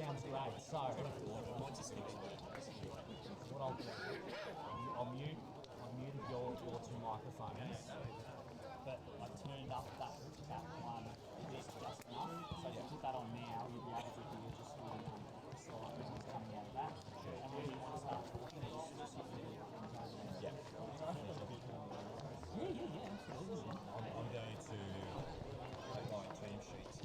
Sounds great. So, what I'll do, I'll muted your two microphones, but I turned up that one just enough. So if you put that on now, you'll be able to hear just the slight noise coming out of that. And when you want to start talking, just hit the yeah. Yeah, absolutely. I'm going to take my team sheets.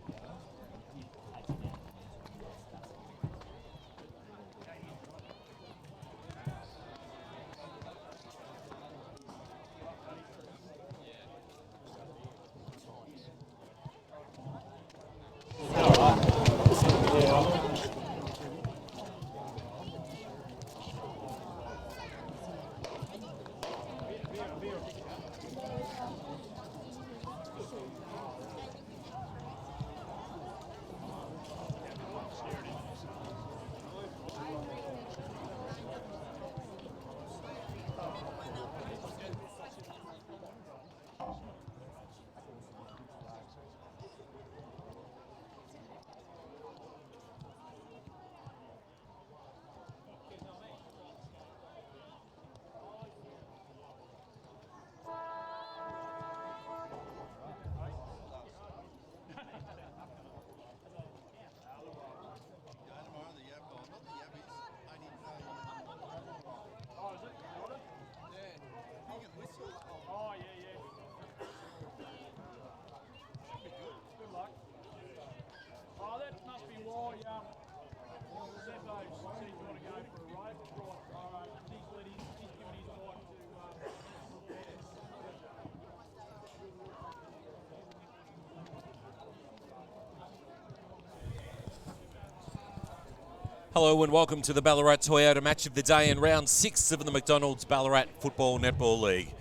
Hello and welcome to the Ballarat Toyota Match of the Day in round 6 of the McDonald's Ballarat Football Netball League.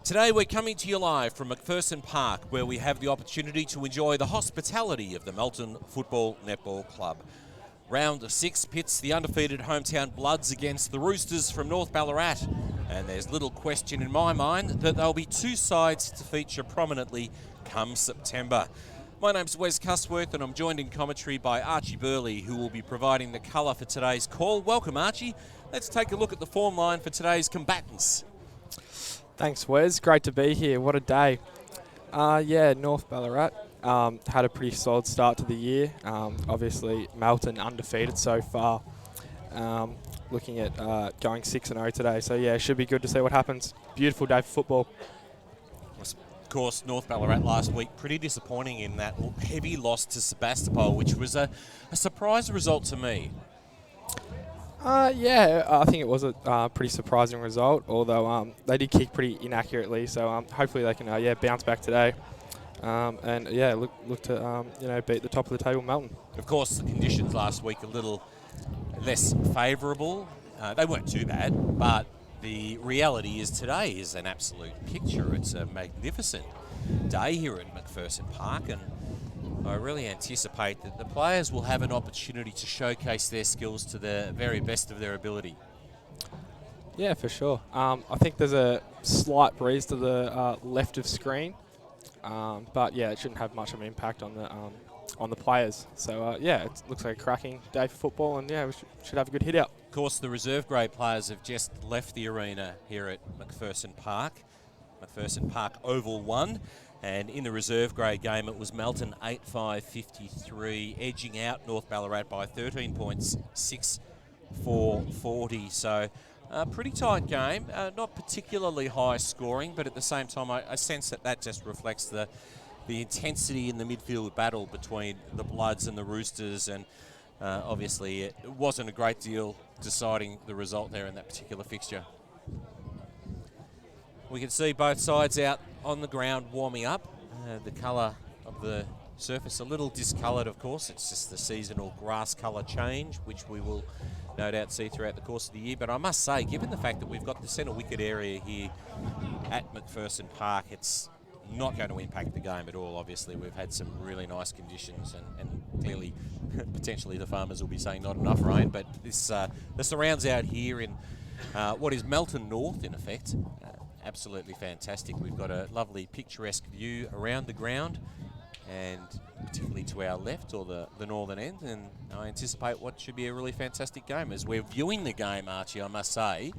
Today we're coming to you live from McPherson Park, where we have the opportunity to enjoy the hospitality of the Melton Football Netball Club. Round 6 pits the undefeated hometown Bloods against the Roosters from North Ballarat, and there's little question in my mind that there'll be two sides to feature prominently come September. My name's Wes Cusworth and I'm joined in commentary by Archie Burley, who will be providing the colour for today's call. Welcome, Archie. Let's take a look at the form line for today's combatants. Thanks, Wes. Great to be here. What a day. North Ballarat had a pretty solid start to the year. Obviously, Melton undefeated so far. Looking at going 6-0 today. So, yeah, it should be good to see what happens. Beautiful day for football. Of course, North Ballarat last week pretty disappointing in that heavy loss to Sebastopol, which was a surprise result to me. I think it was a pretty surprising result, although they did kick pretty inaccurately, so hopefully they can bounce back today look to beat the top of the table, Melton. Of course, the conditions last week a little less favourable. They weren't too bad, but the reality is today is an absolute picture. It's a magnificent day here at McPherson Park, and I really anticipate that the players will have an opportunity to showcase their skills to the very best of their ability. Yeah, for sure. I think there's a slight breeze to the left of screen, but yeah, it shouldn't have much of an impact on the players. So it looks like a cracking day for football, and yeah, we should have a good hit out. Of course, the reserve grade players have just left the arena here at McPherson Park Oval 1. And in the reserve grade game, it was Melton 8-5-53, edging out North Ballarat by 13 points, 6-4-40. So a pretty tight game, not particularly high scoring, but at the same time, I sense that just reflects the intensity in the midfield battle between the Bloods and the Roosters. And obviously, it wasn't a great deal deciding the result there in that particular fixture. We can see both sides out on the ground warming up. The colour of the surface a little discoloured, of course. It's just the seasonal grass colour change, which we will no doubt see throughout the course of the year. But I must say, given the fact that we've got the centre wicket area here at McPherson Park, it's not going to impact the game at all. Obviously, we've had some really nice conditions, and clearly, potentially the farmers will be saying not enough rain. But this the surrounds out here in what is Melton North, in effect, absolutely fantastic. We've got a lovely picturesque view around the ground. and particularly to our left, or the northern end, and I anticipate what should be a really fantastic game as we're viewing the game, Archie, I must say,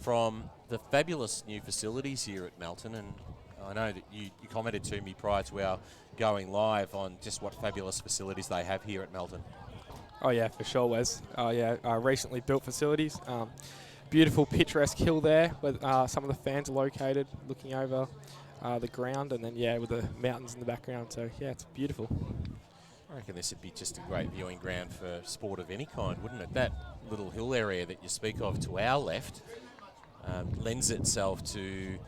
from the fabulous new facilities here at Melton. And I know that you commented to me prior to our going live on just what fabulous facilities they have here at Melton. Oh yeah, for sure, Wes. Oh yeah, recently built facilities. Beautiful picturesque hill there where some of the fans are located, looking over the ground, and then yeah, with the mountains in the background. So yeah, it's beautiful. I reckon this would be just a great viewing ground for sport of any kind, wouldn't it? That little hill area that you speak of to our left lends itself to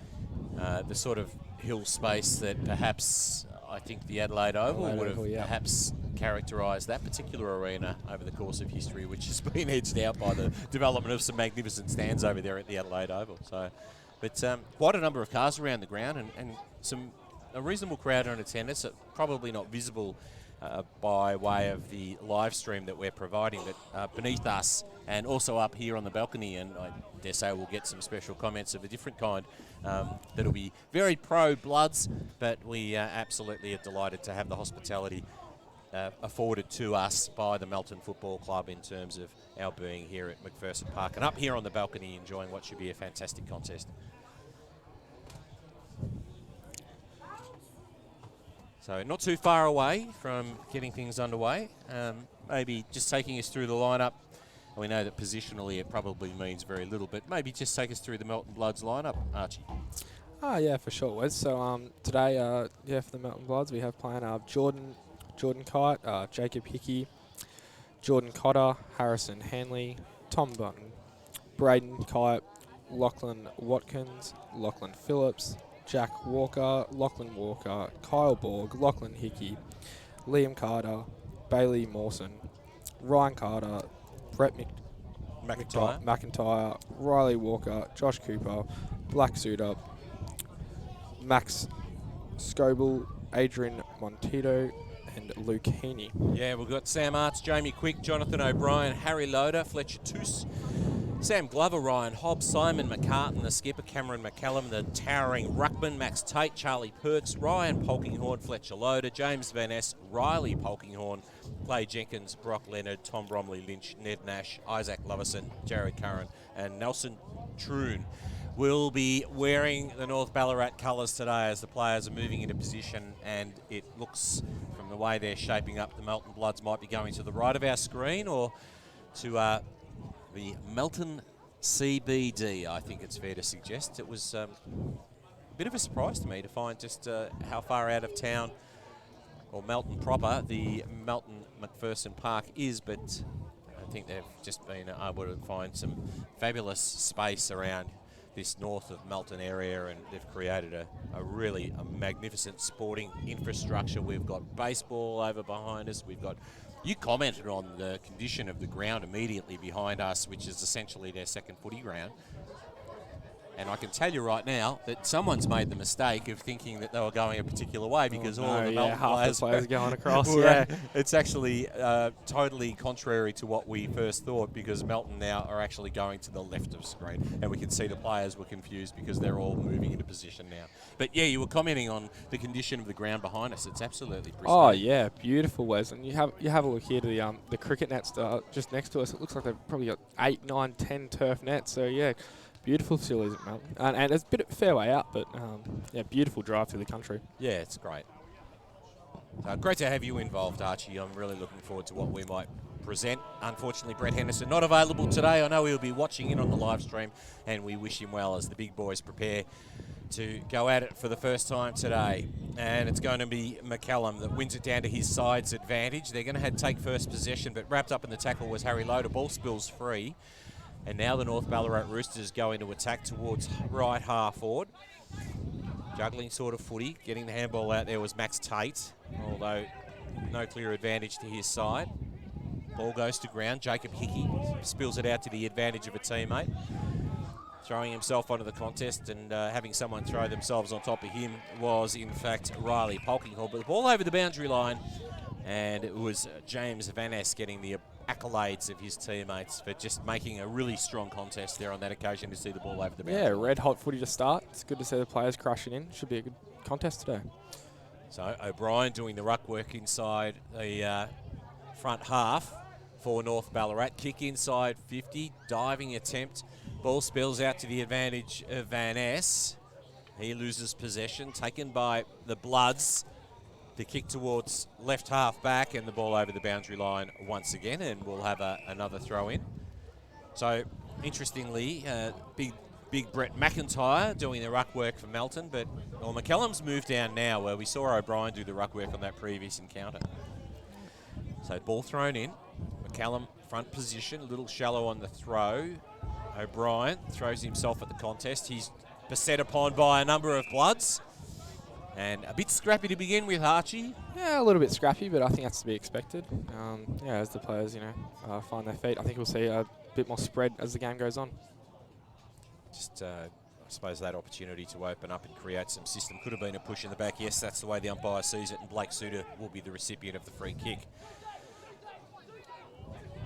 the sort of hill space that perhaps I think the Adelaide Oval would have perhaps characterised that particular arena over the course of history, which has been edged out by the development of some magnificent stands over there at the Adelaide Oval. So, but quite a number of cars around the ground, and a reasonable crowd in attendance, probably not visible by way of the live stream that we're providing, but beneath us and also up here on the balcony, and I dare say we'll get some special comments of a different kind that'll be very pro-Bloods, but we absolutely are delighted to have the hospitality afforded to us by the Melton Football Club in terms of our being here at McPherson Park and up here on the balcony enjoying what should be a fantastic contest. So not too far away from getting things underway. Maybe just taking us through the lineup. We know that positionally it probably means very little, but maybe just take us through the Melton Bloods lineup, Archie. Oh yeah, for sure, Wes. So today, yeah, for the Melton Bloods, we have playing Jordan Kite, Jacob Hickey, Jordan Cotter, Harrison Hanley, Tom Button, Braden Kite, Lachlan Watkins, Lachlan Phillips, Jack Walker, Lachlan Walker, Kyle Borg, Lachlan Hickey, Liam Carter, Bailey Mawson, Ryan Carter, Brett McIntyre, Riley Walker, Josh Cooper, Black Suitor, Max Scoble, Adrian Montito, and Luke Heaney. Yeah, we've got Sam Arts, Jamie Quick, Jonathan O'Brien, Harry Loader, Fletcher Toos, Sam Glover, Ryan Hobbs, Simon McCartan, the skipper, Cameron McCallum, the towering ruckman, Max Tate, Charlie Perks, Ryan Polkinghorn, Fletcher Loader, James Van Ness, Riley Polkinghorn, Clay Jenkins, Brock Leonard, Tom Bromley Lynch, Ned Nash, Isaac Loverson, Jared Curran, and Nelson Troon will be wearing the North Ballarat colours today as the players are moving into position, and it looks from the way they're shaping up, the Melton Bloods might be going to the right of our screen or to the Melton CBD, I think it's fair to suggest. It was a bit of a surprise to me to find just how far out of town, or Melton proper, the Melton McPherson Park is, but I think they've just been able to find some fabulous space around this north of Melton area, and they've created a really magnificent sporting infrastructure. We've got baseball over behind us. You commented on the condition of the ground immediately behind us, which is essentially their second footy ground. And I can tell you right now that someone's made the mistake of thinking that they were going a particular way because all of the Melton players going across. It's actually totally contrary to what we first thought, because Melton now are actually going to the left of screen, and we can see the players were confused because they're all moving into position now. But yeah, you were commenting on the condition of the ground behind us. It's absolutely pristine. Oh yeah, beautiful, Wes. And you have a look here to the cricket nets just next to us. It looks like they've probably got 8, 9, 10 turf nets. So yeah. Beautiful facilities at Melton. And it's a bit of a fair way out, but yeah, beautiful drive through the country. Yeah, it's great. Great to have you involved, Archie. I'm really looking forward to what we might present. Unfortunately, Brett Henderson not available today. I know he'll be watching in on the live stream, and we wish him well as the big boys prepare to go at it for the first time today. And it's going to be McCallum that wins it down to his side's advantage. They're going to take first possession, but wrapped up in the tackle was Harry Loader. Ball spills free. And now the North Ballarat Roosters go into attack towards right half forward. Juggling sort of footy. Getting the handball out there was Max Tate, although no clear advantage to his side. Ball goes to ground. Jacob Hickey spills it out to the advantage of a teammate. Throwing himself onto the contest and having someone throw themselves on top of him was, in fact, Riley Polkinghorn. But the ball over the boundary line, and it was James Van Ness getting the accolades of his teammates for just making a really strong contest there on that occasion to see the ball over the boundary. Yeah, red hot footy to start. It's good to see the players crushing in. Should be a good contest today. So O'Brien doing the ruck work inside the front half for North Ballarat. Kick inside 50, diving attempt. Ball spills out to the advantage of Van Ness. He loses possession, taken by the Bloods. The kick towards left half back and the ball over the boundary line once again, and we'll have another throw in. So, interestingly, big Brett McIntyre doing the ruck work for Melton, but McCallum's moved down now where we saw O'Brien do the ruck work on that previous encounter. So, ball thrown in. McCallum front position, a little shallow on the throw. O'Brien throws himself at the contest. He's beset upon by a number of Bloods. And a bit scrappy to begin with, Archie. Yeah, a little bit scrappy, but I think that's to be expected. Yeah, as the players, find their feet, I think we'll see a bit more spread as the game goes on. Just, I suppose that opportunity to open up and create some system could have been a push in the back. Yes, that's the way the umpire sees it, and Blake Suter will be the recipient of the free kick.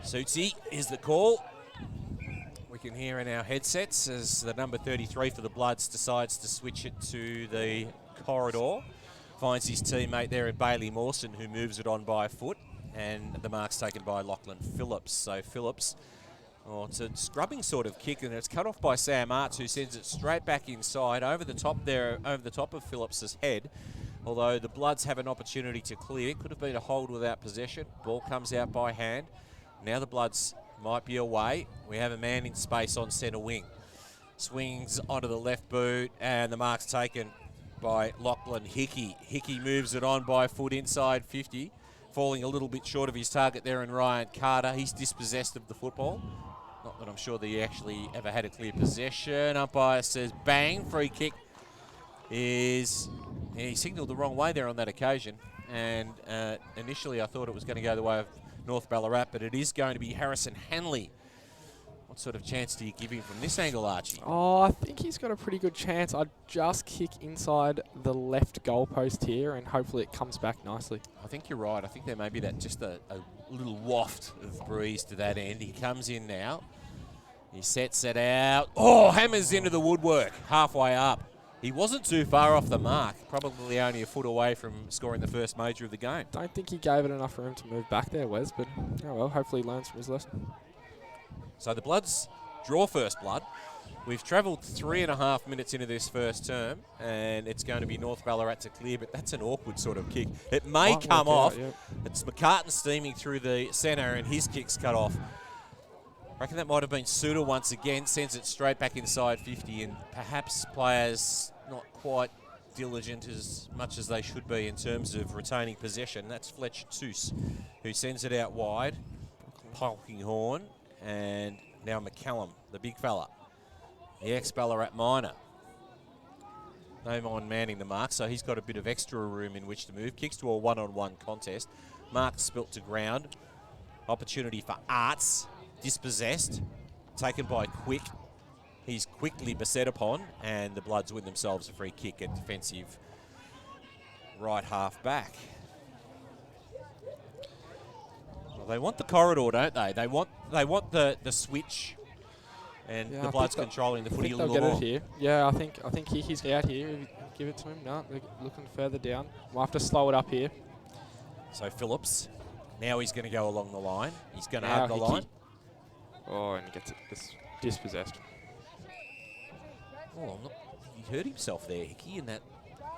Suitsy is the call. We can hear in our headsets as the number 33 for the Bloods decides to switch it to the corridor. Finds his teammate there in Bailey Mawson, who moves it on by foot, and the mark's taken by Lachlan Phillips. So Phillips, it's a scrubbing sort of kick, and it's cut off by Sam Arts, who sends it straight back inside over the top there, over the top of Phillips's head. Although the Bloods have an opportunity to clear. Could have been a hold without possession. Ball comes out by hand. Now the Bloods might be away. We have a man in space on centre wing. Swings onto the left boot, and the mark's taken by Lachlan Hickey. Hickey moves it on by foot inside 50, falling a little bit short of his target there in Ryan Carter. He's dispossessed of the football. Not that I'm sure that he actually ever had a clear possession. Umpire says bang, free kick is... He signalled the wrong way there on that occasion. And initially I thought it was going to go the way of North Ballarat, but it is going to be Harrison Hanley. What sort of chance do you give him from this angle, Archie? Oh, I think he's got a pretty good chance. I'd just kick inside the left goalpost here, and hopefully it comes back nicely. I think you're right. I think there may be that just a little waft of breeze to that end. He comes in now. He sets it out. Oh, hammers into the woodwork halfway up. He wasn't too far off the mark, probably only a foot away from scoring the first major of the game. Don't think he gave it enough room to move back there, Wes, but oh well, hopefully he learns from his lesson. So the Bloods draw first blood. We've travelled 3.5 minutes into this first term, and it's going to be North Ballarat to clear, but that's an awkward sort of kick. It may come off. Yep. It's McCartan steaming through the centre, and his kick's cut off. I reckon that might have been Suter once again, sends it straight back inside 50, and perhaps players not quite diligent as much as they should be in terms of retaining possession. That's Fletcher Toos, who sends it out wide. Polkinghorn, and now McCallum, the big fella, the ex-Ballarat minor. No mind manning the mark, so he's got a bit of extra room in which to move. Kicks to a one-on-one contest. Mark spilt to ground. Opportunity for Arts. Dispossessed, taken by Quick. He's quickly beset upon, and the Bloods win themselves a free kick at defensive right half back. Well, they want the corridor, don't they? They want the switch, and the Bloods controlling the footy a little more. They'll get it here. Yeah, I think he's out here. Give it to him. No, they're looking further down. We'll have to slow it up here. So Phillips, now he's going to go along the line. He's going to hug the line. Oh, and he gets it dispossessed. Oh, he hurt himself there, Hickey, in that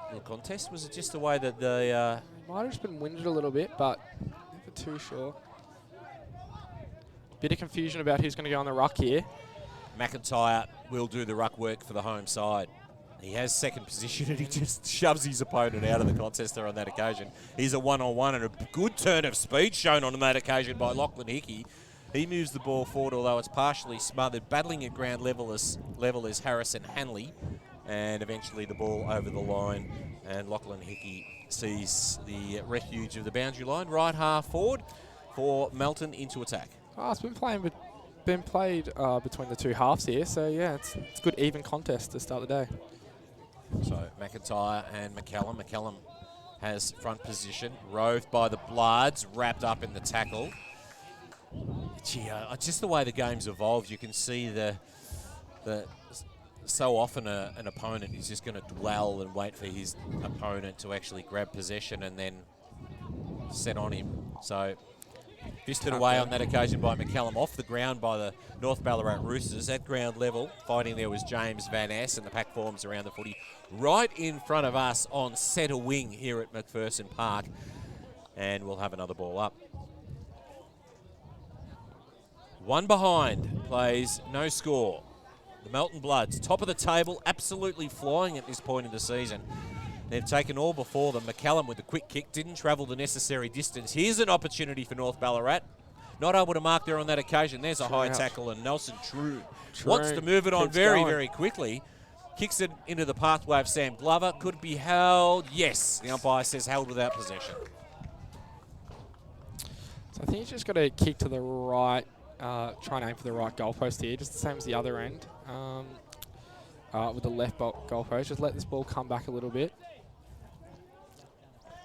little contest. Was it just the way that the... Might have just been winded a little bit, but never too sure. Bit of confusion about who's going to go on the ruck here. McIntyre will do the ruck work for the home side. He has second position, and he just shoves his opponent out of the contest there on that occasion. He's a one-on-one, and a good turn of speed shown on that occasion by Lachlan Hickey. He moves the ball forward, although it's partially smothered. Battling at ground level is Harrison Hanley. And eventually the ball over the line. And Lachlan Hickey sees the refuge of the boundary line. Right half forward for Melton into attack. Oh, it's been played between the two halves here. So, yeah, it's a good even contest to start the day. So, McIntyre and McCallum. McCallum has front position. Roved by the Bloods. Wrapped up in the tackle. Gee, just the way the game's evolved, you can see the so often an opponent is just going to dwell and wait for his opponent to actually grab possession and then set on him. So fisted away on that occasion by McCallum, off the ground by the North Ballarat Roosters at ground level. Fighting there was James Van Ass, and the pack forms around the footy right in front of us on centre wing here at McPherson Park. And we'll have another ball up. One behind, plays no score. The Melton Bloods, top of the table, absolutely flying at this point in the season. They've taken all before them. McCallum with the quick kick, didn't travel the necessary distance. Here's an opportunity for North Ballarat. Not able to mark there on that occasion. There's a high tackle, and Nelson True wants to move it on very quickly. Kicks it into the pathway of Sam Glover. Could be held. Yes, the umpire says held without possession. So I think he's just got to kick to the right, try and aim for the right goalpost here, just the same as the other end. With the left goalpost, just let this ball come back a little bit.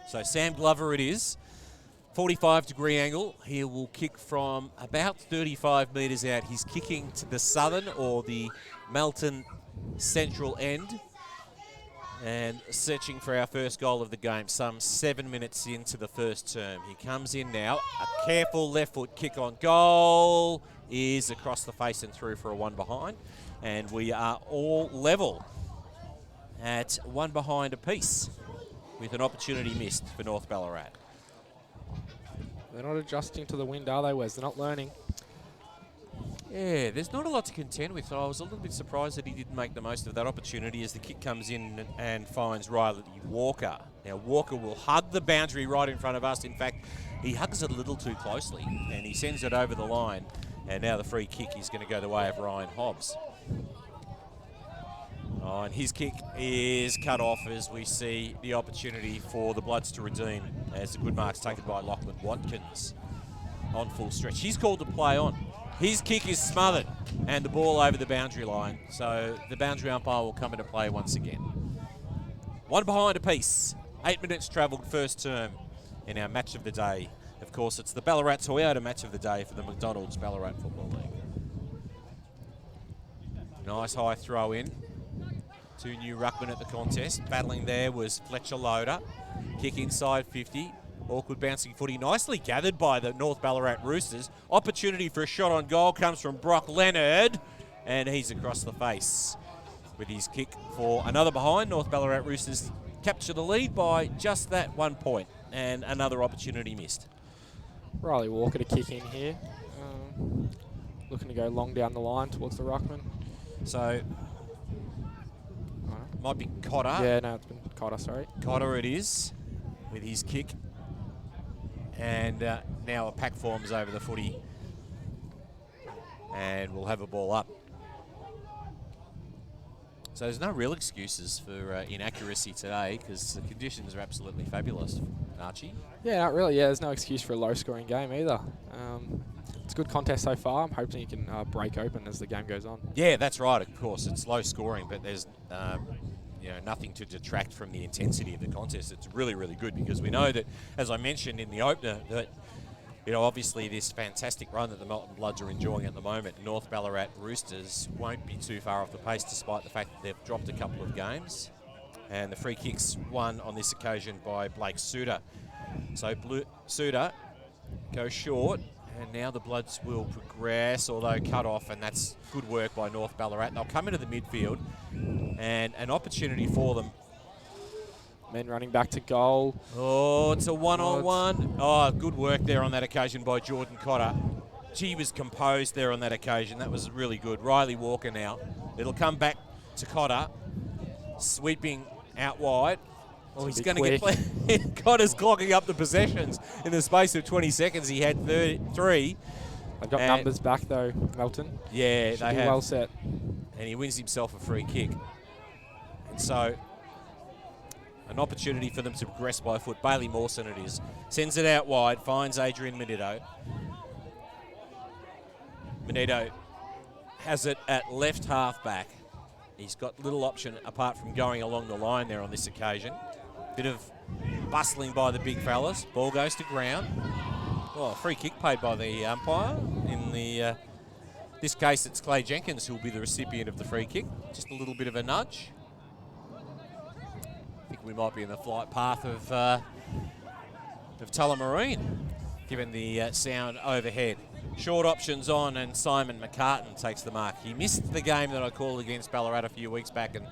So Sam Glover it is. 45-degree angle. He will kick from about 35 metres out. He's kicking to the southern or the Melton central end. And searching for our first goal of the game, some 7 minutes into the first term. He comes in now. A careful left foot kick on goal is across the face and through for a one behind. And we are all level at one behind apiece with an opportunity missed for North Ballarat. They're not adjusting to the wind, are they, Wes? They're not learning. Yeah, there's not a lot to contend with. So I was a little bit surprised that he didn't make the most of that opportunity as the kick comes in and finds Riley Walker. Now, Walker will hug the boundary right in front of us. In fact, he hugs it a little too closely, and he sends it over the line. And now the free kick is going to go the way of Ryan Hobbs. Oh, and his kick is cut off as we see the opportunity for the Bloods to redeem as the good mark's taken by Lachlan Watkins on full stretch. He's called to play on. His kick is smothered and the ball over the boundary line. So the boundary umpire will come into play once again. One behind apiece. 8 minutes travelled first term in our match of the day. Of course, it's the Ballarat Toyota match of the day for the McDonald's Ballarat Football League. Nice high throw in. Two new ruckmen at the contest. Battling there was Fletcher Loader. Kick inside 50. Awkward bouncing footy. Nicely gathered by the North Ballarat Roosters. Opportunity for a shot on goal comes from Brock Leonard. And he's across the face with his kick for another behind. North Ballarat Roosters capture the lead by just that 1 point. And another opportunity missed. Riley Walker to kick in here. Looking to go long down the line towards the ruckman. So might be Cotter. Yeah, no, it's been Cotter, sorry. Cotter it is with his kick. And now a pack forms over the footy. And we'll have a ball up. So there's no real excuses for inaccuracy today because the conditions are absolutely fabulous, Archie. Yeah, not really. Yeah, there's no excuse for a low-scoring game either. It's a good contest so far. I'm hoping it can break open as the game goes on. Yeah, that's right. Of course, it's low scoring, but there's nothing to detract from the intensity of the contest. It's really, really good because we know that, as I mentioned in the opener, that obviously this fantastic run that the Melton Bloods are enjoying at the moment, North Ballarat Roosters won't be too far off the pace despite the fact that they've dropped a couple of games. And the free kick's won on this occasion by Blake Suter. So Suter goes short, and now the Bloods will progress, although cut off, and that's good work by North Ballarat. They'll come into the midfield, and an opportunity for them. Men running back to goal. Oh, it's a one-on-one. Oh, good work there on that occasion by Jordan Cotter. He was composed there on that occasion. That was really good. Riley Walker now. It'll come back to Cotter, sweeping out wide. Oh, he's going to get played. Cotter's clogging up the possessions. In the space of 20 seconds, he had 3. They've got numbers back, though, Melton. Yeah, Should they be have. Well set. And he wins himself a free kick. And so, an opportunity for them to progress by foot. Bailey Mawson it is. Sends it out wide, finds Adrian Menito. Menito has it at left half back. He's got little option apart from going along the line there on this occasion. Bit of bustling by the big fellas. Ball goes to ground. Oh, free kick paid by the umpire in the this case, it's Clay Jenkins who will be the recipient of the free kick. Just a little bit of a nudge. I think we might be in the flight path of Tullamarine, given the sound overhead. Short options on, and Simon McCartan takes the mark. He missed the game that I called against Ballarat a few weeks back, and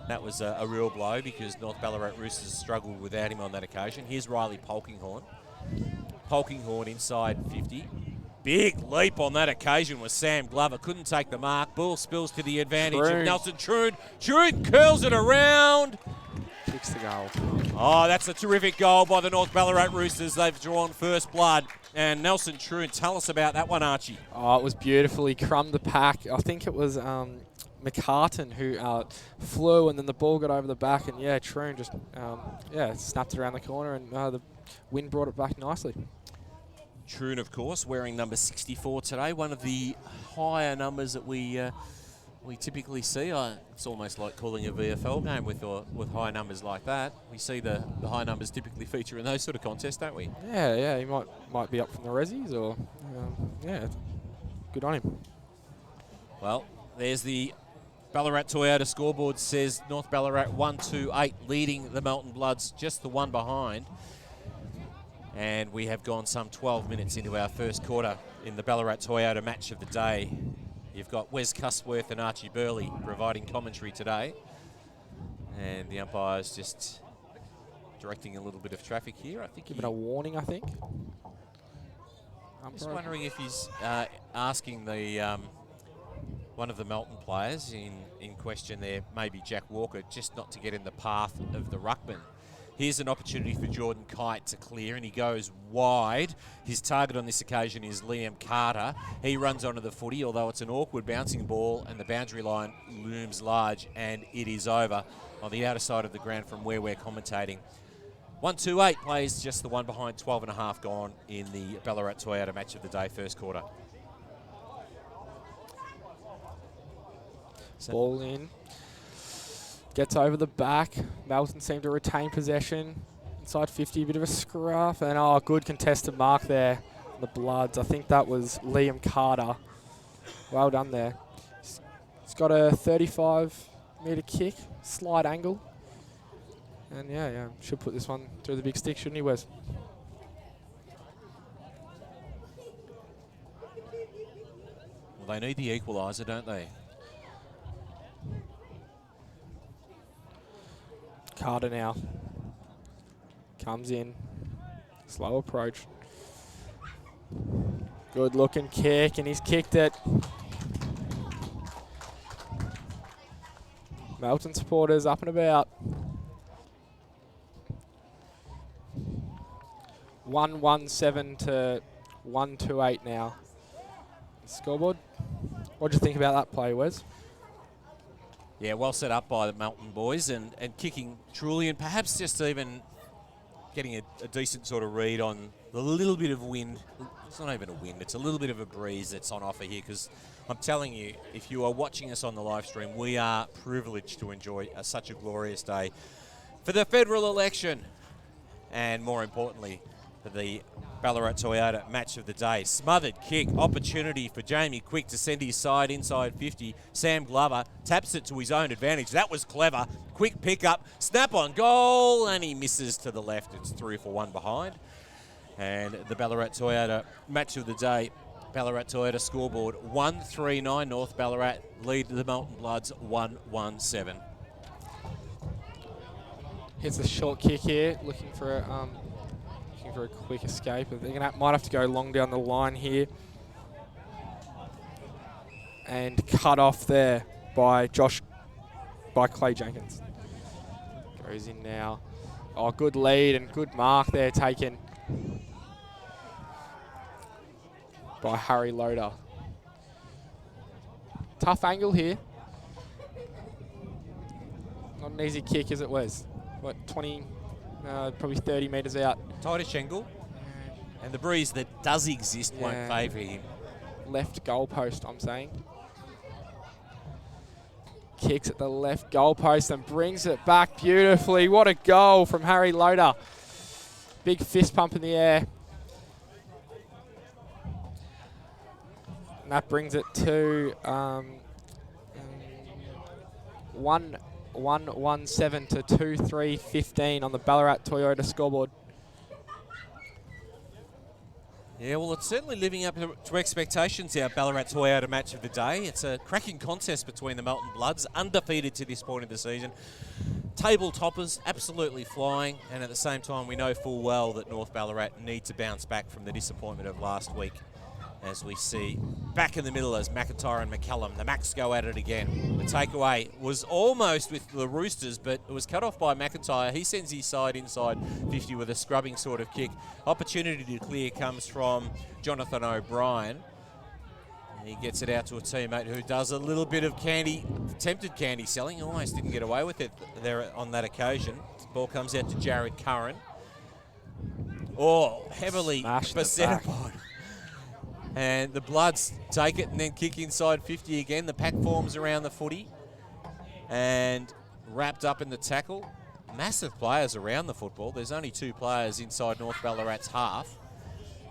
that was a real blow because North Ballarat Roosters struggled without him on that occasion. Here's Riley Polkinghorn. Polkinghorn inside 50. Big leap on that occasion was Sam Glover. Couldn't take the mark. Ball spills to the advantage of Nelson Troon. Troon curls it around. Kicks the goal. Oh, that's a terrific goal by the North Ballarat Roosters. They've drawn first blood. And Nelson Troon, tell us about that one, Archie. Oh, it was beautiful. He crumbed the pack. I think it was McCartan who flew, and then the ball got over the back, and yeah, Troon just snapped it around the corner, and the wind brought it back nicely. Troon, of course, wearing number 64 today, one of the higher numbers that we typically see. It's almost like calling a VFL game with high numbers like that. We see the high numbers typically feature in those sort of contests, don't we? Yeah, he might be up from the Rezzies, or good on him. Well, there's the Ballarat Toyota scoreboard, says North Ballarat 1-2-8 leading the Melton Bloods, just the one behind. And we have gone some 12 minutes into our first quarter in the Ballarat Toyota match of the day. You've got Wes Cusworth and Archie Burley providing commentary today. And the umpire's just directing a little bit of traffic here. I think Giving a warning, I think. I'm just wondering if he's asking the one of the Melton players in question there, maybe Jack Walker, just not to get in the path of the ruckman. Here's an opportunity for Jordan Kite to clear, and he goes wide. His target on this occasion is Liam Carter. He runs onto the footy, although it's an awkward bouncing ball, and the boundary line looms large, and it is over on the outer side of the ground from where we're commentating. 1-2-8 plays just the one behind, 12 and a half gone in the Ballarat Toyota match of the day, first quarter. Ball in. Gets over the back. Melton seemed to retain possession. Inside 50, a bit of a scruff. And, good contested mark there. The Bloods. I think that was Liam Carter. Well done there. He's got a 35-metre kick. Slight angle. And, yeah, should put this one through the big stick, shouldn't he, Wes? Well, they need the equaliser, don't they? Carter now comes in, slow approach, good looking kick, and he's kicked it. Melton supporters up and about. 1-1-7 to 1-2-8 now. Scoreboard. What do you think about that play, Wes? Yeah, well set up by the Melton boys, and kicking truly, and perhaps just even getting a decent sort of read on the little bit of wind. It's not even a wind, it's a little bit of a breeze that's on offer here, because I'm telling you, if you are watching us on the live stream, we are privileged to enjoy such a glorious day for the federal election, and more importantly, for the Ballarat Toyota match of the day. Smothered kick, opportunity for Jamie Quick to send his side inside 50. Sam Glover taps it to his own advantage. That was clever. Quick pick-up, snap on goal, and he misses to the left. It's 3 for 1 behind. And the Ballarat Toyota match of the day, Ballarat Toyota scoreboard, 1-3-9 North Ballarat, lead the Melton Bloods 1-1-7. Hits a short kick here, looking for a quick escape. They're might have to go long down the line here. And cut off there by Clay Jenkins. Goes in now. Oh, good lead and good mark there taken by Harry Loader. Tough angle here. Not an easy kick, is it, Wes? What, 20, probably 30 metres out. Tightish angle. And the breeze that does exist won't favour him. Left goalpost, I'm saying. Kicks at the left goalpost and brings it back beautifully. What a goal from Harry Loader. Big fist pump in the air. And that brings it to 1-1-1-7 to 2-3-15 on the Ballarat Toyota scoreboard. Yeah, well, it's certainly living up to expectations, our Ballarat Toyota match of the day. It's a cracking contest between the Melton Bloods, undefeated to this point of the season. Table toppers, absolutely flying, and at the same time, we know full well that North Ballarat need to bounce back from the disappointment of last week. As we see back in the middle as McIntyre and McCallum, the Macs go at it again. The takeaway was almost with the Roosters, but it was cut off by McIntyre. He sends his side inside 50 with a scrubbing sort of kick. Opportunity to clear comes from Jonathan O'Brien. He gets it out to a teammate who does a little bit of attempted candy selling. Almost didn't get away with it there on that occasion. The ball comes out to Jared Curran. Oh, heavily beset upon. And the Bloods take it and then kick inside 50 again. The pack forms around the footy and wrapped up in the tackle. Massive players around the football. There's only 2 players inside North Ballarat's half.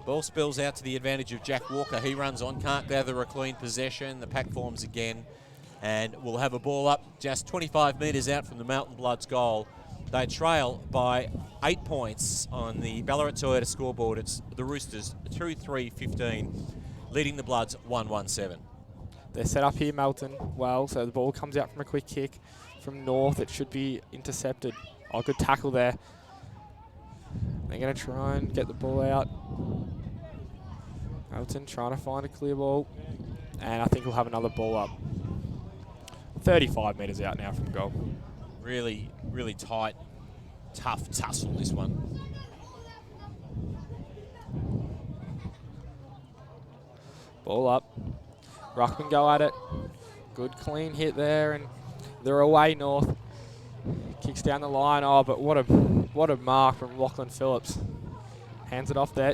Ball spills out to the advantage of Jack Walker. He runs on, can't gather a clean possession. The pack forms again, and we'll have a ball up just 25 metres out from the Melton Bloods goal. They trail by 8 points on the Ballarat Toyota scoreboard. It's the Roosters 2-3-15, leading the Bloods 1-1-7. They're set up here, Melton. Well, so the ball comes out from a quick kick from North. It should be intercepted. Oh, good tackle there. They're going to try and get the ball out. Melton trying to find a clear ball. And I think we'll have another ball up. 35 metres out now from goal. Really, really tight, tough tussle, this one. Ball up. Ruckman go at it. Good clean hit there, and they're away, North. Kicks down the line. Oh, but what a mark from Lachlan Phillips. Hands it off there.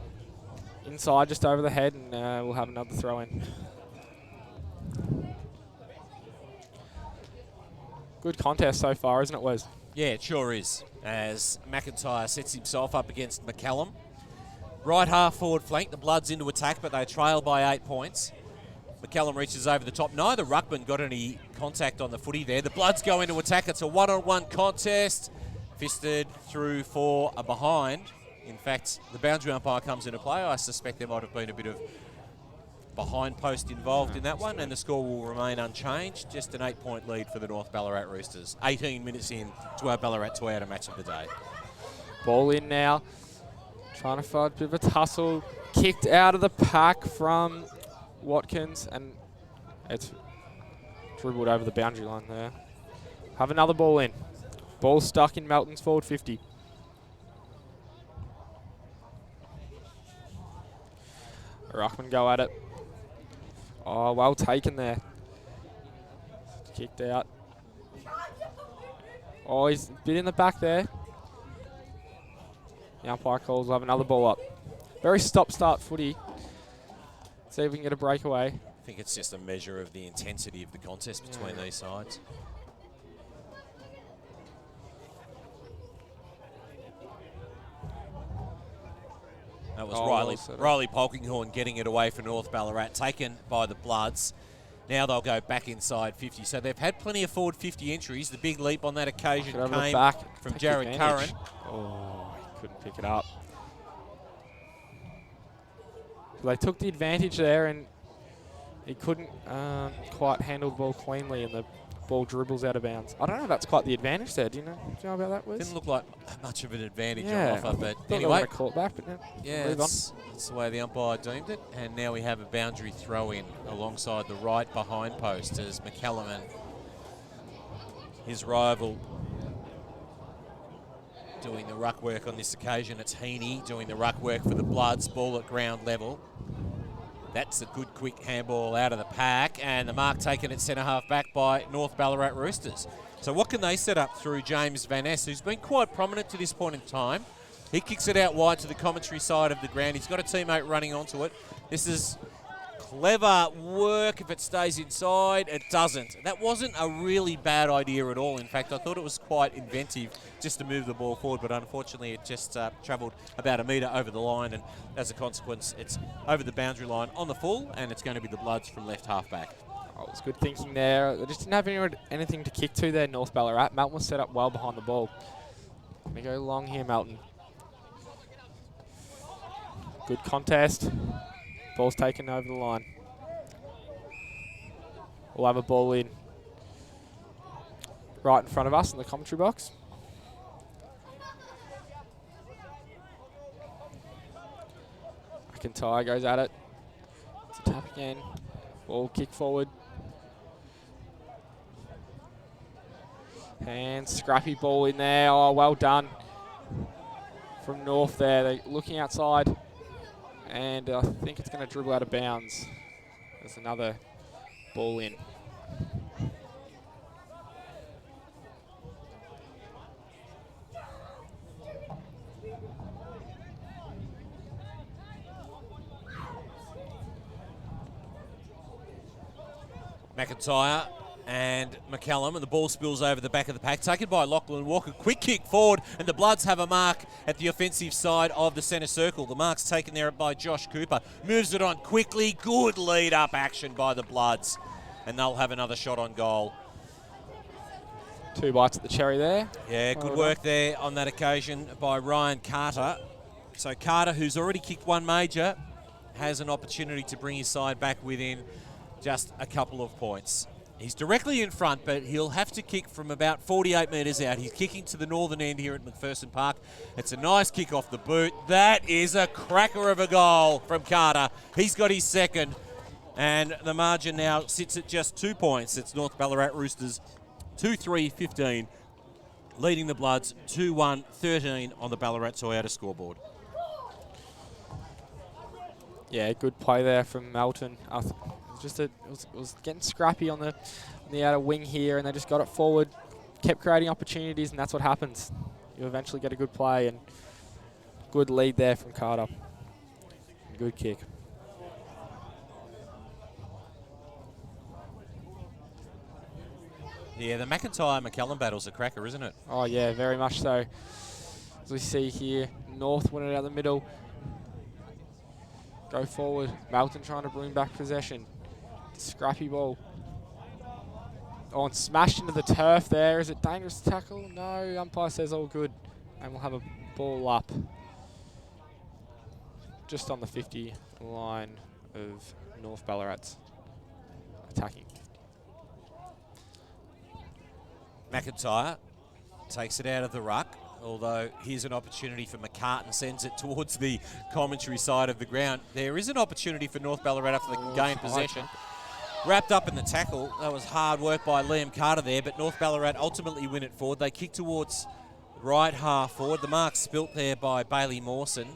Inside, just over the head, and we'll have another throw in. Good contest so far, isn't it, Wes? Yeah, it sure is, as McIntyre sets himself up against McCallum. Right half forward flank, the Bloods into attack, but they trail by 8 points. McCallum reaches over the top. Neither ruckman got any contact on the footy there. The Bloods go into attack. It's a one-on-one contest. Fisted through for a behind. In fact, the boundary umpire comes into play. I suspect there might have been a bit of behind post involved in that one, and the score will remain unchanged. Just an 8-point lead for the North Ballarat Roosters. 18 minutes in to our Ballarat Toyota match of the day. Ball in now. Trying to find a bit of a tussle. Kicked out of the pack from Watkins, and it's dribbled over the boundary line there. Have another ball in. Ball stuck in Melton's forward 50. Ruckman go at it. Oh, well taken there. Kicked out. Oh, he's a bit in the back there. The umpire calls, we'll have another ball up. Very stop-start footy. See if we can get a breakaway. I think it's just a measure of the intensity of the contest between these sides. That was Riley Polkinghorn getting it away for North Ballarat, taken by the Bloods. Now they'll go back inside 50. So they've had plenty of forward 50 entries. The big leap on that occasion came from Jared Curran. Oh, he couldn't pick it up. So they took the advantage there, and he couldn't quite handle the ball cleanly, and the ball dribbles out of bounds. I don't know if that's quite the advantage there. Do you know about that, Wiz? Didn't look like much of an advantage on offer, but anyway. Call it back, but that's the way the umpire deemed it. And now we have a boundary throw in alongside the right behind post as McCallum and his rival doing the ruck work on this occasion. It's Heaney doing the ruck work for the Bloods. Ball at ground level. That's a good quick handball out of the pack, and the mark taken at centre half back by North Ballarat Roosters. So what can they set up through James Van Ness, who's been quite prominent to this point in time? He kicks it out wide to the commentary side of the ground. He's got a teammate running onto it. This is clever work if it stays inside. It doesn't. That wasn't a really bad idea at all. In fact, I thought it was quite inventive just to move the ball forward, but unfortunately it just travelled about a metre over the line, and as a consequence, it's over the boundary line on the full, and it's going to be the Bloods from left half-back. Oh, it was good thinking there. They just didn't have anything to kick to there, North Ballarat. Melton was set up well behind the ball. Let me go long here, Melton. Good contest. Ball's taken over the line. We'll have a ball in right in front of us in the commentary box. McIntyre goes at it. It's a tap again. Ball kick forward. And scrappy ball in there. Oh, well done from North there. They're looking outside. And I think it's going to dribble out of bounds. There's another ball in. McIntyre and McCallum, and the ball spills over the back of the pack. Taken by Lachlan Walker. Quick kick forward, and the Bloods have a mark at the offensive side of the centre circle. The mark's taken there by Josh Cooper. Moves it on quickly. Good lead-up action by the Bloods, and they'll have another shot on goal. 2 bites at the cherry there. Yeah, good work there on that occasion by Ryan Carter. So Carter, who's already kicked one major, has an opportunity to bring his side back within just a couple of points. He's directly in front, but he'll have to kick from about 48 metres out. He's kicking to the northern end here at McPherson Park. It's a nice kick off the boot. That is a cracker of a goal from Carter. He's got his second, and the margin now sits at just 2 points. It's North Ballarat Roosters 2-3-15, leading the Bloods 2-1-13 on the Ballarat Toyota scoreboard. Yeah, good play there from Melton. It was getting scrappy on the outer wing here, and they just got it forward, kept creating opportunities, and that's what happens. You eventually get a good play, and good lead there from Carter. Good kick. Yeah, the McIntyre-McCallum battle's a cracker, isn't it? Oh, yeah, very much so. As we see here, North winning it out the middle. Go forward. Melton trying to bring back possession. Scrappy ball. Oh, and smashed into the turf there. Is it dangerous tackle? No, umpire says all good. And we'll have a ball up just on the 50 line of North Ballarat's attacking. McIntyre takes it out of the ruck, although here's an opportunity for McCartan, sends it towards the commentary side of the ground. There is an opportunity for North Ballarat after they can gain possession. Wrapped up in the tackle. That was hard work by Liam Carter there, but North Ballarat ultimately win it forward. They kick towards right half forward. The mark spilt there by Bailey Mawson,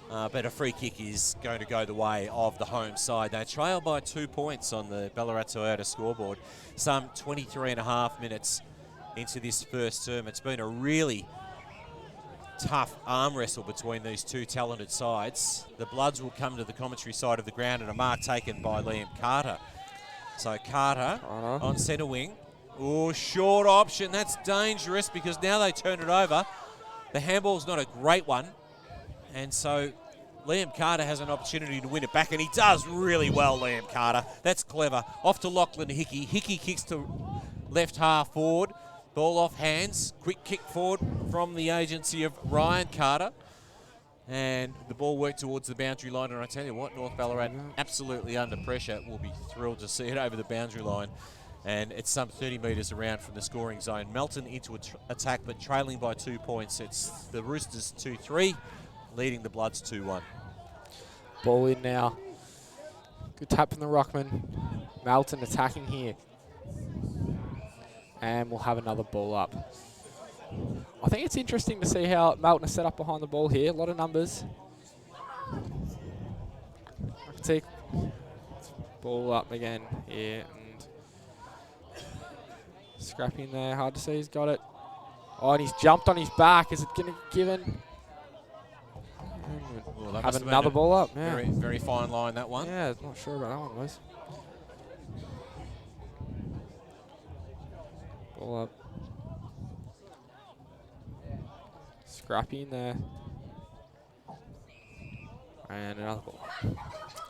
but a free kick is going to go the way of the home side. They trail by 2 points on the Ballarat Toyota scoreboard. Some 23 and a half minutes into this first term. It's been a really tough arm wrestle between these two talented sides. The Bloods will come to the commentary side of the ground, and a mark taken by Liam Carter. So Carter on centre wing. Oh, short option. That's dangerous because now they turn it over. The handball's not a great one. And so Liam Carter has an opportunity to win it back, and he does really well, Liam Carter. That's clever. Off to Lachlan Hickey. Hickey kicks to left half forward. Ball off hands. Quick kick forward from the agency of Ryan Carter. And the ball worked towards the boundary line. And I tell you what, North Ballarat absolutely under pressure. Will be thrilled to see it over the boundary line. And it's some 30 metres around from the scoring zone. Melton into attack, but trailing by 2 points. It's the Roosters 2-3, leading the Bloods 2-1. Ball in now. Good tap from the Rockman. Melton attacking here. And we'll have another ball up. I think it's interesting to see how Melton is set up behind the ball here. A lot of numbers. I can see ball up again here. And Scrappy in there. Hard to see. He's got it. Oh, and he's jumped on his back. Is it going to give in? Well, that have must been another a ball up. Yeah. Very, very fine line, that one. Yeah, not sure about that one, Wes. Ball up. Scrappy in there. And another ball.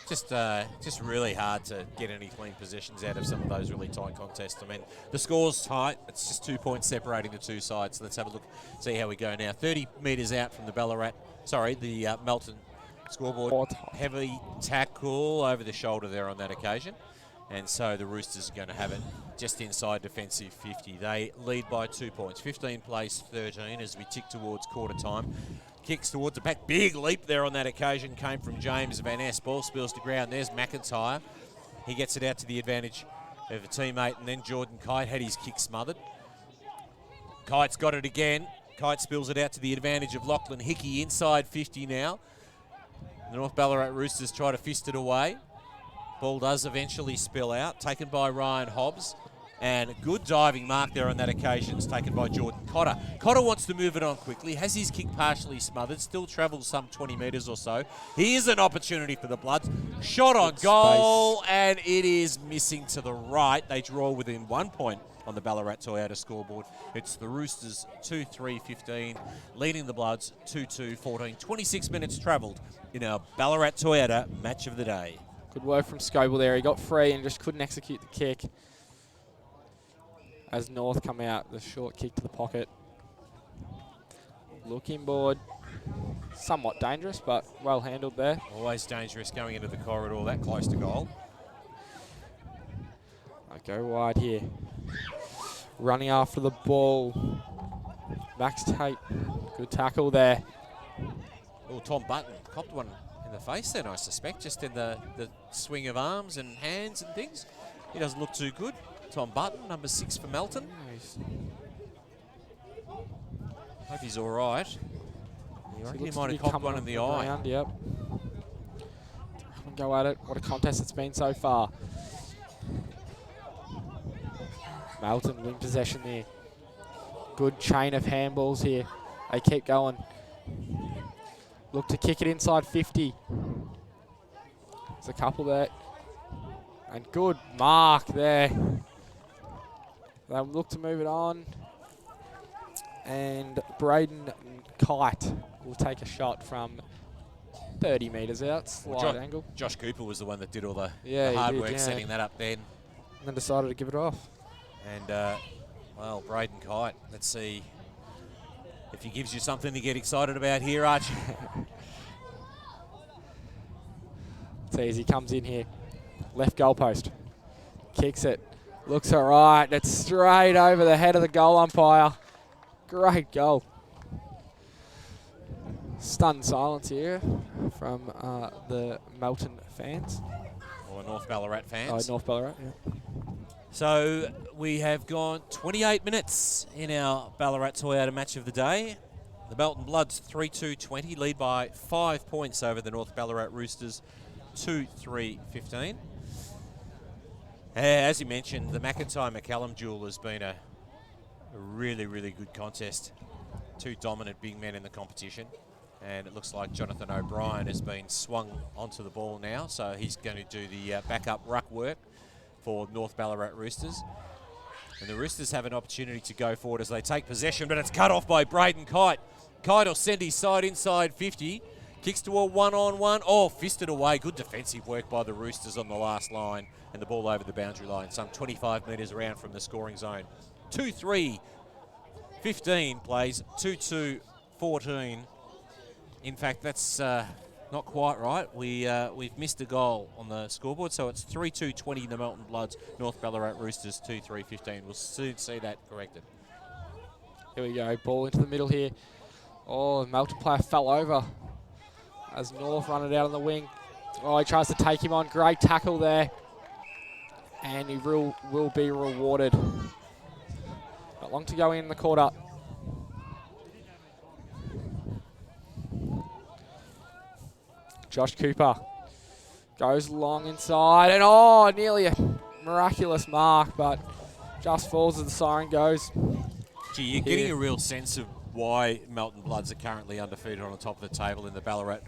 Just really hard to get any clean possessions out of some of those really tight contests. I mean, the score's tight. It's just 2 points separating the two sides. So let's have a look, see how we go now. 30 metres out from the the Melton scoreboard. Heavy tackle over the shoulder there on that occasion. And so the Roosters are going to have it just inside defensive 50. They lead by 2 points. 15 plays 13 as we tick towards quarter time. Kicks towards the back. Big leap there on that occasion came from James Van Ness. Ball spills to ground. There's McIntyre. He gets it out to the advantage of a teammate, and then Jordan Kite had his kick smothered. Kite's got it again. Kite spills it out to the advantage of Lachlan Hickey inside 50 now. The North Ballarat Roosters try to fist it away. Ball does eventually spill out, taken by Ryan Hobbs. And a good diving mark there on that occasion is taken by Jordan Cotter. Cotter wants to move it on quickly, has his kick partially smothered, still travels some 20 metres or so. Here's an opportunity for the Bloods. Shot on goal, and it is missing to the right. They draw within 1 point on the Ballarat Toyota scoreboard. It's the Roosters 2-3-15, leading the Bloods 2-2-14. 26 minutes travelled in our Ballarat Toyota match of the day. Good work from Scoble there. He got free and just couldn't execute the kick. As North come out, the short kick to the pocket. Looking board. Somewhat dangerous, but well handled there. Always dangerous going into the corridor that close to goal. I go wide here. Running after the ball. Max Tate. Good tackle there. Oh, Tom Button copped one in the face then, I suspect, just in the swing of arms and hands and things. He doesn't look too good. Tom Button, number 6 for Melton. Hope he's all right. I reckon he might have copped one in the eye. Ground, yep. Go at it. What a contest it's been so far. Melton win possession there. Good chain of handballs here. They keep going. Look to kick it inside 50. There's a couple there. And good mark there. They look to move it on. And Braden Kite will take a shot from 30 metres out, slight angle. Josh Cooper was the one that did all the he hard did, work setting that up then. And then decided to give it off. And, well, Braden Kite, let's see if he gives you something to get excited about here, Archie. It's easy, comes in here. Left goalpost. Kicks it. Looks all right. It's straight over the head of the goal umpire. Great goal. Stunned silence here from the Melton fans. Or North Ballarat fans. Oh, North Ballarat, yeah. So we have gone 28 minutes in our Ballarat Toyota match of the day. The Melton Bloods 3-2-20 lead by 5 points over the North Ballarat Roosters 2-3-15. As you mentioned, the McIntyre-McCallum duel has been a really, really good contest. Two dominant big men in the competition. And it looks like Jonathan O'Brien has been swung onto the ball now, so he's going to do the backup ruck work for North Ballarat Roosters. And the Roosters have an opportunity to go forward as they take possession, but it's cut off by Braden Kite. Kite will send his side inside 50. Kicks to a one-on-one. Oh, fisted away. Good defensive work by the Roosters on the last line. And the ball over the boundary line, some 25 metres around from the scoring zone. 2-3-15 plays 2-2-14. In fact, that's not quite right. We've missed a goal on the scoreboard, so it's 3-2-20 the Melton Bloods, North Ballarat Roosters 2-3-15. We'll soon see that corrected. Here we go, ball into the middle here. Oh, the Melton player fell over as North run it out on the wing. Oh, he tries to take him on. Great tackle there. And he will be rewarded. Not long to go in the quarter. Josh Cooper goes long inside, and oh, nearly a miraculous mark, but just falls as the siren goes. Gee, you're getting a real sense of why Melton Bloods are currently undefeated on the top of the table in the Ballarat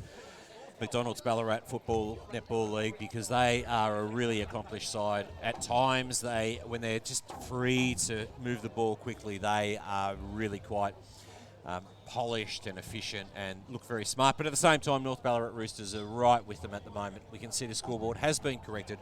McDonald's Ballarat Football Netball League because they are a really accomplished side. At times, when they're just free to move the ball quickly, they are really quite polished and efficient and look very smart. But at the same time, North Ballarat Roosters are right with them at the moment. We can see the scoreboard has been corrected.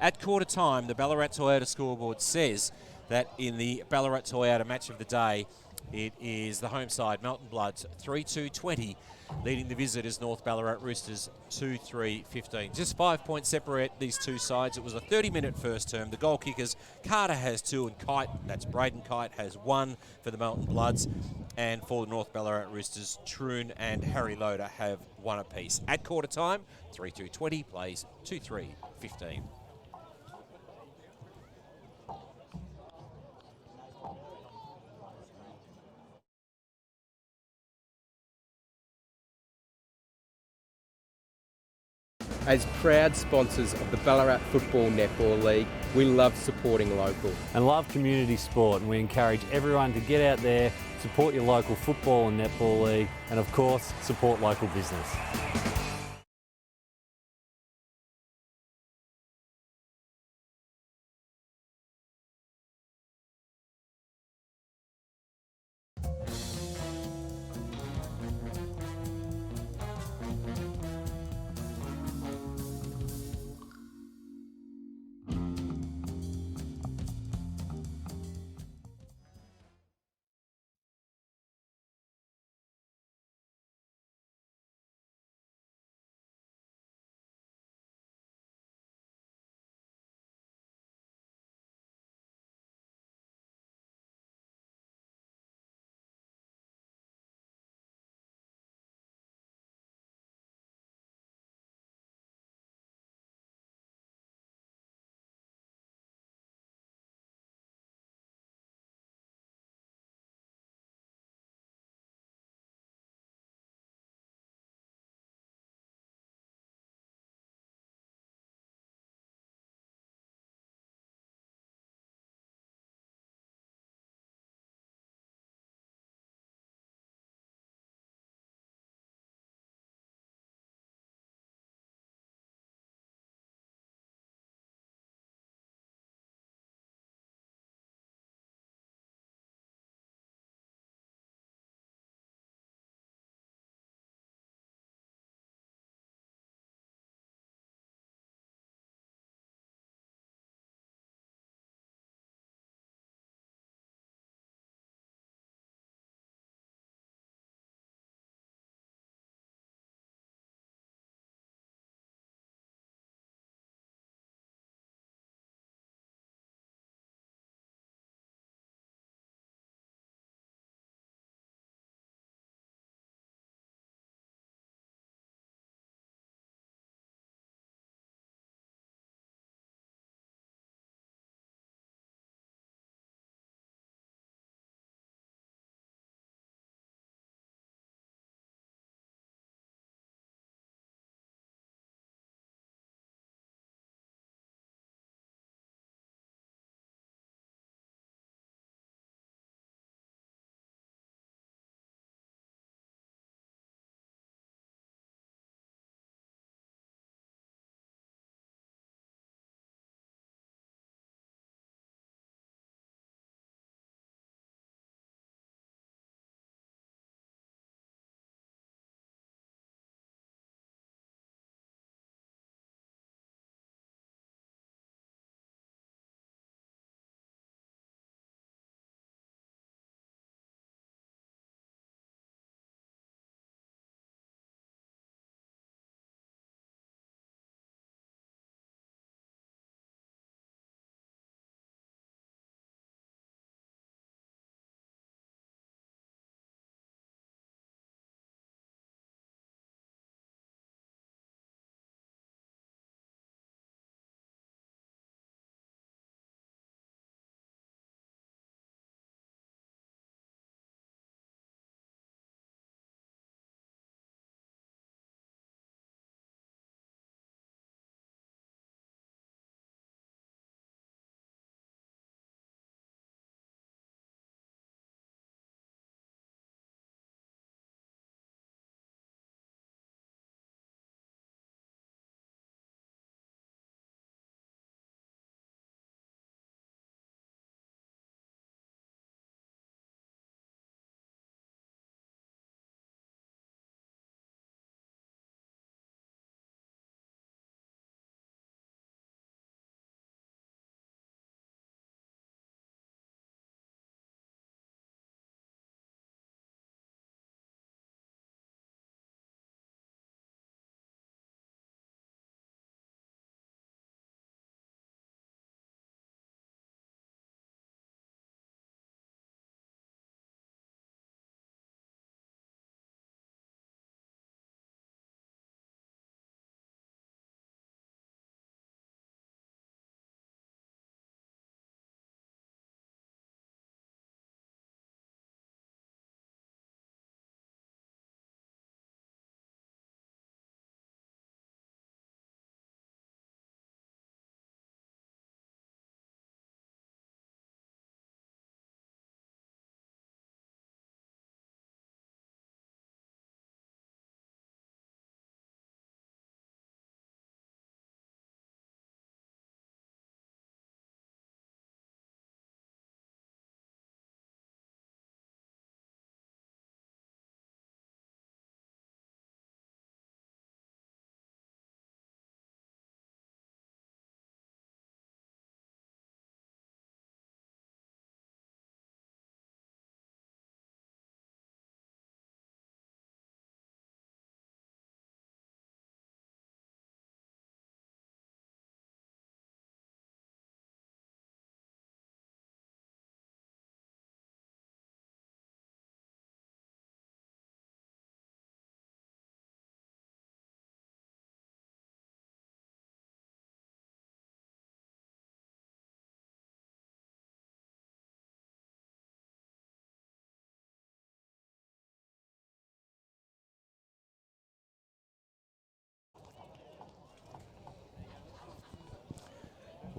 At quarter time, the Ballarat Toyota scoreboard says that in the Ballarat Toyota match of the day, it is the home side, Melton Bloods, 3-2-20, leading the visitors, North Ballarat Roosters, 2-3-15. Just 5 points separate these two sides. It was a 30-minute first term. The goal kickers, Carter has 2 and Kite, that's Braden Kite, has 1 for the Melton Bloods. And for the North Ballarat Roosters, Troon and Harry Loader have 1 apiece. At quarter time, 3-2-20 plays 2-3-15. As proud sponsors of the Ballarat Football Netball League, we love supporting local. And love community sport, and we encourage everyone to get out there, support your local football and netball league, and of course, support local business.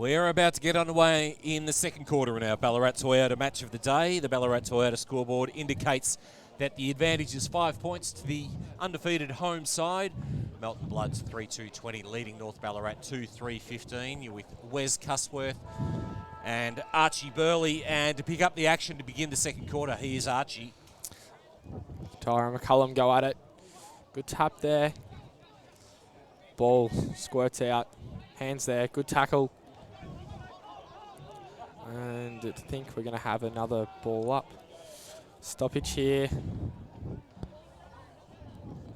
We're about to get underway in the second quarter in our Ballarat Toyota match of the day. The Ballarat Toyota scoreboard indicates that the advantage is 5 points to the undefeated home side. Melton Bloods 3-2-20 leading North Ballarat 2-3-15. You're with Wes Cusworth and Archie Burley. And to pick up the action to begin the second quarter, here's Archie. Tyra McCullum go at it. Good tap there. Ball squirts out. Hands there. Good tackle. And I think we're going to have another ball up. Stoppage here.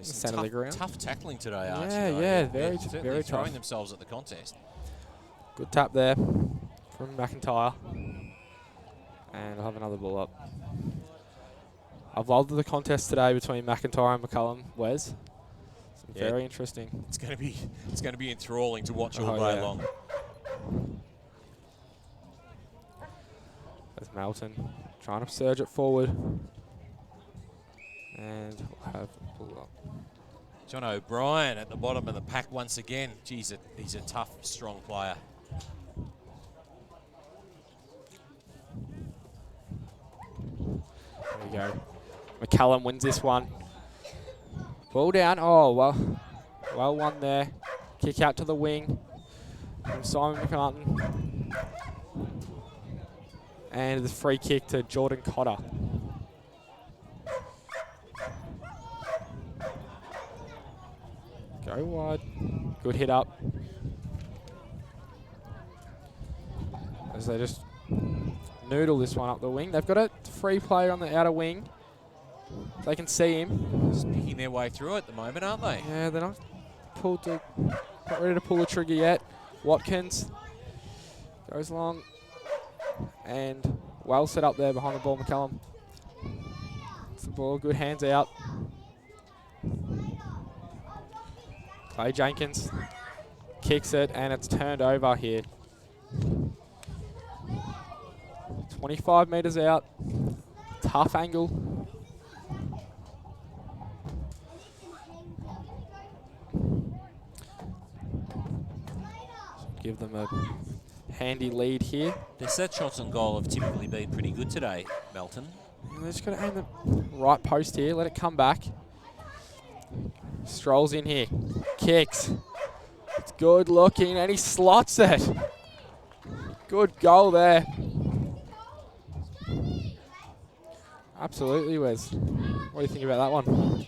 Centre of the ground. Tough tackling today, Archie. Yeah, very certainly tough. throwing themselves at the contest. Good tap there from McIntyre. And I'll have another ball up. I've loved the contest today between McIntyre and McCullum. Wes, very interesting. It's going to be enthralling to watch all day long. There's Melton trying to surge it forward. And we'll have a pull up. John O'Brien at the bottom of the pack once again. Geez, he's a tough, strong player. There we go. McCullum wins this one. Ball down. Oh, well won there. Kick out to the wing from Simon McNaughton. And the free kick to Jordan Cotter. Go wide. Good hit up. As they just noodle this one up the wing. They've got a free player on the outer wing. They can see him. Just picking their way through at the moment, aren't they? Yeah, they're not ready to pull the trigger yet. Watkins goes long. And well set up there behind the ball, McCullum. It's the ball, good hands out. Clay Jenkins kicks it, and it's turned over here. 25 metres out. Tough angle. Give them a handy lead here. Their set shots on goal have typically been pretty good today, Melton. They're just going to aim the right post here, let it come back. Strolls in here, kicks. It's good looking, and he slots it. Good goal there. Absolutely, Wes. What do you think about that one?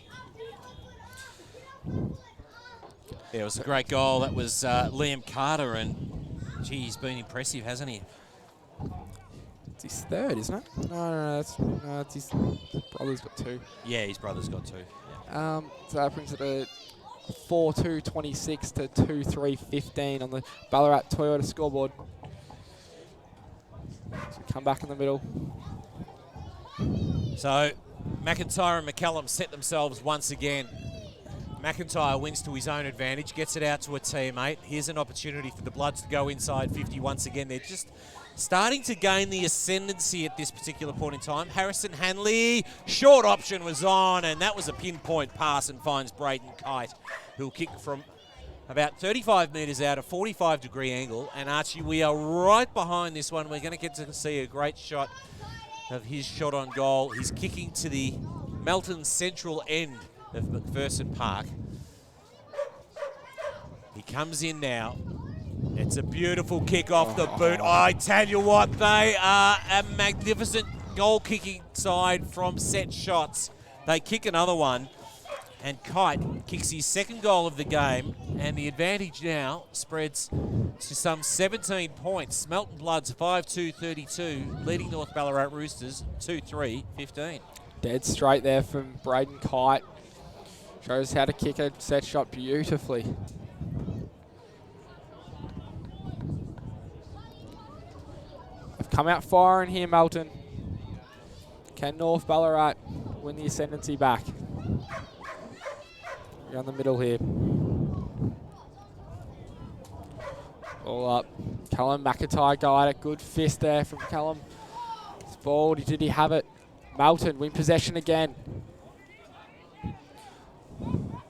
Yeah, it was a great goal. That was Liam Carter, and gee, he's been impressive, hasn't he? It's his third, isn't it? No, it's his brother's got two. Yeah, his brother's got two. So that brings it to 4-2-26 to 2-3-15 on the Ballarat Toyota scoreboard. So come back in the middle. So McIntyre and McCullum set themselves once again. McIntyre wins to his own advantage, gets it out to a teammate. Here's an opportunity for the Bloods to go inside 50 once again. They're just starting to gain the ascendancy at this particular point in time. Harrison Hanley, short option was on, and that was a pinpoint pass and finds Braden Kite, who'll kick from about 35 metres out, a 45-degree angle. And Archie, we are right behind this one. We're going to get to see a great shot of his shot on goal. He's kicking to the Melton central end of McPherson Park. He comes in now. It's a beautiful kick off the boot. I tell you what, they are a magnificent goal-kicking side from set shots. They kick another one, and Kite kicks his second goal of the game, and the advantage now spreads to some 17 points. Melton Bloods 5-2-32, leading North Ballarat Roosters 2-3-15. Dead straight there from Braden Kite. Shows how to kick a set shot beautifully. They've come out firing here, Melton. Can North Ballarat win the ascendancy back? Around the middle here. All up. Callum McIntyre got it. Good fist there from Callum. It's balled. Did he have it? Melton win possession again.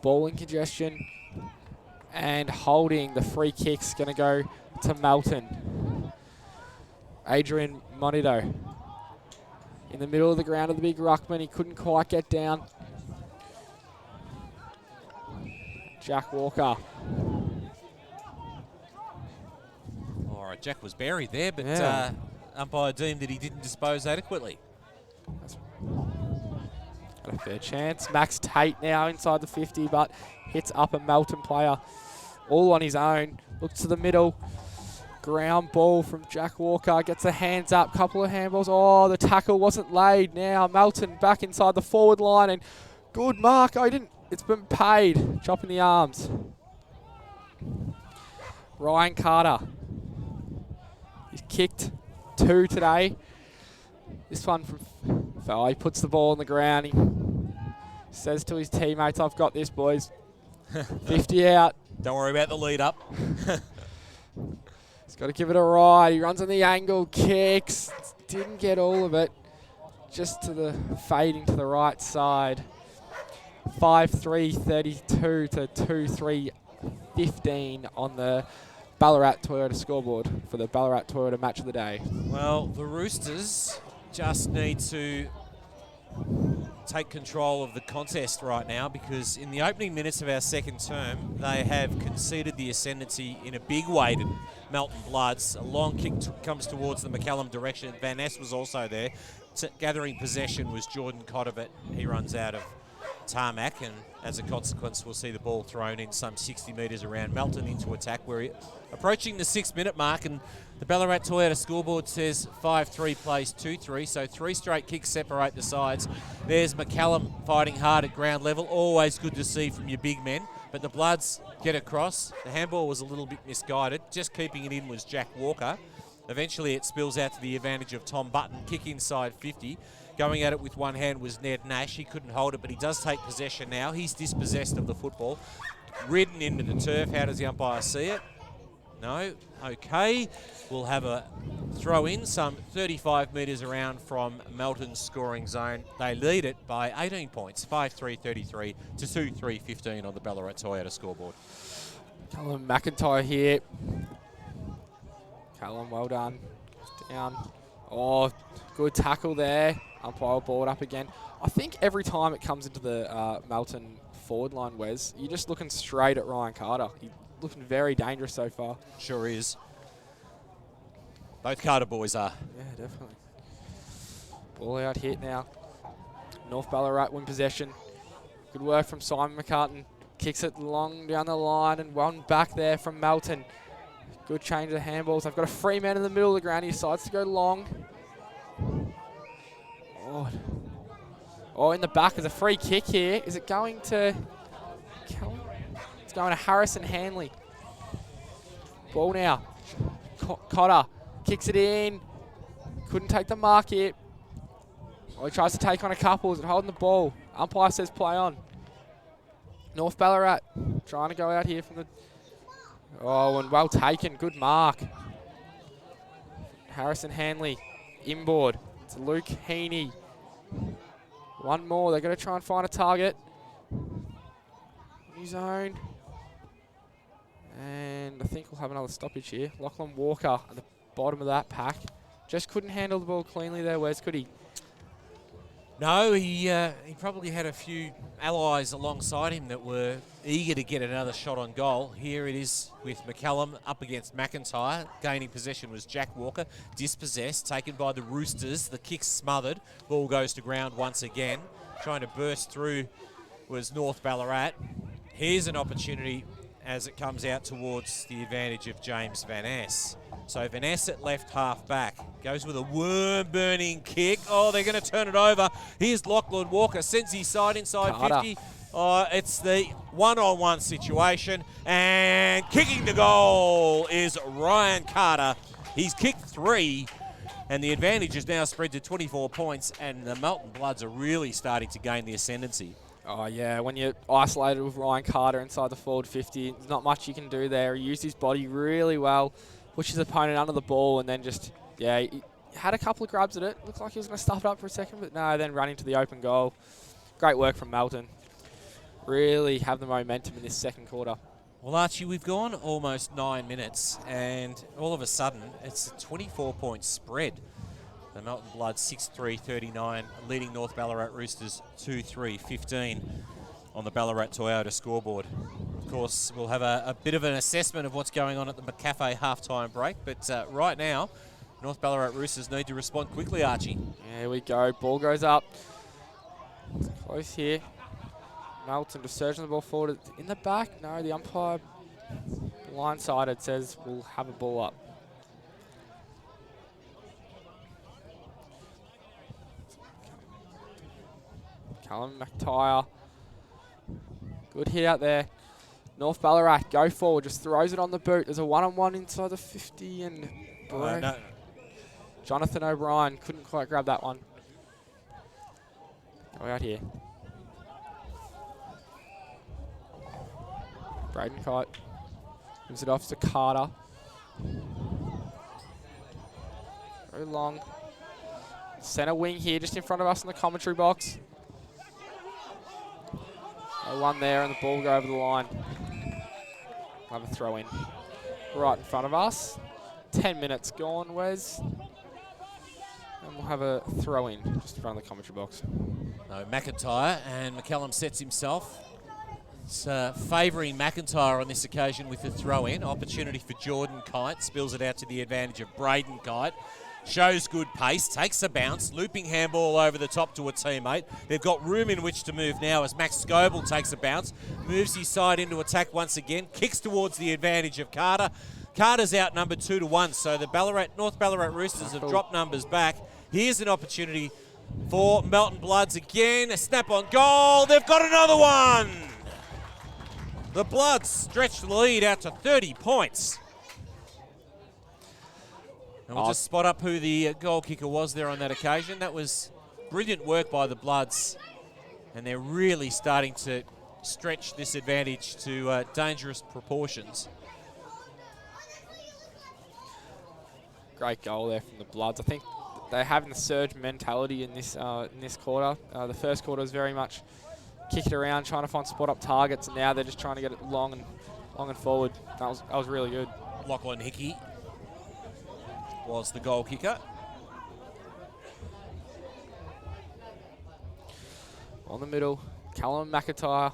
Ball in congestion. And holding the free kick's going to go to Melton. Adrian Monito. In the middle of the ground of the big ruckman. He couldn't quite get down. Jack Walker. All right, Jack was buried there, but Yeah. umpire deemed that he didn't dispose adequately. Got a fair chance. Max Tate now inside the 50, but hits up a Melton player all on his own. Looks to the middle. Ground ball from Jack Walker. Gets the hands up. Couple of handballs. Oh, the tackle wasn't laid. Now Melton back inside the forward line. And good mark. Oh, he didn't. It's been paid. Chopping the arms. Ryan Carter. He's kicked 2 today. This one from Fell. He puts the ball on the ground. He says to his teammates, I've got this, boys. 50 out. Don't worry about the lead up. He's got to give it a ride. He runs on the angle, kicks. Didn't get all of it. Just to the fading to the right side. 5-3-32 to 2-3-15 on the Ballarat Toyota scoreboard for the Ballarat Toyota match of the day. Well, the Roosters just need to take control of the contest right now, because in the opening minutes of our second term, they have conceded the ascendancy in a big way to Melton Bloods. A long kick comes towards the McCallum direction. Van Ness was also there. Gathering possession was Jordan Cotovit. He runs out of tarmac, and as a consequence, we'll see the ball thrown in some 60 metres around Melton into attack. We're approaching the 6-minute mark, and the Ballarat Toyota scoreboard says 5-3 plays 2-3, so 3 straight kicks separate the sides. There's McCallum fighting hard at ground level. Always good to see from your big men, but the Bloods get across. The handball was a little bit misguided. Just keeping it in was Jack Walker. Eventually it spills out to the advantage of Tom Button. Kick inside 50. Going at it with one hand was Ned Nash. He couldn't hold it, but he does take possession now. He's dispossessed of the football. Ridden into the turf. How does the umpire see it? No. Okay. We'll have a throw in some 35 metres around from Melton's scoring zone. They lead it by 18 points. 5-3-33 to 2-3-15 on the Ballarat Toyota scoreboard. Callum McIntyre here. Callum, well done. Down. Oh, good tackle there. Umpire ball up again. I think every time it comes into the Melton forward line, Wes, you're just looking straight at Ryan Carter. He's looking very dangerous so far. Sure is. Both Carter boys are. Yeah, definitely. Ball out hit now. North Ballarat win possession. Good work from Simon McCartan. Kicks it long down the line and one back there from Melton. Good change of handballs. I've got a free man in the middle of the ground. He decides to go long. Oh, in the back is a free kick here. Is it going to Callum? It's going to Harrison Hanley. Ball now. Cotter kicks it in. Couldn't take the mark here. Oh, he tries to take on a couple. Is it holding the ball? Umpire says play on. North Ballarat trying to go out here from the... Oh, and well taken. Good mark. Harrison Hanley inboard. It's Luke Heaney. One more. They're going to try and find a target. His own. And I think we'll have another stoppage here. Lachlan Walker at the bottom of that pack. Just couldn't handle the ball cleanly there. Where's could he? No, he probably had a few allies alongside him that were eager to get another shot on goal. Here it is with McCallum up against McIntyre. Gaining possession was Jack Walker. Dispossessed, taken by the Roosters. The kick smothered. Ball goes to ground once again. Trying to burst through was North Ballarat. Here's an opportunity as it comes out towards the advantage of James Van Ness. So Van Ness at left half back. Goes with a worm-burning kick. Oh, they're going to turn it over. Here's Lachlan Walker. Sends his side inside Carter. 50. It's the one-on-one situation. And kicking the goal is Ryan Carter. He's kicked 3. And the advantage is now spread to 24 points. And the Melton Bloods are really starting to gain the ascendancy. Oh, yeah, when you're isolated with Ryan Carter inside the forward 50, there's not much you can do there. He used his body really well, pushed his opponent under the ball, and then just, yeah, he had a couple of grabs at it. Looked like he was going to stuff it up for a second, but no, then running to the open goal. Great work from Melton. Really have the momentum in this second quarter. Well, Archie, we've gone almost 9 minutes, and all of a sudden, it's a 24-point spread. The Melton Blood 6-3-39, leading North Ballarat Roosters 2-3-15 on the Ballarat Toyota scoreboard. Of course, we'll have a bit of an assessment of what's going on at the McCafe halftime break, but right now, North Ballarat Roosters need to respond quickly, Archie. Here we go. Ball goes up. Close here. Melton just surging the ball forward. In the back, no, the umpire blindsided says we'll have a ball up. Callum McTire. Good hit out there. North Ballarat, go forward, just throws it on the boot. There's a one-on-one inside the 50 and No. Jonathan O'Brien couldn't quite grab that one. Go out here. Braden Kite gives it off to Carter. Very long. Centre wing here, just in front of us in the commentary box. No one there, and the ball will go over the line. We'll have a throw in. Right in front of us. 10 minutes gone, Wes. And we'll have a throw in just in front of the commentary box. No, McIntyre, and McCallum sets himself. It's favouring McIntyre on this occasion with the throw-in. Opportunity for Jordan Kite. Spills it out to the advantage of Braden Kite. Shows good pace, takes a bounce, looping handball over the top to a teammate. They've got room in which to move now as Max Scoble takes a bounce, moves his side into attack once again, kicks towards the advantage of Carter. Carter's outnumbered 2-1, so the North Ballarat Roosters have dropped numbers back. Here's an opportunity for Melton Bloods again. A snap-on goal. They've got another one. The Bloods stretch the lead out to 30 points. And we'll just spot up who the goal kicker was there on that occasion. That was brilliant work by the Bloods. And they're really starting to stretch this advantage to dangerous proportions. Great goal there from the Bloods. I think they're having the surge mentality in this quarter. The first quarter was very much kick it around, trying to find spot-up targets, and now they're just trying to get it long and forward. That was really good. Lachlan Hickey was the goal kicker. On the middle, Callum McIntyre.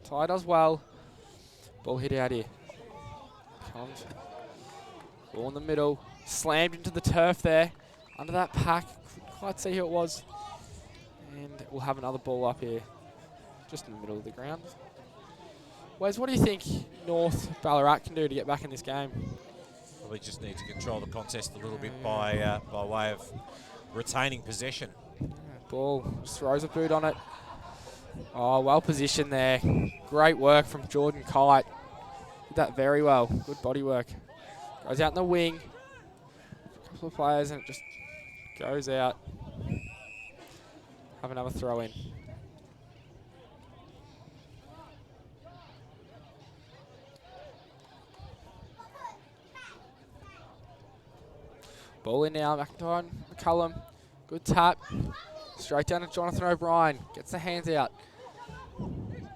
Ty does well. Ball hit out here. Comes. Ball in the middle. Slammed into the turf there. Under that pack. Couldn't quite see who it was. And we'll have another ball up here. Just in the middle of the ground. Wes, what do you think North Ballarat can do to get back in this game? Probably just need to control the contest a little bit by way of retaining possession. Ball just throws a boot on it. Oh, well positioned there. Great work from Jordan Kite. Did that very well. Good body work. Goes out in the wing. A couple of players and it just goes out. Have another throw in. Ball in now, McIntyre and McCullum. Good tap. Straight down to Jonathan O'Brien. Gets the hands out.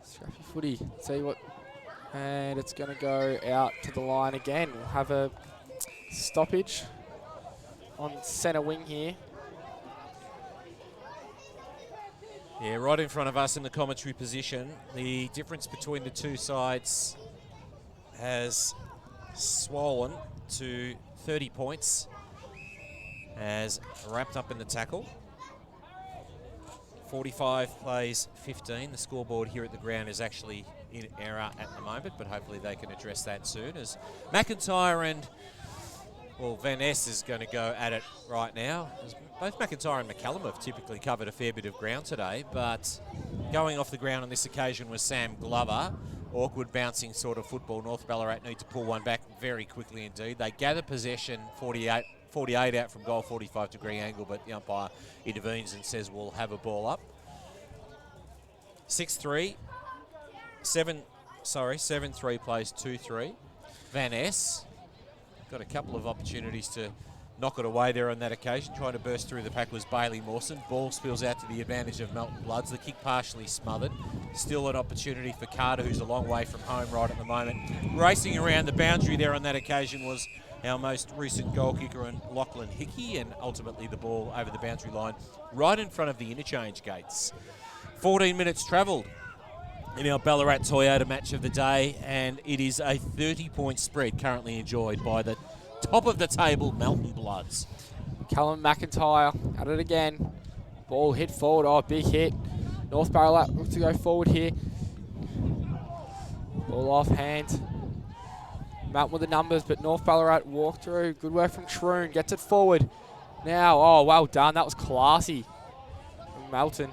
Scrappy footy. See what. And it's going to go out to the line again. We'll have a stoppage on centre wing here. Yeah, right in front of us in the commentary position. The difference between the two sides has swollen to 30 points. As wrapped up in the tackle. 45 plays 15. The scoreboard here at the ground is actually in error at the moment, but hopefully they can address that soon. As McIntyre and, Van Ness is going to go at it right now. Both McIntyre and McCallum have typically covered a fair bit of ground today, but going off the ground on this occasion was Sam Glover. Awkward bouncing sort of football. North Ballarat need to pull one back very quickly indeed. They gather possession 48 out from goal, 45-degree angle, but the umpire intervenes and says we'll have a ball up. 7-3 plays 2-3. Van Ness got a couple of opportunities to knock it away there on that occasion. Trying to burst through the pack was Bailey Mawson. Ball spills out to the advantage of Melton Bloods. The kick partially smothered. Still an opportunity for Carter, who's a long way from home right at the moment. Racing around the boundary there on that occasion was our most recent goal kicker, and Lachlan Hickey, and ultimately the ball over the boundary line right in front of the interchange gates. 14 minutes travelled in our Ballarat Toyota match of the day, and it is a 30-point spread currently enjoyed by the top of the table Melton Bloods. Callum McIntyre at it again. Ball hit forward. Oh, big hit. North Ballarat look to go forward here. Ball off hand. Melton with the numbers, but North Ballarat walk through. Good work from Troon. Gets it forward. Now, oh, well done. That was classy from Melton.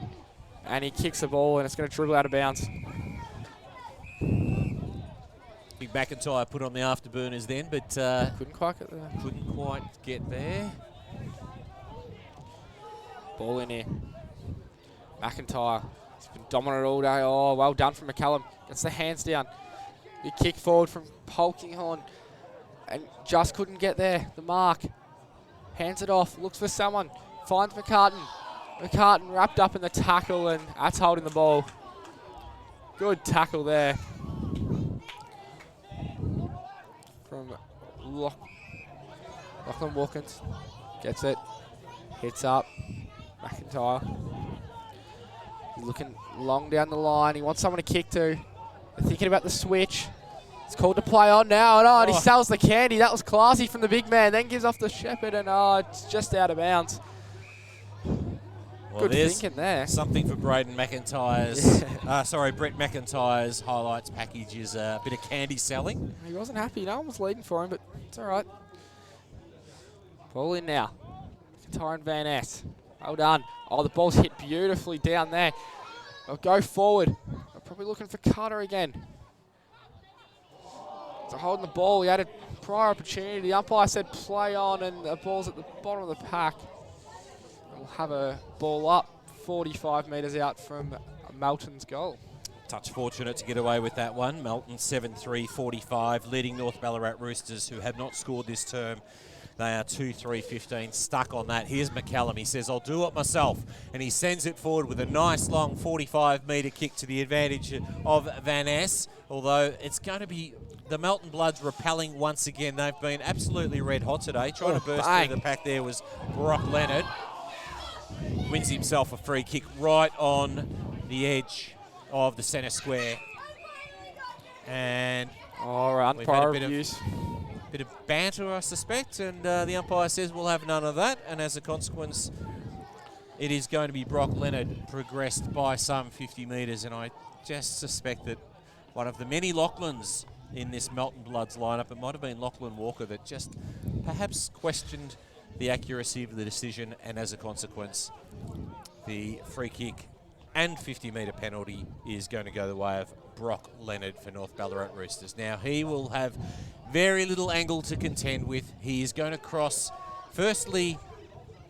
And he kicks the ball, and it's going to dribble out of bounds. Big McIntyre put on the afterburners then, but Couldn't quite get there. couldn't quite get there. Ball in here. McIntyre. He's been dominant all day. Oh, well done from McCallum. Gets the hands down. Big kick forward from Polkinghorn. And just couldn't get there. The mark. Hands it off. Looks for someone. Finds McCartan. McCartan wrapped up in the tackle, and that's holding the ball. Good tackle there from Lachlan Watkins. Gets it. Hits up. McIntyre. He's looking long down the line. He wants someone to kick to. They're thinking about the switch. It's called to play on now. And he sells the candy. That was classy from the big man. Then gives off the Shepherd, and it's just out of bounds. Well, Good there's thinking there. something for Brett McIntyre's highlights package is a bit of candy selling. He wasn't happy. No one was leading for him, but it's all right. Ball in now. McIntyre and Van Ness. Well done. Oh, the ball's hit beautifully down there. They'll go forward. They're probably looking for Carter again. So holding the ball, he had a prior opportunity. The umpire said play on, and the ball's at the bottom of the pack. We'll have a ball up 45 metres out from Melton's goal. Touch fortunate to get away with that one. Melton 7-3-45, leading North Ballarat Roosters, who have not scored this term. They are 2-3-15, stuck on that. Here's McCallum. He says, I'll do it myself. And he sends it forward with a nice long 45-metre kick to the advantage of Van Ness. Although it's going to be the Melton Bloods repelling once again. They've been absolutely red hot today. Trying to burst through the pack there was Brock Leonard. Wins himself a free kick right on the edge of the centre square. And we've had a bit of banter, I suspect, and the umpire says we'll have none of that, and as a consequence it is going to be Brock Leonard progressed by some 50 metres, and I just suspect that one of the many Lachlans in this Melton Bloods lineup, it might have been Lachlan Walker, that just perhaps questioned the accuracy of the decision, and as a consequence the free kick and 50-metre penalty is going to go the way of Brock Leonard for North Ballarat Roosters. Now he will have very little angle to contend with. He is going to cross firstly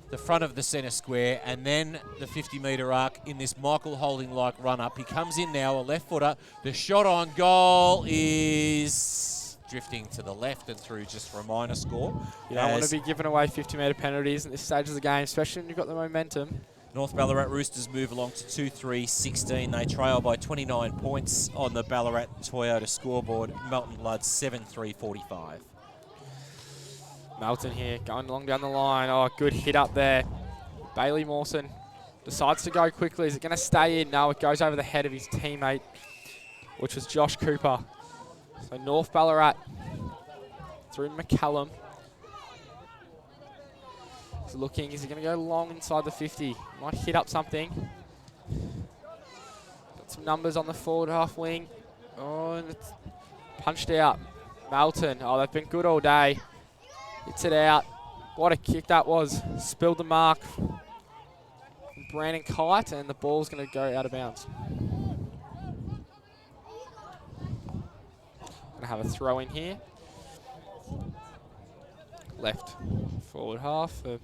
the front of the centre square and then the 50-metre arc in this Michael Holding-like run-up. He comes in now, a left footer. The shot on goal is drifting to the left and through just for a minor score. You don't want to be giving away 50-metre penalties at this stage of the game, especially when you've got the momentum. North Ballarat Roosters move along to 2-3-16. They trail by 29 points on the Ballarat Toyota scoreboard. Melton Bloods 7-3-45. Melton here, going along down the line. Oh, good hit up there. Bailey Mawson decides to go quickly. Is it going to stay in? No, it goes over the head of his teammate, which was Josh Cooper. So North Ballarat through McCallum. He's looking, is he going to go long inside the 50? Might hit up something. Got some numbers on the forward half wing. Oh, and it's punched out. Melton, oh, they've been good all day. Hits it out. What a kick that was. Spilled the mark. Brandon Kite, and the ball's going to go out of bounds. Going to have a throw in here. Left forward half for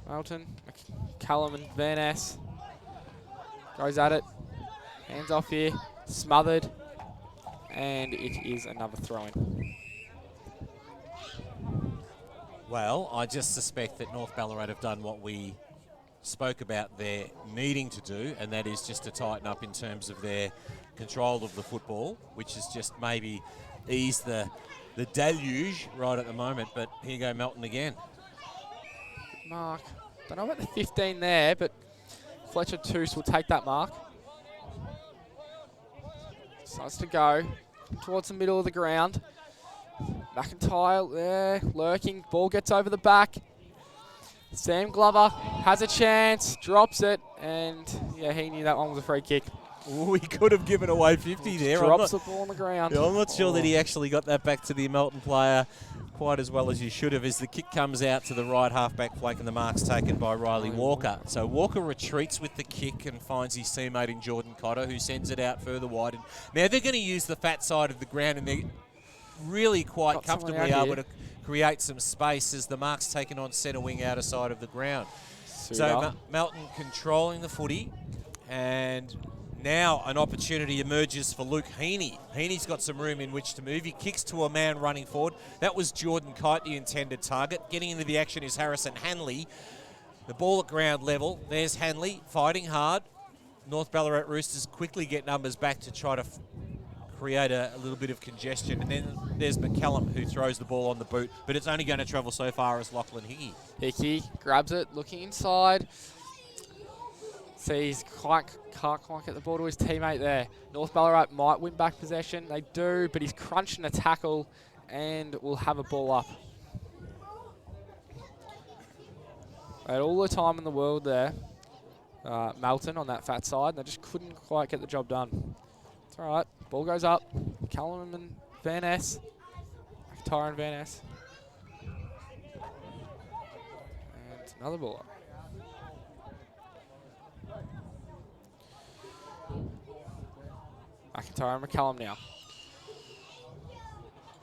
Melton. Callum and Van Ness. Goes at it. Hands off here. Smothered. And it is another throw-in. Well, I just suspect that North Ballarat have done what we spoke about their needing to do, and that is just to tighten up in terms of their control of the football, which is just maybe ease the deluge right at the moment. But here you go, Melton again. Mark. Don't know about the 15 there, but Fletcher Toos will take that mark. Starts to go towards the middle of the ground. McIntyre there, lurking. Ball gets over the back. Sam Glover has a chance, drops it, and yeah, he knew that one was a free kick. Ooh, he could have given away 50 there. Drops the ball on the ground. I'm not sure that he actually got that back to the Melton player quite as well as you should have, as the kick comes out to the right half-back flank and the mark's taken by Riley Walker. So Walker retreats with the kick and finds his teammate in Jordan Cotter, who sends it out further wide. And now they're going to use the fat side of the ground, and they're really quite comfortably able to create some space as the mark's taken on centre wing outer side of the ground. So Melton controlling the footy, and now an opportunity emerges for Luke Heaney. Heaney's got some room in which to move. He kicks to a man running forward. That was Jordan Kite, the intended target. Getting into the action is Harrison Hanley. The ball at ground level. There's Hanley fighting hard. North Ballarat Roosters quickly get numbers back to try to create a little bit of congestion. And then there's McCallum, who throws the ball on the boot, but it's only going to travel so far as Lachlan Hickey. Hickey grabs it, looking inside. Sees can't quite get the ball to his teammate there. North Ballarat might win back possession. They do, but he's crunching a tackle and will have a ball up. They had all the time in the world there. Melton on that fat side, and they just couldn't quite get the job done. It's all right. Ball goes up. Callum and Van Ness. McIntyre and Van Ness. And another ball up. McIntyre and McCallum now.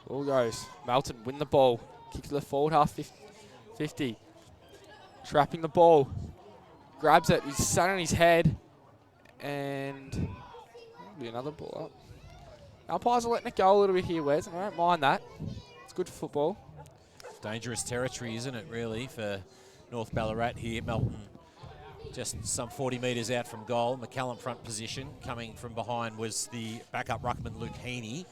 Ball goes. Melton win the ball. Kick to the forward half 50. Trapping the ball. Grabs it. He's sat on his head. And be another ball up. Umpires are letting it go a little bit here, Wes. I don't mind that. It's good for football. Dangerous territory, isn't it, really, for North Ballarat here. Melton just some 40 metres out from goal. McCallum front position. Coming from behind was the backup ruckman, Luke Heaney.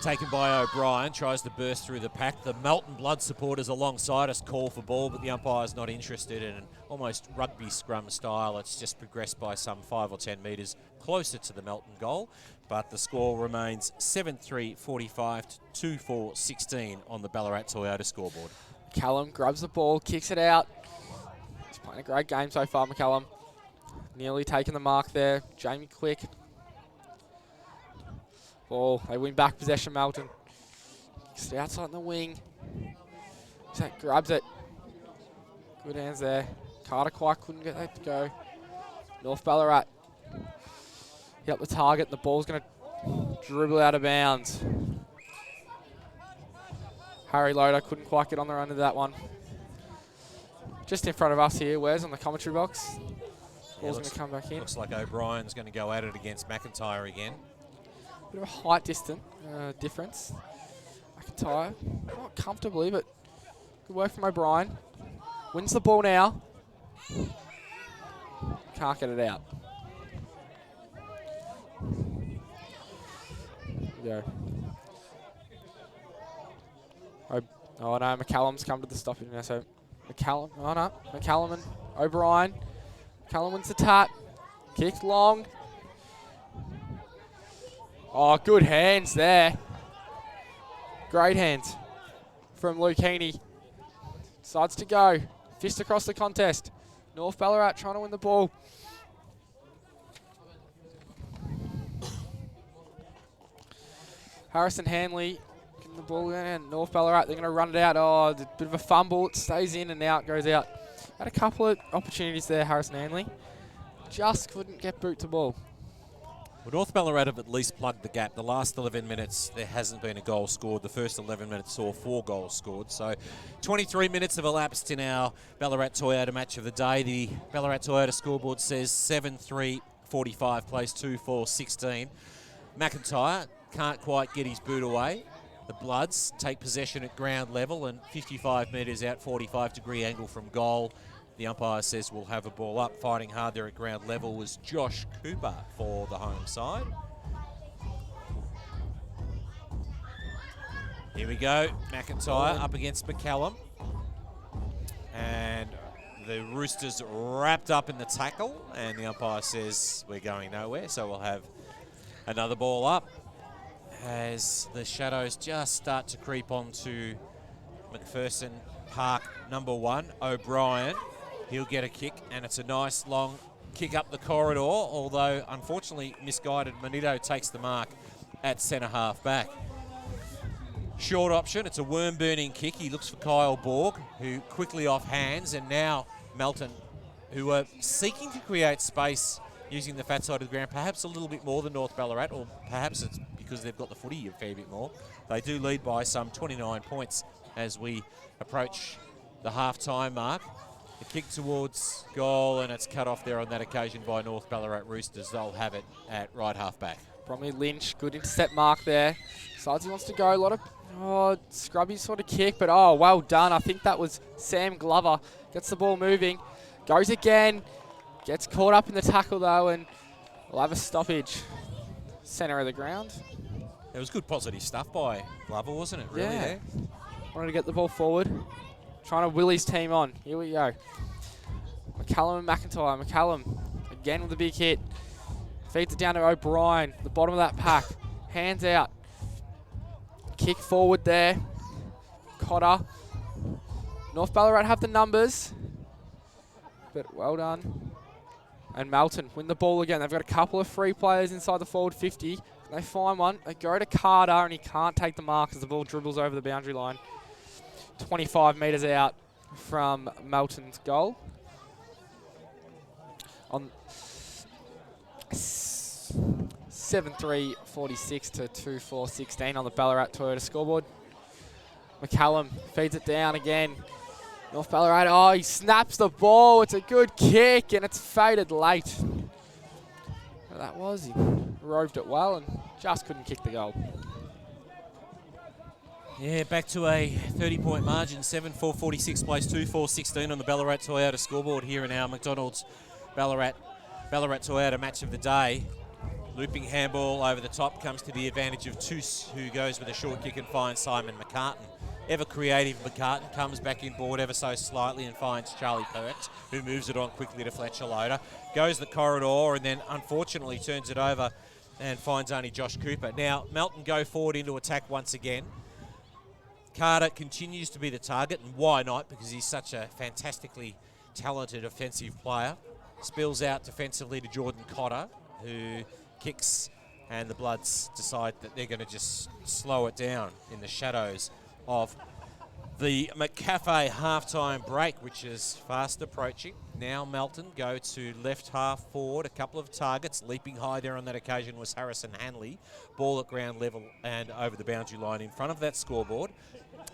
Taken by O'Brien, tries to burst through the pack. The Melton blood supporters alongside us call for ball, but the umpire's not interested in an almost rugby scrum style. It's just progressed by some 5 or 10 metres closer to the Melton goal. But the score remains 7-3-45 to 2-4-16 on the Ballarat Toyota scoreboard. McCallum grabs the ball, kicks it out. He's playing a great game so far, McCallum. Nearly taking the mark there. Jamie Quick. Ball, they win back possession, Melton. Kicks it outside in the wing. Grabs it. Good hands there. Carter quite couldn't get that to go. North Ballarat. Hit up the target. The ball's going to dribble out of bounds. Harry Loader couldn't quite get on the run of that one. Just in front of us here, Wes, on the commentary box. Ball's going to come back in. Looks like O'Brien's going to go at it against McIntyre again. Bit of a height distance difference. McIntyre, not comfortably, but good work from O'Brien. Wins the ball now. Can't get it out. There we go. Oh no, McCallum's come to the stoppage now, so McCallum, oh no, McCallum and O'Brien. McCallum wins the tap. Kick long. Oh, good hands there. Great hands from Luke Heaney. Decides to go. Fist across the contest. North Ballarat trying to win the ball. Harrison Hanley getting the ball in. North Ballarat, they're going to run it out. Oh, a bit of a fumble. It stays in and out, goes out. Had a couple of opportunities there, Harrison Hanley. Just couldn't get boot to ball. Well, North Ballarat have at least plugged the gap. The last 11 minutes, there hasn't been a goal scored. The first 11 minutes saw 4 goals scored. So 23 minutes have elapsed in our Ballarat Toyota match of the day. The Ballarat Toyota scoreboard says 7-3-45 plays 2-4-16. McIntyre can't quite get his boot away. The Bloods take possession at ground level and 55 metres out, 45-degree angle from goal. The umpire says we'll have a ball up. Fighting hard there at ground level was Josh Cooper for the home side. Here we go. McIntyre up against McCallum. And the Roosters wrapped up in the tackle, and the umpire says we're going nowhere, so we'll have another ball up as the shadows just start to creep onto McPherson Park number 1, O'Brien. He'll get a kick, and it's a nice long kick up the corridor, although unfortunately misguided. Manito takes the mark at centre half back. Short option, it's a worm-burning kick. He looks for Kyle Borg, who quickly off hands, and now Melton, who are seeking to create space using the fat side of the ground, perhaps a little bit more than North Ballarat, or perhaps it's because they've got the footy a fair bit more. They do lead by some 29 points as we approach the half-time mark. The kick towards goal, and it's cut off there on that occasion by North Ballarat Roosters. They'll have it at right half-back. Bromley Lynch, good intercept mark there. Decides he wants to go. A lot of scrubby sort of kick, but well done. I think that was Sam Glover. Gets the ball moving. Goes again. Gets caught up in the tackle though, and we'll have a stoppage. Centre of the ground. It was good positive stuff by Glover, wasn't it, really, there? Wanted to get the ball forward. Trying to will his team on. Here we go. McCallum and McIntyre. McCallum again with a big hit. Feeds it down to O'Brien, the bottom of that pack. Hands out. Kick forward there. Cotter. North Ballarat have the numbers, but well done. And Melton win the ball again. They've got a couple of free players inside the forward 50. They find one. They go to Carter, and he can't take the mark as the ball dribbles over the boundary line. 25 metres out from Melton's goal. On 7-3-46 to 2-4-16 on the Ballarat Toyota scoreboard. McCallum feeds it down again. North Ballarat, he snaps the ball. It's a good kick, and it's faded late. That was, he roved it well and just couldn't kick the goal. Yeah, back to a 30-point margin, 7-4-46 plays 2-4-16 on the Ballarat Toyota scoreboard here in our McDonald's Ballarat Toyota match of the day. Looping handball over the top comes to the advantage of Toos, who goes with a short kick and finds Simon McCartan. Ever creative McCartan comes back in board ever so slightly and finds Charlie Perks, who moves it on quickly to Fletcher Loader. Goes the corridor and then unfortunately turns it over and finds only Josh Cooper. Now, Melton go forward into attack once again. Carter continues to be the target, and why not? Because he's such a fantastically talented offensive player. Spills out defensively to Jordan Cotter, who kicks, and the Bloods decide that they're going to just slow it down in the shadows of the McCafe halftime break, which is fast approaching. Now Melton go to left half forward, a couple of targets. Leaping high there on that occasion was Harrison Hanley. Ball at ground level and over the boundary line in front of that scoreboard.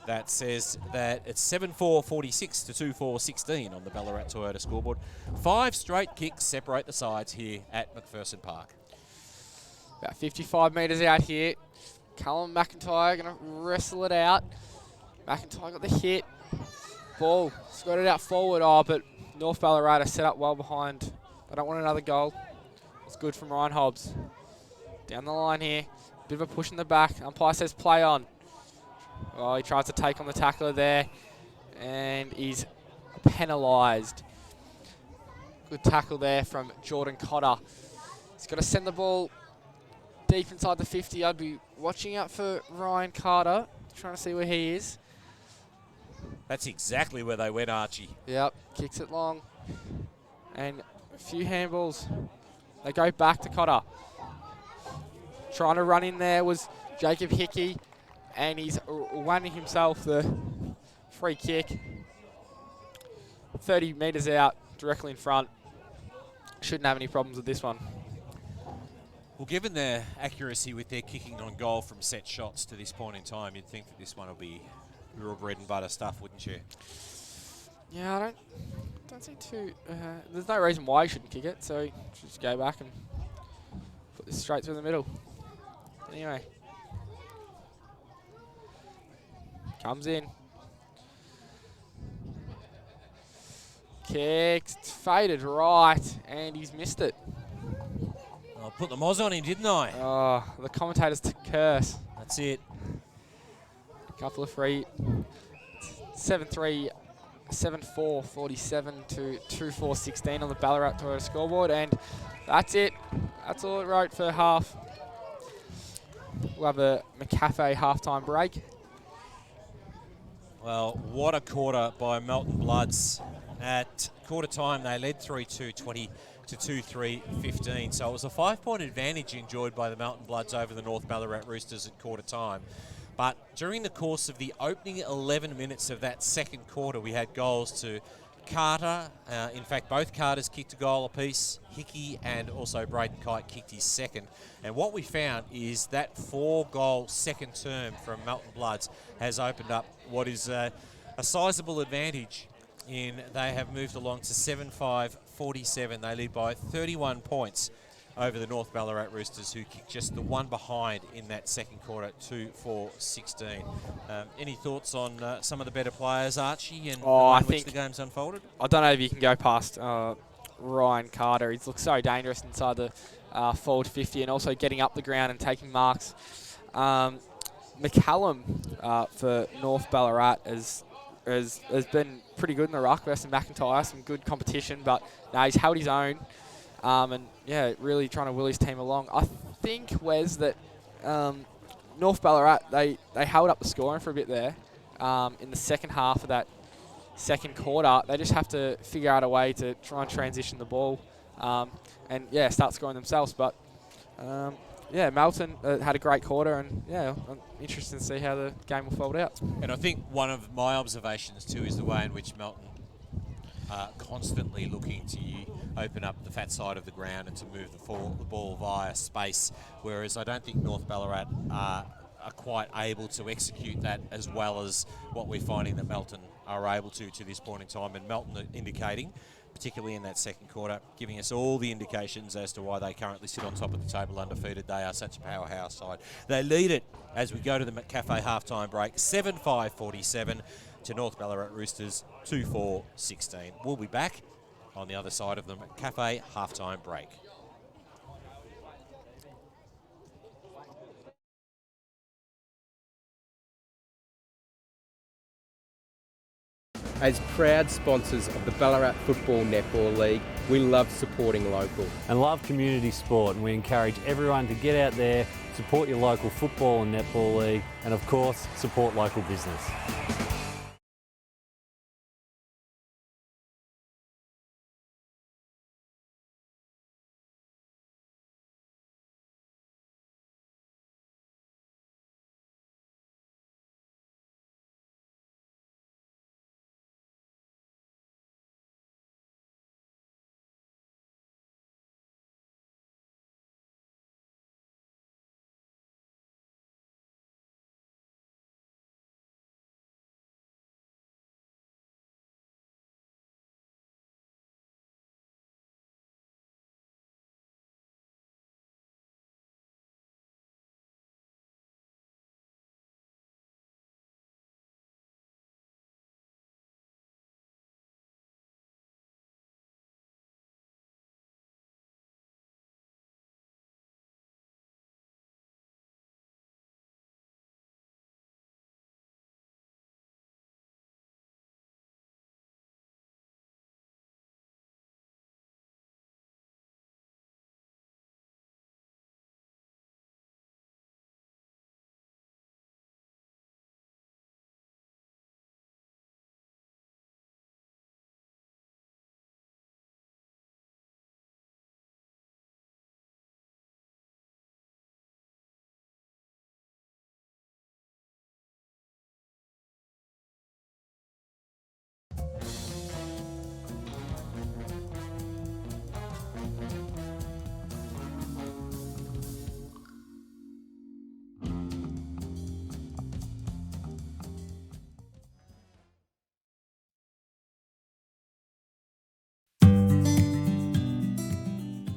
That says that it's 7-4-46 to 2-4-16 on the Ballarat Toyota scoreboard. 5 straight kicks separate the sides here at McPherson Park. About 55 metres out here. Callum McIntyre going to wrestle it out. McIntyre got the hit. Ball squirted out forward. But North Ballarat are set up well behind. They don't want another goal. It's good from Ryan Hobbs. Down the line here. Bit of a push in the back. Umpire says play on. He tries to take on the tackler there. And he's penalised. Good tackle there from Jordan Cotter. He's got to send the ball deep inside the 50. I'd be watching out for Ryan Carter, trying to see where he is. That's exactly where they went, Archie. Yep, kicks it long. And a few handballs. They go back to Cotter. Trying to run in there was Jacob Hickey, and he's won himself the free kick. 30 metres out, directly in front. Shouldn't have any problems with this one. Well, given their accuracy with their kicking on goal from set shots to this point in time, you'd think that this one will be real bread and butter stuff, wouldn't you? Yeah, I don't see too... there's no reason why he shouldn't kick it, so just go back and put this straight through the middle. Anyway. Comes in. kick, faded right, and he's missed it. I put the Moz on him, didn't I? Oh, the commentators to curse. That's it. A couple of free. 7-3, 7-4, 47 to 2-4, 16 on the Ballarat Toyota scoreboard, and that's it. That's all it wrote for half. We'll have a McCafe halftime break. Well, what a quarter by Melton Bloods. At quarter time, they led 3-2, 20 to 2-3, 15. So it was a 5-point advantage enjoyed by the Melton Bloods over the North Ballarat Roosters at quarter time. But during the course of the opening 11 minutes of that second quarter, we had goals to Carter. In fact, both Carters kicked a goal apiece. Hickey and also Braden Kite kicked his second. And what we found is that 4-goal second term from Melton Bloods has opened up what is a sizable advantage in they have moved along to 7-5-47. They lead by 31 points over the North Ballarat Roosters, who kicked just the one behind in that second quarter, 2-4-16. Any thoughts on some of the better players, Archie, and the way in which the game's unfolded? I don't know if you can go past Ryan Carter. He's looked so dangerous inside the forward 50 and also getting up the ground and taking marks. McCallum for North Ballarat has been pretty good in the ruck versus McIntyre, some good competition, but no, he's held his own. And yeah, really trying to will his team along. I think, Wes, that North Ballarat, they held up the scoring for a bit there in the second half of that second quarter. They just have to figure out a way to try and transition the ball and, yeah, start scoring themselves. But, yeah, Melton had a great quarter, and, yeah, I'm interested to see how the game will fold out. And I think one of my observations, too, is the way in which Melton are constantly looking to open up the fat side of the ground and to move the ball via space, whereas I don't think North Ballarat are quite able to execute that as well as what we're finding that Melton are able to this point in time. And Melton are indicating, particularly in that second quarter, giving us all the indications as to why they currently sit on top of the table undefeated. They are such a powerhouse side. They lead it as we go to the McCafe halftime break, 7-5-47 to North Ballarat Roosters, 2-4-16. We'll be back on the other side of the McCafe halftime break. As proud sponsors of the Ballarat Football Netball League, we love supporting local. And love community sport, and we encourage everyone to get out there, support your local football and netball league, and of course, support local business.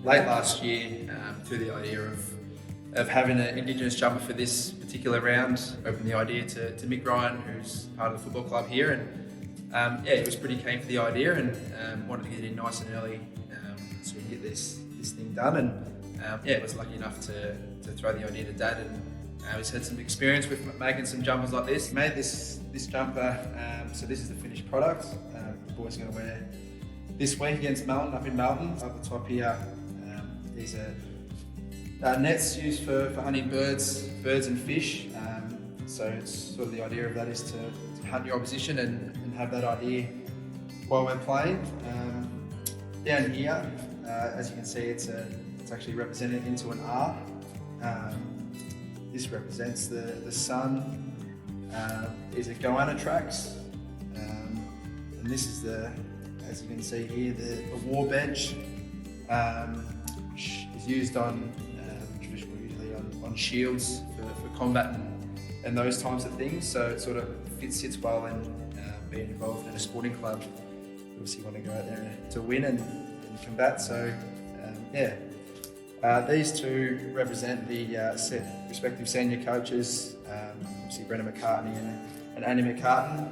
Late last year, through the idea of having an Indigenous jumper for this particular round, opened the idea to Mick Ryan, who's part of the football club here, and yeah, it was pretty keen for the idea and wanted to get in nice and early so we can get this thing done. And yeah, I was lucky enough to throw the idea to Dad, and he's had some experience with making some jumpers like this. He made this jumper, so this is the finished product. The boys are going to wear this week against Melton, up in Melton. Up the top here, these are nets used for hunting birds and fish. So it's sort of the idea of that is to hunt your opposition and have that idea while we're playing. Down here, as you can see, it's actually represented into an R. This represents the sun. These are goanna tracks, and this is as you can see here, the war bench, which is used on traditionally usually on shields for combat and those types of things. So it sort of sits well in being involved in a sporting club. You obviously want to go out there to win and combat. So yeah. These two represent the respective senior coaches, obviously Brendan McCartney and Andy McCartan.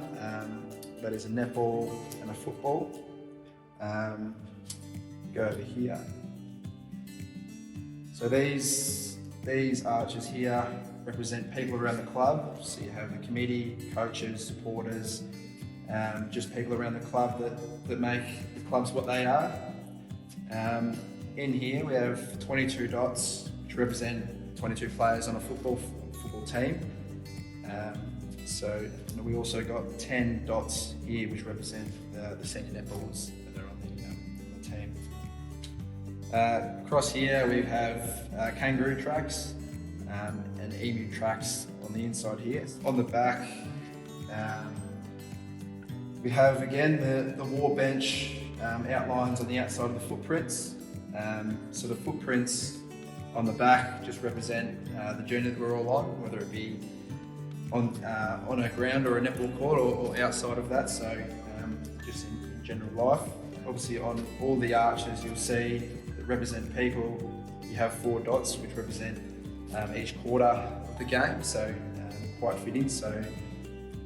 That is a netball and a football. Go over here. So these arches here represent people around the club. So you have the committee, coaches, supporters, just people around the club that make the clubs what they are. In here we have 22 dots, which represent 22 players on a football team. So we also got 10 dots here, which represent the senior netballers that are on the team. Across here we have kangaroo tracks and emu tracks on the inside here. On the back we have again the war bench outlines on the outside of the footprints. So the footprints on the back just represent the journey that we're all on, whether it be on a ground or a netball court or outside of that, so just in general life. Obviously on all the arches you'll see that represent people, you have 4 dots which represent each quarter of the game, so quite fitting. So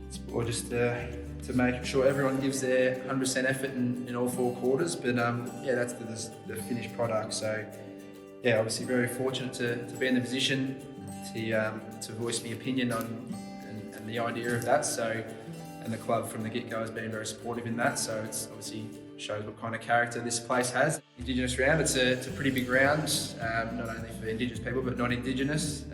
it's more just to make sure everyone gives their 100% effort in all 4 quarters. But yeah, that's the finished product. So yeah, obviously very fortunate to be in the position to voice my opinion on and the idea of that. So, and the club from the get-go has been very supportive in that. So it's obviously shows what kind of character this place has. Indigenous round, it's a pretty big round, not only for Indigenous people but non-Indigenous.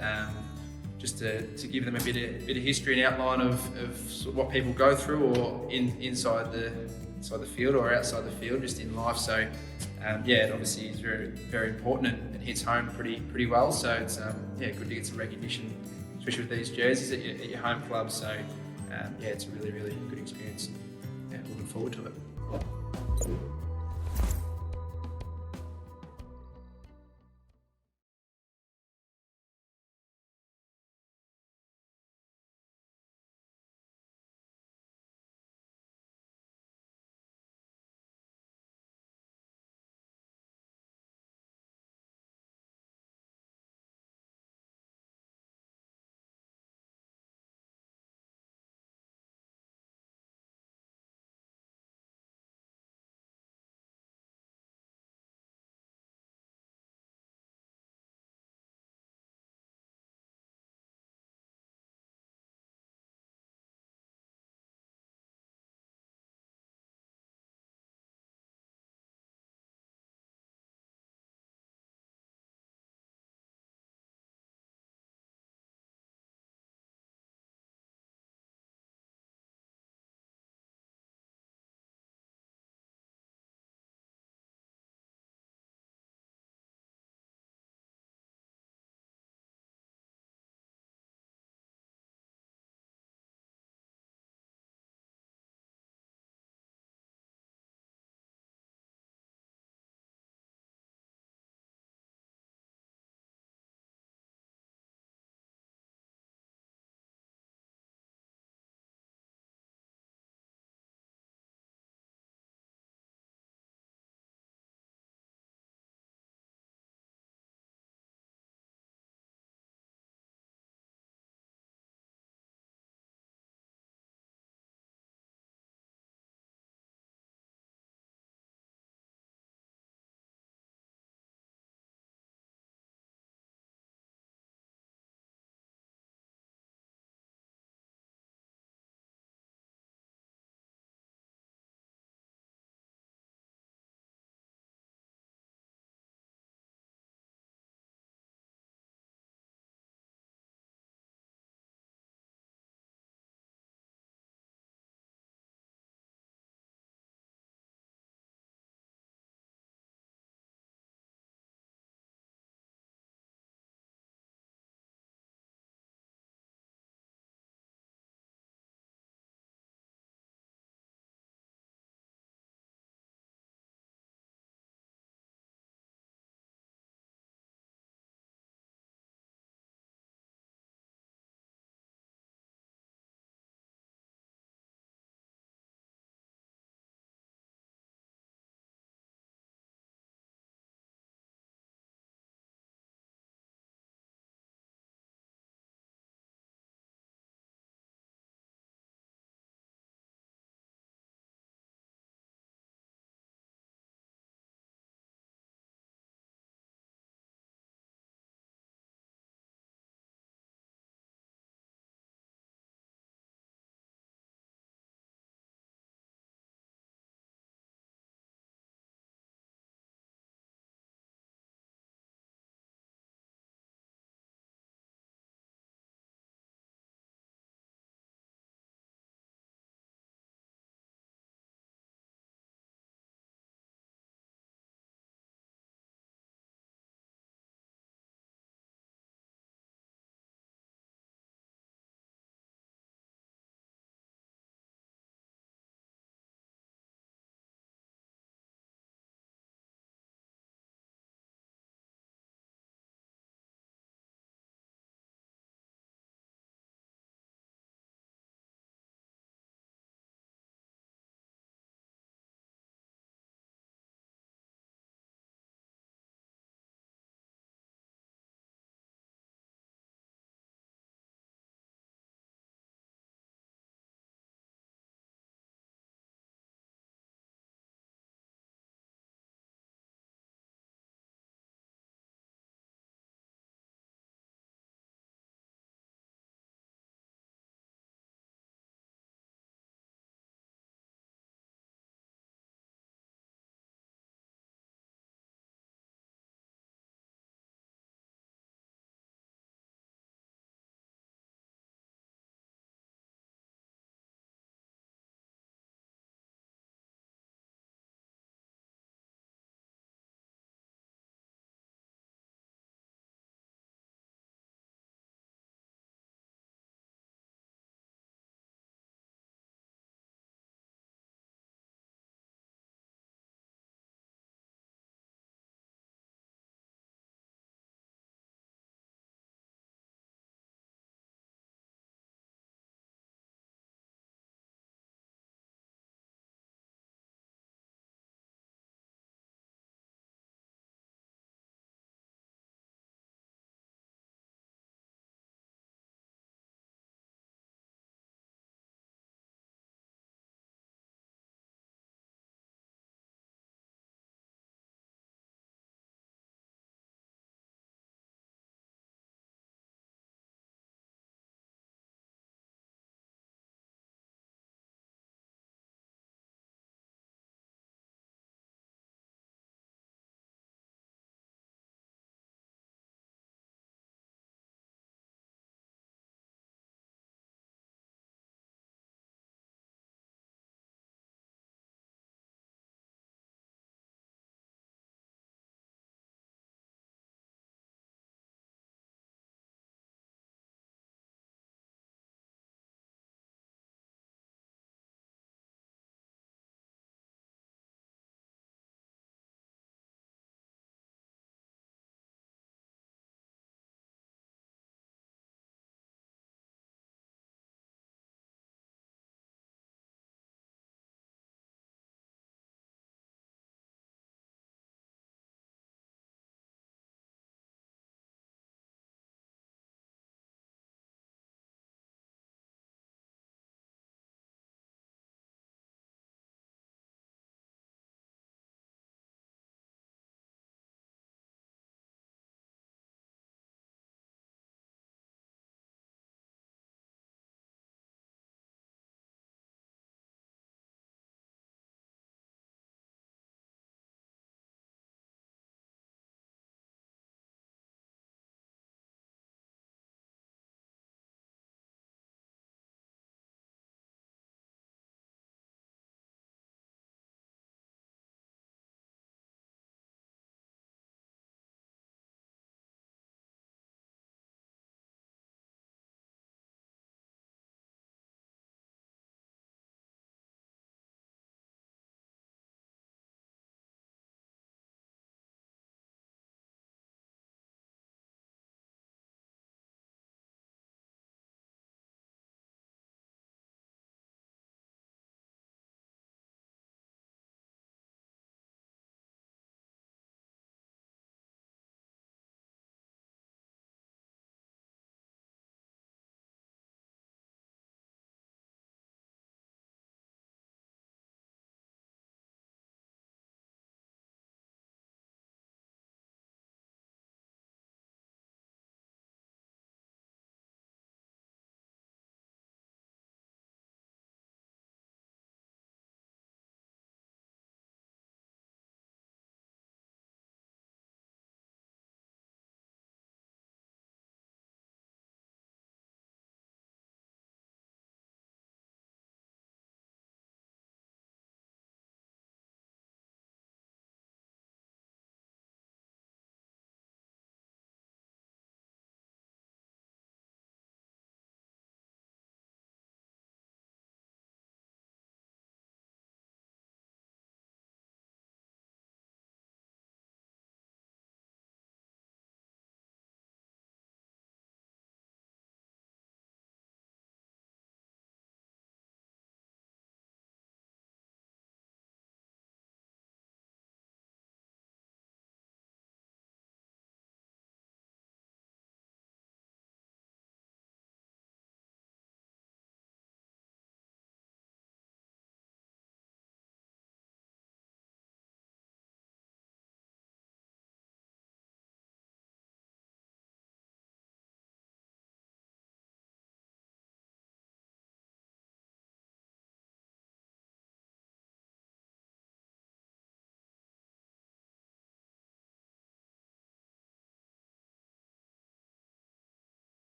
Just to give them a bit of history and outline of sort of what people go through, or inside the field or outside the field, just in life. So yeah, it obviously is very, very important and hits home pretty well. So it's yeah, good to get some recognition, especially with these jerseys at your home club. So yeah, it's a really, really good experience. Yeah, looking forward to it.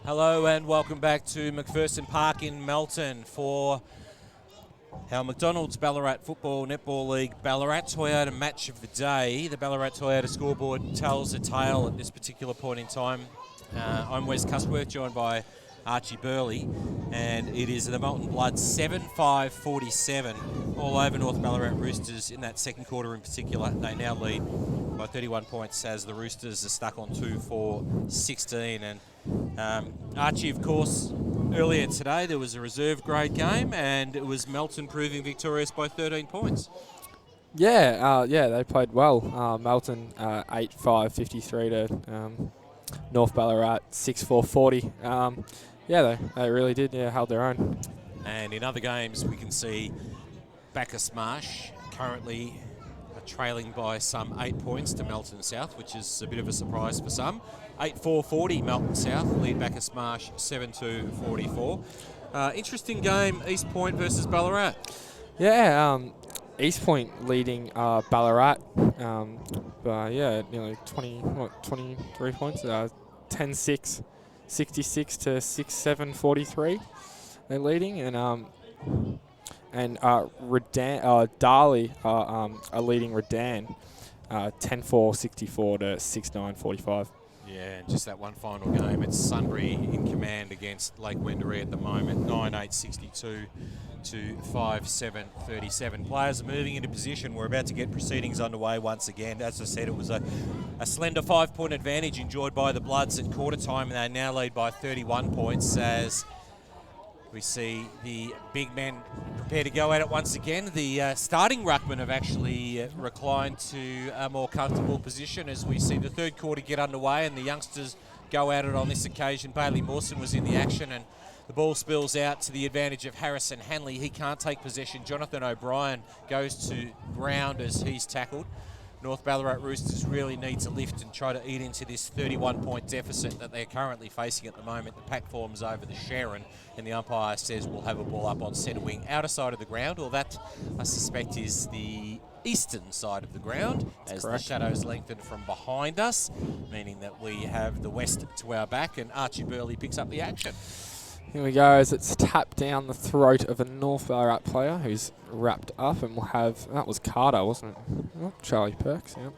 Hello and welcome back to McPherson Park in Melton for our McDonald's Ballarat Football Netball League Ballarat Toyota match of the day. The Ballarat Toyota scoreboard tells a tale at this particular point in time. I'm Wes Cusworth, joined by Archie Burley, and it is the Melton Blood 7-5-47 all over North Ballarat Roosters in that second quarter in particular. They now lead by 31 points as the Roosters are stuck on 2-4-16. And Archie, of course, earlier today there was a reserve grade game and it was Melton proving victorious by 13 points. Yeah, they played well. Melton 8-5-53 to North Ballarat 6-4-40. They really did. Yeah, held their own. And in other games, we can see Bacchus Marsh currently trailing by some 8 points to Melton South, which is a bit of a surprise for some. 8-4-40 Melton South, lead Bacchus Marsh 7-44. Interesting game, East Point versus Ballarat. Yeah, East Point leading Ballarat nearly 23 points. 10-6, 66 to 6-7-43. They're leading, and Darley are leading Redan 10-4, 64 to 6-9-45. Yeah, and just that one final game. It's Sunbury in command against Lake Wendouree at the moment, 9-8-62 to 5-7-37. Players are moving into position. We're about to get proceedings underway once again. As I said, it was a slender 5-point advantage enjoyed by the Bloods at quarter time, and they now lead by 31 points as we see the big men prepare to go at it once again. The starting ruckmen have actually reclined to a more comfortable position as we see the third quarter get underway and the youngsters go at it on this occasion. Bailey Mawson was in the action and the ball spills out to the advantage of Harrison Hanley. He can't take possession. Jonathan O'Brien goes to ground as he's tackled. North Ballarat Roosters really need to lift and try to eat into this 31-point deficit that they're currently facing at the moment. The pack forms over the Sharon, and the umpire says we'll have a ball up on centre wing, outer side of the ground, or that, I suspect, is the eastern side of the ground. That's as correct. The shadows lengthen from behind us, meaning that we have the west to our back, and Archie Burley picks up the action. Here we go as it's tapped down the throat of a North Ballarat player who's wrapped up, and we'll have, that was Carter, wasn't it? Oh, Charlie Perks, yeah.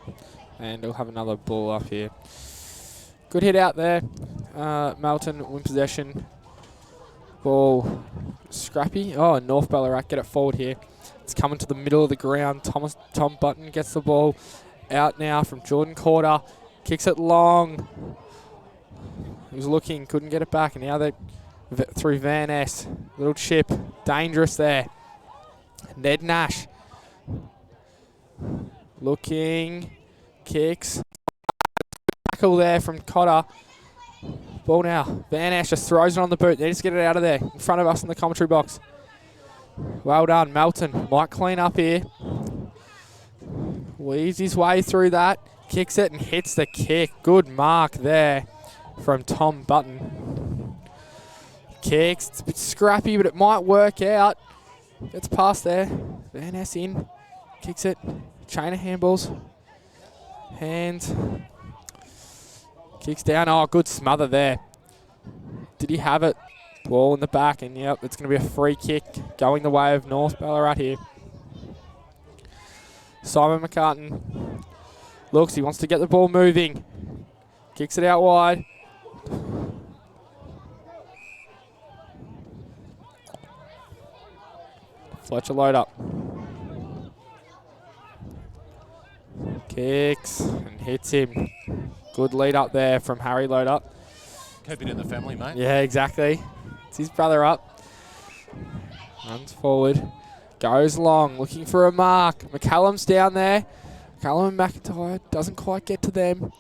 And we'll have another ball up here. Good hit out there. Melton win possession. Ball scrappy. Oh, North Ballarat get it forward here. It's coming to the middle of the ground. Tom Button gets the ball out now from Jordan Corder. Kicks it long. He was looking, couldn't get it back, and now they through Van Ness. Little chip. Dangerous there. Ned Nash. Looking. Kicks. Tackle there from Cotter. Ball now. Van Ness just throws it on the boot. They just get it out of there. In front of us in the commentary box. Well done. Melton might clean up here. Weaves his way through that. Kicks it and hits the kick. Good mark there from Tom Button. Kicks. It's a bit scrappy, but it might work out. Gets past there. Van Ness in. Kicks it. Chain of handballs. Hands. Kicks down. Oh, good smother there. Did he have it? Ball in the back, and yep, it's going to be a free kick going the way of North Ballarat here. Simon McCartan looks. He wants to get the ball moving. Kicks it out wide. Fletcher load up. Kicks and hits him. Good lead up there from Harry load up. Keep it in the family, mate. Yeah, exactly. It's his brother up. Runs forward. Goes long, looking for a mark. McCallum's down there. McCallum and McIntyre doesn't quite get to them.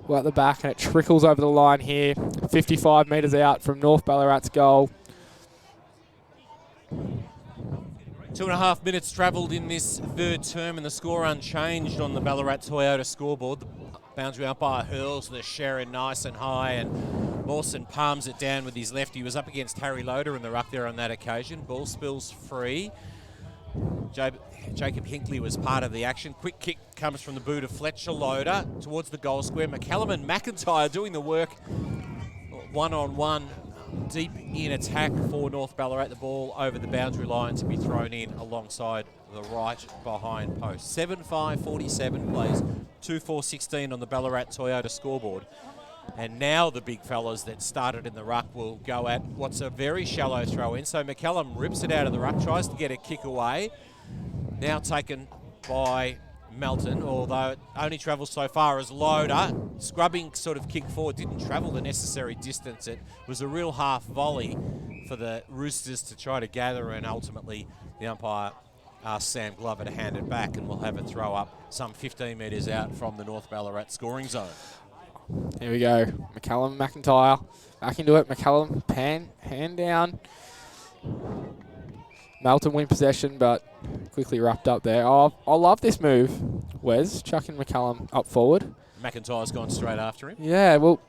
Well at the back, and it trickles over the line here. 55 metres out from North Ballarat's goal. 2.5 minutes travelled in this third term and the score unchanged on the Ballarat Toyota scoreboard. The boundary umpire hurls the Sharon nice and high, and Mawson palms it down with his left. He was up against Harry Loader in the ruck there on that occasion. Ball spills free. Jacob Hinkley was part of the action. Quick kick comes from the boot of Fletcher Loader towards the goal square. McCallum and McIntyre doing the work. 1-on-1 deep in attack for North Ballarat. The ball over the boundary line to be thrown in alongside the right behind post. 7-5-47 plays 2-4-16 on the Ballarat Toyota scoreboard. And now the big fellas that started in the ruck will go at what's a very shallow throw in. So McCallum rips it out of the ruck, tries to get a kick away. Now taken by Melton, although it only travels so far as Loader. Scrubbing sort of kick forward, didn't travel the necessary distance. It was a real half volley for the Roosters to try to gather, and ultimately the umpire asked Sam Glover to hand it back, and we'll have a throw up some 15 metres out from the North Ballarat scoring zone. Here we go. McCallum, McIntyre. Back into it. McCallum, hand down. Melton win possession, but quickly wrapped up there. Oh, I love this move, Wes. Chucking McCallum up forward. McIntyre's gone straight after him. Yeah, well,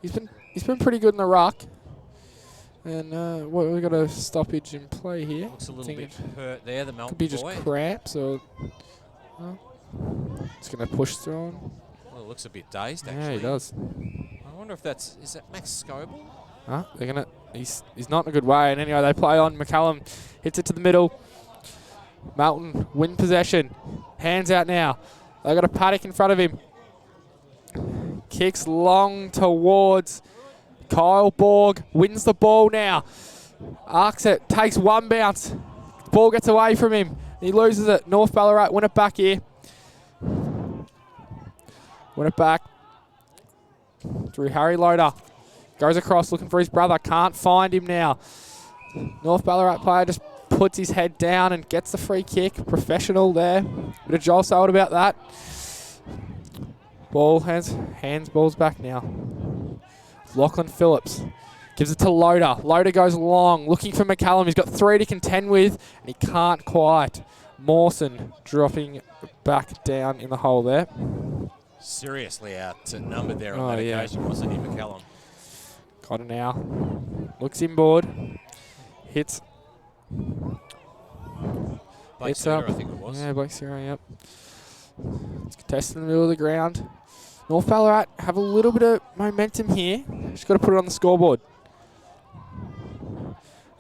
he's been pretty good in the ruck. And we've got a stoppage in play here. Looks a little bit hurt there, the Melton could be just boy. cramps or... It's going to push through him. Well, it looks a bit dazed, actually. Yeah, he does. I wonder if is that Max Scoble? Huh? He's not in a good way. And anyway, they play on. McCallum hits it to the middle. Melton win possession. Hands out now. They got a paddock in front of him. Kicks long towards Kyle Borg. Wins the ball now. Arcs it. Takes one bounce. Ball gets away from him. He loses it. North Ballarat win it back here. Win it back through Harry Loader. Goes across looking for his brother. Can't find him now. North Ballarat player just puts his head down and gets the free kick. Professional there. Bit of Joel Sold about that. Ball hands balls back now. Lachlan Phillips gives it to Loader. Loader goes long, looking for McCallum. He's got 3 to contend with, and he can't quite. Mawson dropping back down in the hole there. Seriously outnumbered there on that occasion, wasn't he, McCallum? Got it now. Looks inboard. Hits. Blake Suter, I think it was. Yeah, Blake Suter, yep. It's contested in the middle of the ground. North Ballarat have a little bit of momentum here. Just got to put it on the scoreboard.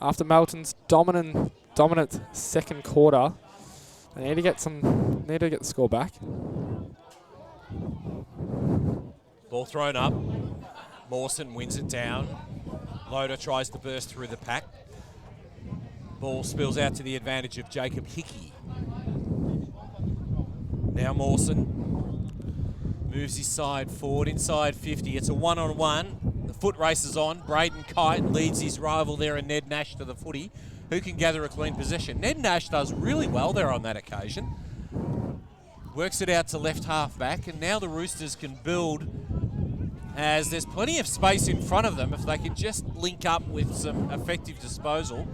After Melton's dominant second quarter, they need to get the score back. Ball thrown up. Mawson wins it down. Loader tries to burst through the pack. Ball spills out to the advantage of Jacob Hickey. Now Mawson moves his side forward inside 50. It's a 1-on-1. The foot race is on. Braden Kite leads his rival there and Ned Nash to the footy, who can gather a clean possession. Ned Nash does really well there on that occasion. Works it out to left half back, and now the Roosters can build as there's plenty of space in front of them if they can just link up with some effective disposal.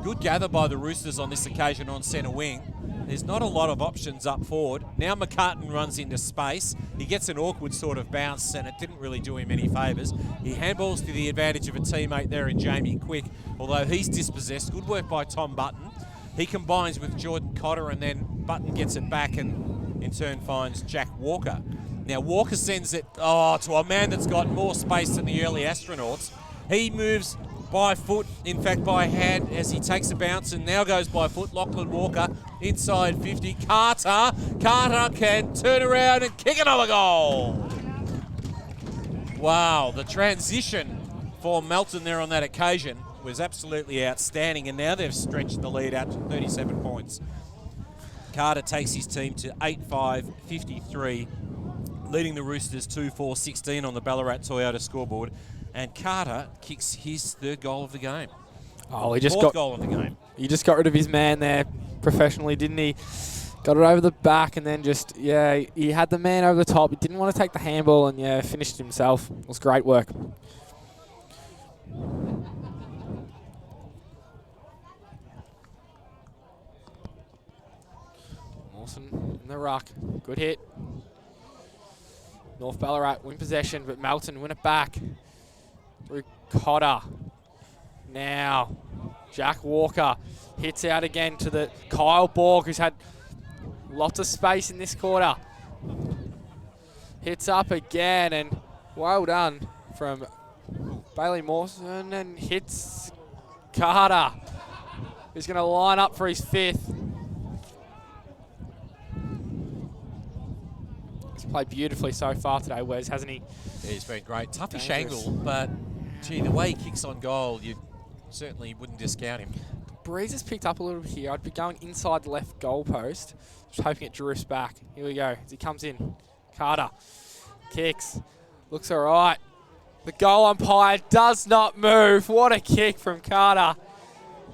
Good gather by the Roosters on this occasion on centre wing. There's not a lot of options up forward. Now McCartan runs into space. He gets an awkward sort of bounce, and it didn't really do him any favours. He handballs to the advantage of a teammate there in Jamie Quick, although he's dispossessed. Good work by Tom Button. He combines with Jordan Cotter, and then Button gets it back and in turn finds Jack Walker. Now Walker sends it to a man that's got more space than the early astronauts. He moves by foot, in fact by hand, as he takes a bounce and now goes by foot. Lachlan Walker inside 50. Carter can turn around and kick another goal. Wow, the transition for Melton there on that occasion was absolutely outstanding, and now they've stretched the lead out to 37 points. Carter takes his team to 8-5-53, leading the Roosters 2-4-16 on the Ballarat Toyota scoreboard. And Carter kicks his third goal of the game. Oh, Fourth goal of the game. He just got rid of his man there professionally, didn't he? Got it over the back and then he had the man over the top. He didn't want to take the handball and, finished himself. It was great work. Mawson in the ruck. Good hit. North Ballarat win possession, but Melton win it back. Through Cotter. Now, Jack Walker hits out again to the Kyle Borg, who's had lots of space in this quarter. Hits up again, and well done from Bailey Mawson and hits Carter. He's going to line up for his 5th. He's played beautifully so far today, Wes, hasn't he? Yeah, he's been great. Toughish Dangerous. angle, but gee, the way he kicks on goal, you certainly wouldn't discount him. Breeze has picked up a little bit here. I'd be going inside the left goal post, just hoping it drifts back. Here we go, as he comes in. Carter kicks, looks all right. The goal umpire does not move. What a kick from Carter.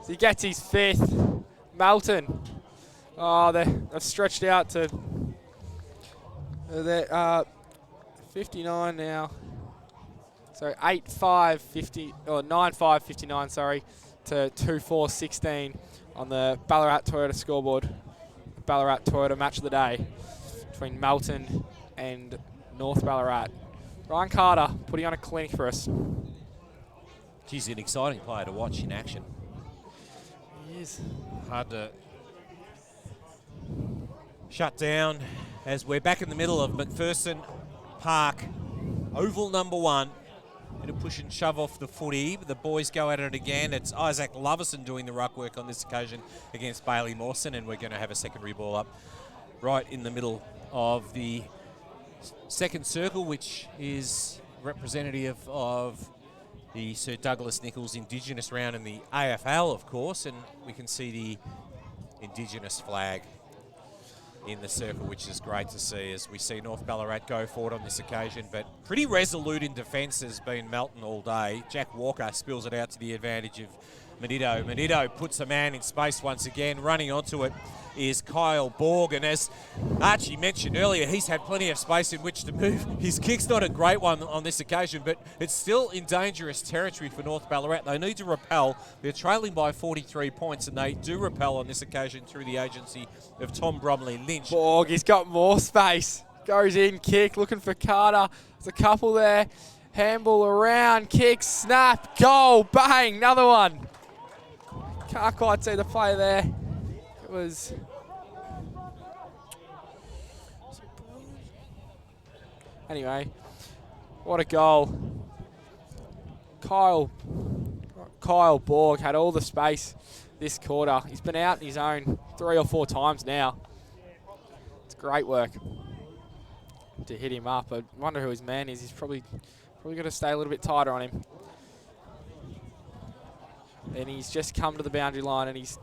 As he gets his 5th. Melton. Oh, they've stretched out to 59 now. So 8-5-50 or 9-5-59, sorry, to 2-4-16 on the Ballarat Toyota scoreboard. Ballarat Toyota match of the day between Melton and North Ballarat. Ryan Carter putting on a clinic for us. He's an exciting player to watch in action. He is. Hard to shut down as we're back in the middle of McPherson Park, oval number 1. Bit of push and shove off the footy. The boys go at it again. It's Isaac Loverson doing the ruck work on this occasion against Bailey Mawson, and we're going to have a secondary ball up right in the middle of the second circle, which is representative of the Sir Douglas Nicholls Indigenous round in the AFL, of course, and we can see the Indigenous flag in the circle, which is great to see as we see North Ballarat go forward on this occasion. But pretty resolute in defence has been Melton all day. Jack Walker spills it out to the advantage of Menito. Menito puts a man in space once again. Running onto it is Kyle Borg, and as Archie mentioned earlier, he's had plenty of space in which to move. His kick's not a great one on this occasion, but it's still in dangerous territory for North Ballarat. They need to repel. They're trailing by 43 points, and they do repel on this occasion through the agency of Tom Bromley Lynch. Borg, he's got more space. Goes in, kick, looking for Carter. There's a couple there. Handball around, kick, snap, goal, bang, another one. Can't quite see the play there. It was... Anyway, what a goal. Kyle Borg had all the space this quarter. He's been out in his own 3 or 4 times now. It's great work to hit him up. I wonder who his man is. He's probably got to stay a little bit tighter on him. And he's just come to the boundary line and he's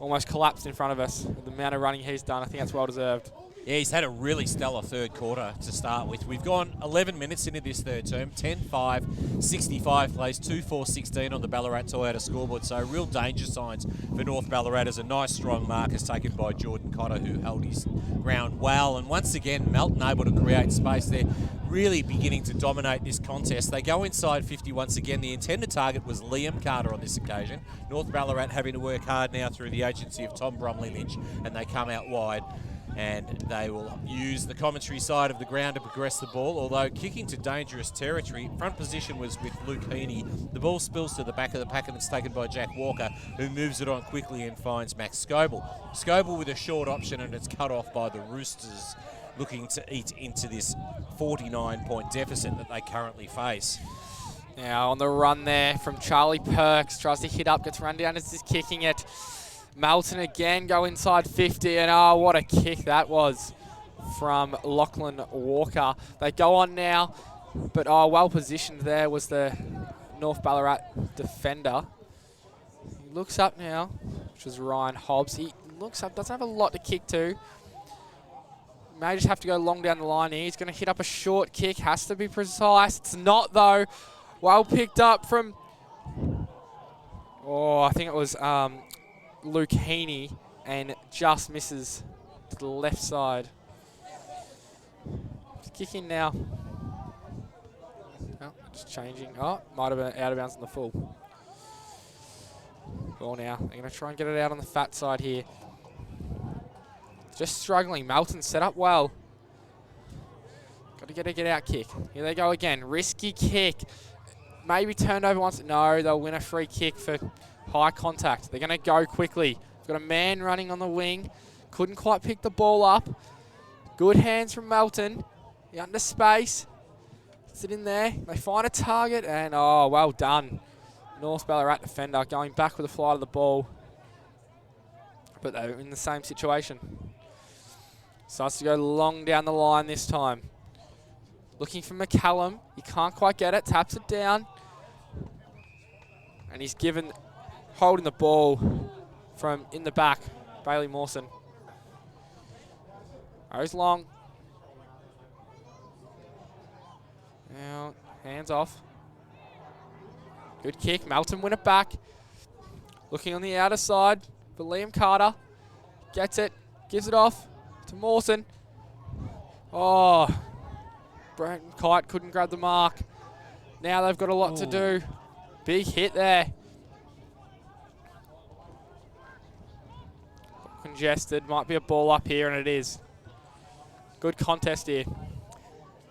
almost collapsed in front of us. The amount of running he's done, I think that's well deserved. Yeah, he's had a really stellar third quarter to start with. We've gone 11 minutes into this third term, 10-5, 65 plays, 2-4-16 on the Ballarat Toyota scoreboard. So real danger signs for North Ballarat as a nice strong mark is taken by Jordan Cotter, who held his ground well. And once again, Melton able to create space there, really beginning to dominate this contest. They go inside 50 once again. The intended target was Liam Carter on this occasion. North Ballarat having to work hard now through the agency of Tom Bromley Lynch, and they come out wide. And they will use the commentary side of the ground to progress the ball, although kicking to dangerous territory. Front position was with Luke Heaney. The ball spills to the back of the pack and it's taken by Jack Walker, who moves it on quickly and finds Max Scoble. Scoble with a short option, and it's cut off by the Roosters, looking to eat into this 49-point deficit that they currently face. Now on the run there from Charlie Perks, tries to hit up, gets run down as he's kicking it. Melton again go inside 50, and oh, what a kick that was from Lachlan Walker. They go on now, but oh, well positioned there was the North Ballarat defender. He looks up now, which was Ryan Hobbs. He looks up, doesn't have a lot to kick to. May just have to go long down the line here. He's going to hit up a short kick, has to be precise. It's not though. Well picked up from, oh, I think it was Luke Heaney, and just misses to the left side. Kick in now. Oh, just changing. Oh, might have been out of bounds on the full. Ball now. They're going to try and get it out on the fat side here. Just struggling. Melton set up well. Got to get a get-out kick. Here they go again. Risky kick. Maybe turned over once. No, they'll win a free kick for high contact. They're going to go quickly. Got a man running on the wing. Couldn't quite pick the ball up. Good hands from Melton. He under space. Is it in there? They find a target, and oh, well done. North Ballarat defender going back with a fly to the ball. But they're in the same situation. Starts to go long down the line this time. Looking for McCallum. He can't quite get it. Taps it down. And he's holding the ball from in the back. Bailey Mawson. Goes long. Now, hands off. Good kick. Melton win it back. Looking on the outer side for Liam Carter. Gets it. Gives it off to Mawson. Oh, Brandon Kite couldn't grab the mark. Now they've got a lot to do. Big hit there. Congested. Might be a ball up here, and it is. Good contest here.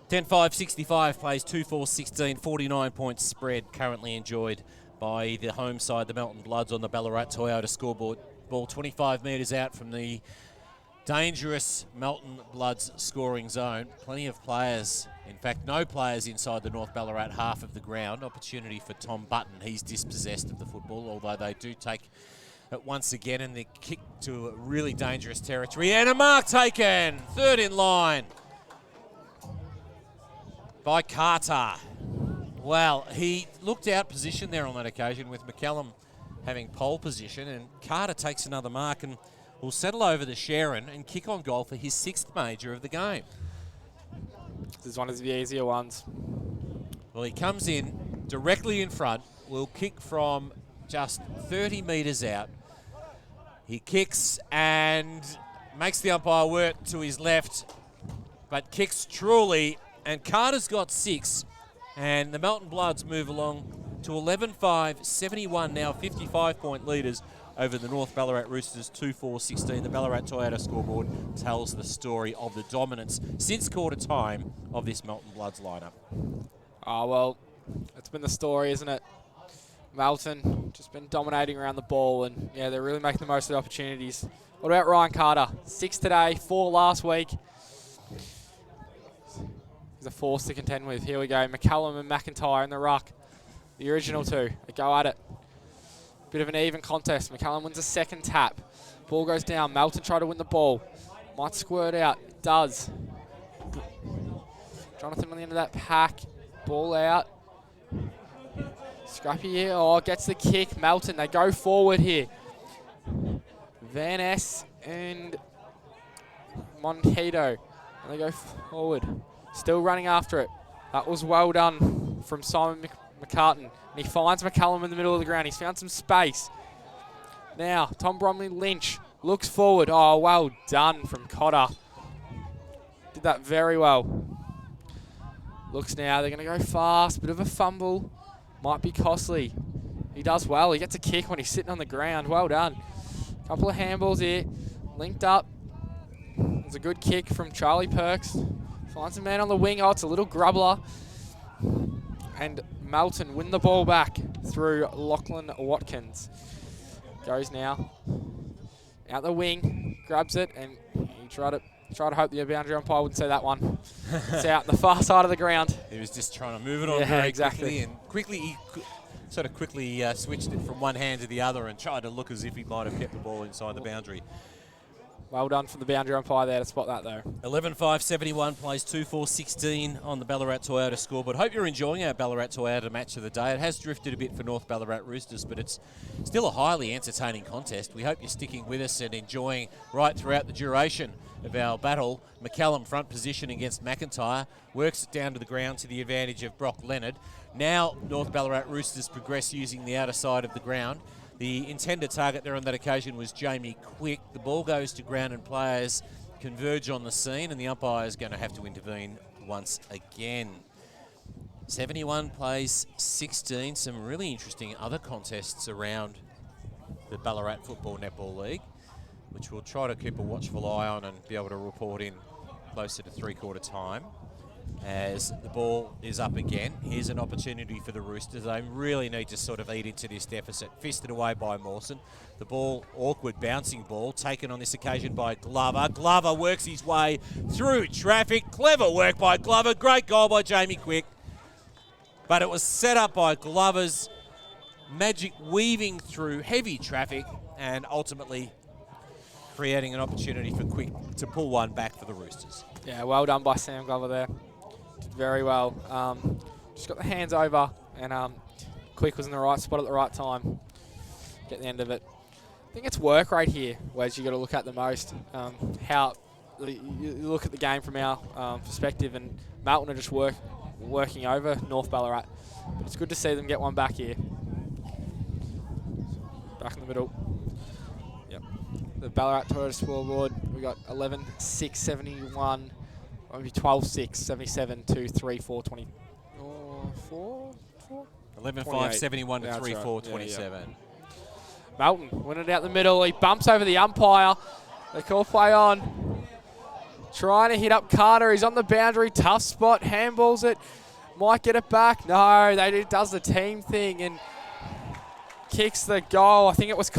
10-5-65 plays 2-4-16, 49 points spread currently enjoyed by the home side, the Melton Bloods, on the Ballarat Toyota scoreboard. Ball 25 metres out from the dangerous Melton Bloods scoring zone. Plenty of players, in fact no players inside the North Ballarat half of the ground. Opportunity for Tom Button. He's dispossessed of the football, although they do take it once again, and they kick to a really dangerous territory. And a mark taken, third in line by Carter. Well, he looked out position there on that occasion with McCallum having pole position, and Carter takes another mark and will settle over the Sharon and kick on goal for his 6th major of the game. This is one of the easier ones. Well, he comes in directly in front, will kick from just 30 metres out. He kicks and makes the umpire work to his left, but kicks truly, and Carter's got 6, and the Melton Bloods move along to 11-5, 71 now, 55-point leaders over the North Ballarat Roosters, 2-4-16. The Ballarat Toyota scoreboard tells the story of the dominance since quarter time of this Melton Bloods lineup. Oh, well, it's been the story, isn't it? Melton just been dominating around the ball, and yeah, they're really making the most of the opportunities. What about Ryan Carter? 6 today, 4 last week. He's a force to contend with. Here we go. McCallum and McIntyre in the ruck. The original two. They go at it. Bit of an even contest. McCallum wins a second tap. Ball goes down. Melton try to win the ball. Might squirt out. It does. Jonathan on the end of that pack. Ball out. Scrappy here. Oh, gets the kick. Melton, they go forward here. Van Ness and Montedo. And they go forward. Still running after it. That was well done from Simon McCartan. And he finds McCallum in the middle of the ground. He's found some space. Now, Tom Bromley Lynch looks forward. Oh, well done from Cotter. Did that very well. Looks now, they're going to go fast. Bit of a fumble. Might be costly. He does well. He gets a kick when he's sitting on the ground. Well done. Couple of handballs here. Linked up. There's a good kick from Charlie Perks. Finds a man on the wing. Oh, it's a little grubbler. And Melton win the ball back through Lachlan Watkins. Goes now. Out the wing. Grabs it, and he tried to hope the boundary umpire wouldn't see that one. It's out the far side of the ground. He was just trying to move it on very quickly, and quickly switched it from one hand to the other and tried to look as if he might have kept the ball inside the boundary. Well done from the boundary umpire there to spot that, though. 11-5, 71 plays 2-4-16 on the Ballarat Toyota scoreboard. Hope you're enjoying our Ballarat Toyota match of the day. It has drifted a bit for North Ballarat Roosters, but it's still a highly entertaining contest. We hope you're sticking with us and enjoying right throughout the duration of our battle. McCallum front position against McIntyre. Works it down to the ground to the advantage of Brock Leonard. Now North Ballarat Roosters progress using the outer side of the ground. The intended target there on that occasion was Jamie Quick. The ball goes to ground and players converge on the scene, and the umpire is going to have to intervene once again. 71 plays 16. Some really interesting other contests around the Ballarat Football Netball League, which we'll try to keep a watchful eye on and be able to report in closer to three-quarter time. As the ball is up again, here's an opportunity for the Roosters. They really need to sort of eat into this deficit. Fisted away by Mawson. The ball, awkward bouncing ball, taken on this occasion by Glover. Glover works his way through traffic. Clever work by Glover. Great goal by Jamie Quick. but it was set up by Glover's magic weaving through heavy traffic and ultimately creating an opportunity for Quick to pull one back for the Roosters. Yeah, well done by Sam Glover there. Did very well. Just got the hands over, and Quick was in the right spot at the right time. Get the end of it. I think it's work rate here, Wes, you got to look at the most. How you look at the game from our perspective, and Melton are just working over North Ballarat. But it's good to see them get one back here. Back in the middle. Yep. The Ballarat Toyota scoreboard, we got 11-6, 71, maybe 12-6, 77 to 3-4, 20. 11-5, 71 to Yeah, 3-4, right. 27. Yeah. Melton winning it out the middle. He bumps over the umpire. They call play on. Trying to hit up Carter. He's on the boundary. Tough spot. Handballs it. Might get it back. No, does the team thing and kicks the goal. I think it was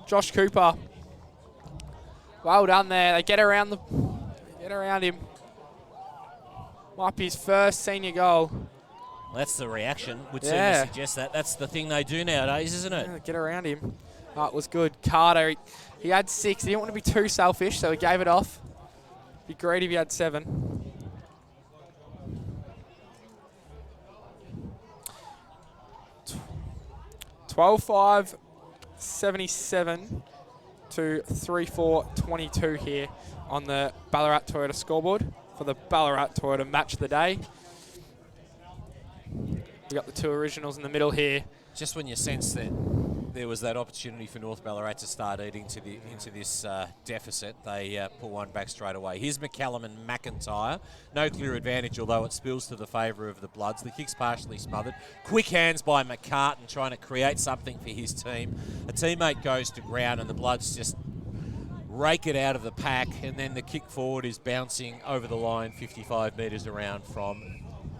Josh Cooper. Well done there. They get around him. Might be his first senior goal. That's the reaction. Would seem Yeah. to suggest that. That's the thing they do nowadays, isn't it? Yeah, get around him. Oh, it was good. Carter, he had 6. He didn't want to be too selfish, so he gave it off. Be great if he had 7. 12-5, 77 to 3-4, 22 here on the Ballarat Toyota scoreboard for the Ballarat Toyota match of the day. We got the two originals in the middle here. Just when you sense that there was that opportunity for North Ballarat to start eating into this deficit, they put one back straight away. Here's McCallum and McIntyre. No clear advantage, although it spills to the favour of the Bloods. The kick's partially smothered. Quick hands by McCartan trying to create something for his team. A teammate goes to ground and the Bloods just rake it out of the pack, and then the kick forward is bouncing over the line 55 metres around from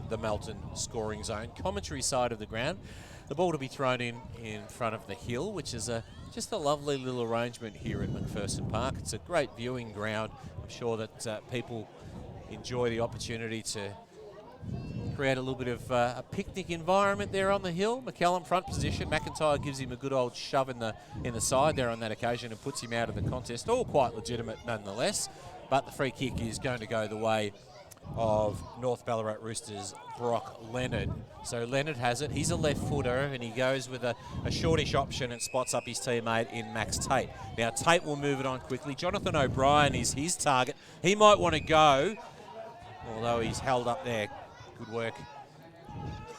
the Melton scoring zone. Commentary side of the ground. The ball to be thrown in front of the hill, which is just a lovely little arrangement here at McPherson Park. It's a great viewing ground. I'm sure that people enjoy the opportunity to create a little bit of a picnic environment there on the hill. McCallum front position. McIntyre gives him a good old shove in the side there on that occasion and puts him out of the contest. All quite legitimate nonetheless, but the free kick is going to go the way of North Ballarat Roosters' Brock Leonard. So Leonard has it. He's a left footer and he goes with a shortish option and spots up his teammate in Max Tate. Now Tate will move it on quickly. Jonathan O'Brien is his target. He might want to go, although he's held up there. Good work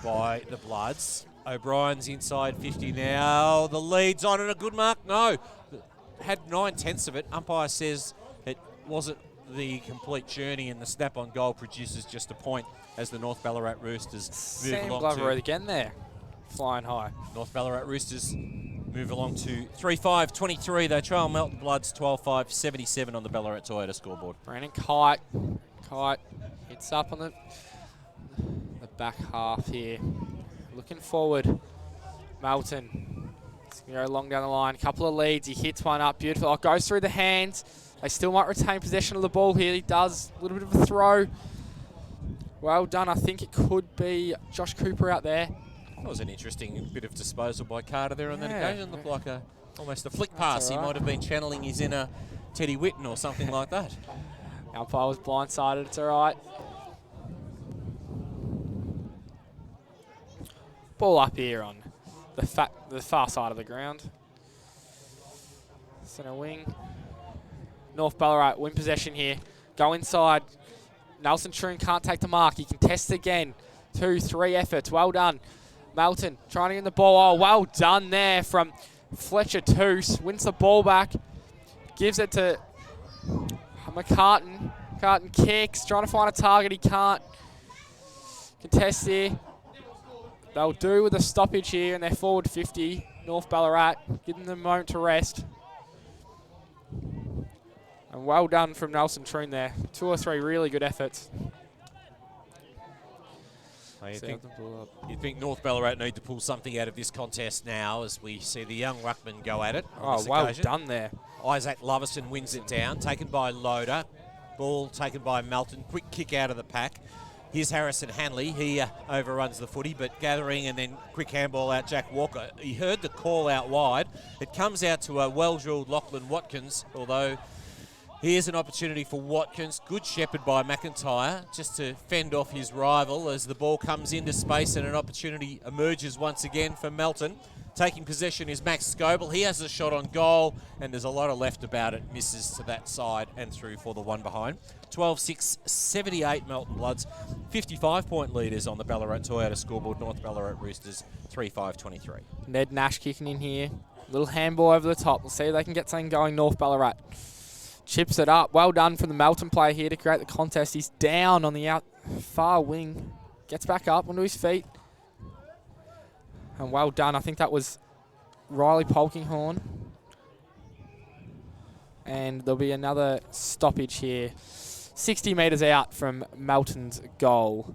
by the Bloods. O'Brien's inside 50 now. The lead's on and a good mark. No, had 9/10 of it. Umpire says it wasn't the complete journey, and the snap on goal produces just a point as the North Ballarat Roosters move Sam along Glover to again there, flying high. North Ballarat Roosters move along to 3-5-23. They trail Melton Bloods 12-5, 77 on the Ballarat Toyota scoreboard. Brandon Kite hits up on the back half here. Looking forward, Melton. It's going to go long down the line. A couple of leads. He hits one up. Beautiful. Oh, goes through the hands. They still might retain possession of the ball here. He does. A little bit of a throw. Well done. I think it could be Josh Cooper out there. That was an interesting bit of disposal by Carter there on that Yeah. occasion. Looked like almost a flick pass. all He right. might have been channeling his inner Teddy Whitten or something like that. Umpire was blindsided. It's all right. Ball up here on the far side of the ground. Centre wing. North Ballarat win possession here. Go inside. Nelson Troon can't take the mark. He can test again. 2-3 efforts. Well done. Melton trying to get the ball. Oh, well done there from Fletcher Toos. Wins the ball back. Gives it to McCartan. McCartan kicks. Trying to find a target. He can't. Contest here. They'll do with a stoppage here, and they're forward 50. North Ballarat, giving them a moment to rest. And well done from Nelson Troon there. 2 or 3 really good efforts. You think North Ballarat need to pull something out of this contest now as we see the young ruckman go at it on this well occasion. done there. Isaac Loverson wins it down, taken by Loader. Ball taken by Melton. Quick kick out of the pack. Here's Harrison Hanley. He overruns the footy, but gathering and then quick handball out Jack Walker. He heard the call out wide. It comes out to a well-drilled Lachlan Watkins, although here's an opportunity for Watkins. Good shepherd by McIntyre just to fend off his rival as the ball comes into space and an opportunity emerges once again for Melton. Taking possession is Max Scoble. He has a shot on goal, and there's a lot of left about it. Misses to that side and through for the one behind. 12-6, 78 Melton Bloods. 55-point leaders on the Ballarat Toyota scoreboard. North Ballarat Roosters 3-5-23. Ned Nash kicking in here. Little handball over the top. We'll see if they can get something going, North Ballarat. Chips it up. Well done from the Melton player here to create the contest. He's down on the out far wing. Gets back up onto his feet. And well done. I think that was Riley Polkinghorn. And there'll be another stoppage here. 60 metres out from Melton's goal.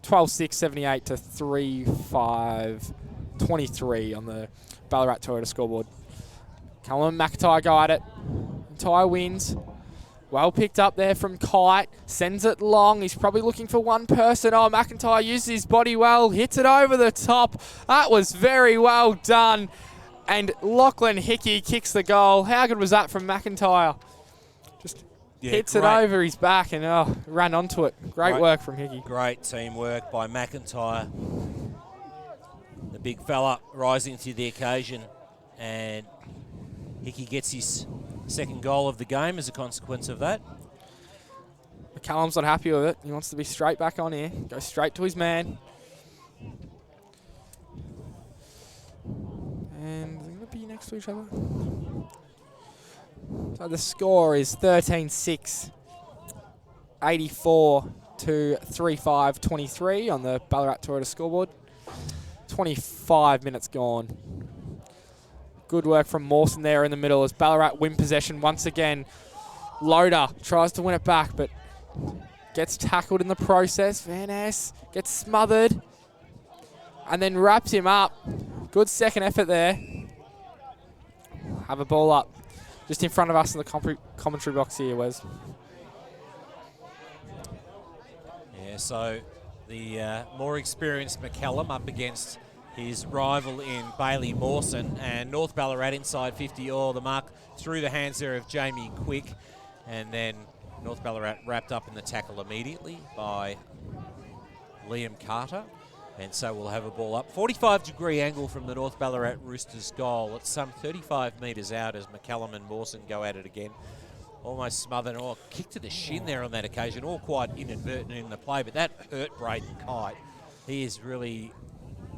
12-6, 78 to 3-5-23 on the Ballarat Toyota scoreboard. Callum McIntyre go at it. McIntyre wins. Well picked up there from Kite. Sends it long. He's probably looking for one person. Oh, McIntyre uses his body well. Hits it over the top. That was very well done. And Lachlan Hickey kicks the goal. How good was that from McIntyre? Just hits it over his back and ran onto it. Great work from Hickey. Great teamwork by McIntyre. The big fella rising to the occasion. And Hickey gets his second goal of the game as a consequence of that. McCallum's not happy with it. He wants to be straight back on here. Go straight to his man. And they're going to be next to each other. So the score is 13-6. 84 to 3-5-23 on the Ballarat Toyota scoreboard. 25 minutes gone. Good work from Mawson there in the middle as Ballarat win possession once again. Loader tries to win it back, but gets tackled in the process. Van Ness gets smothered and then wraps him up. Good second effort there. Have a ball up just in front of us in the commentary box here, Wes. Yeah, so the more experienced McCallum up against his rival in Bailey Mawson, and North Ballarat inside 50. The mark through the hands there of Jamie Quick, and then North Ballarat wrapped up in the tackle immediately by Liam Carter, and so we'll have a ball up. 45-degree angle from the North Ballarat Roosters goal. It's some 35 metres out as McCallum and Mawson go at it again. Almost smothered, kick to the shin there on that occasion, all quite inadvertent in the play, but that hurt Braden Kite. He is really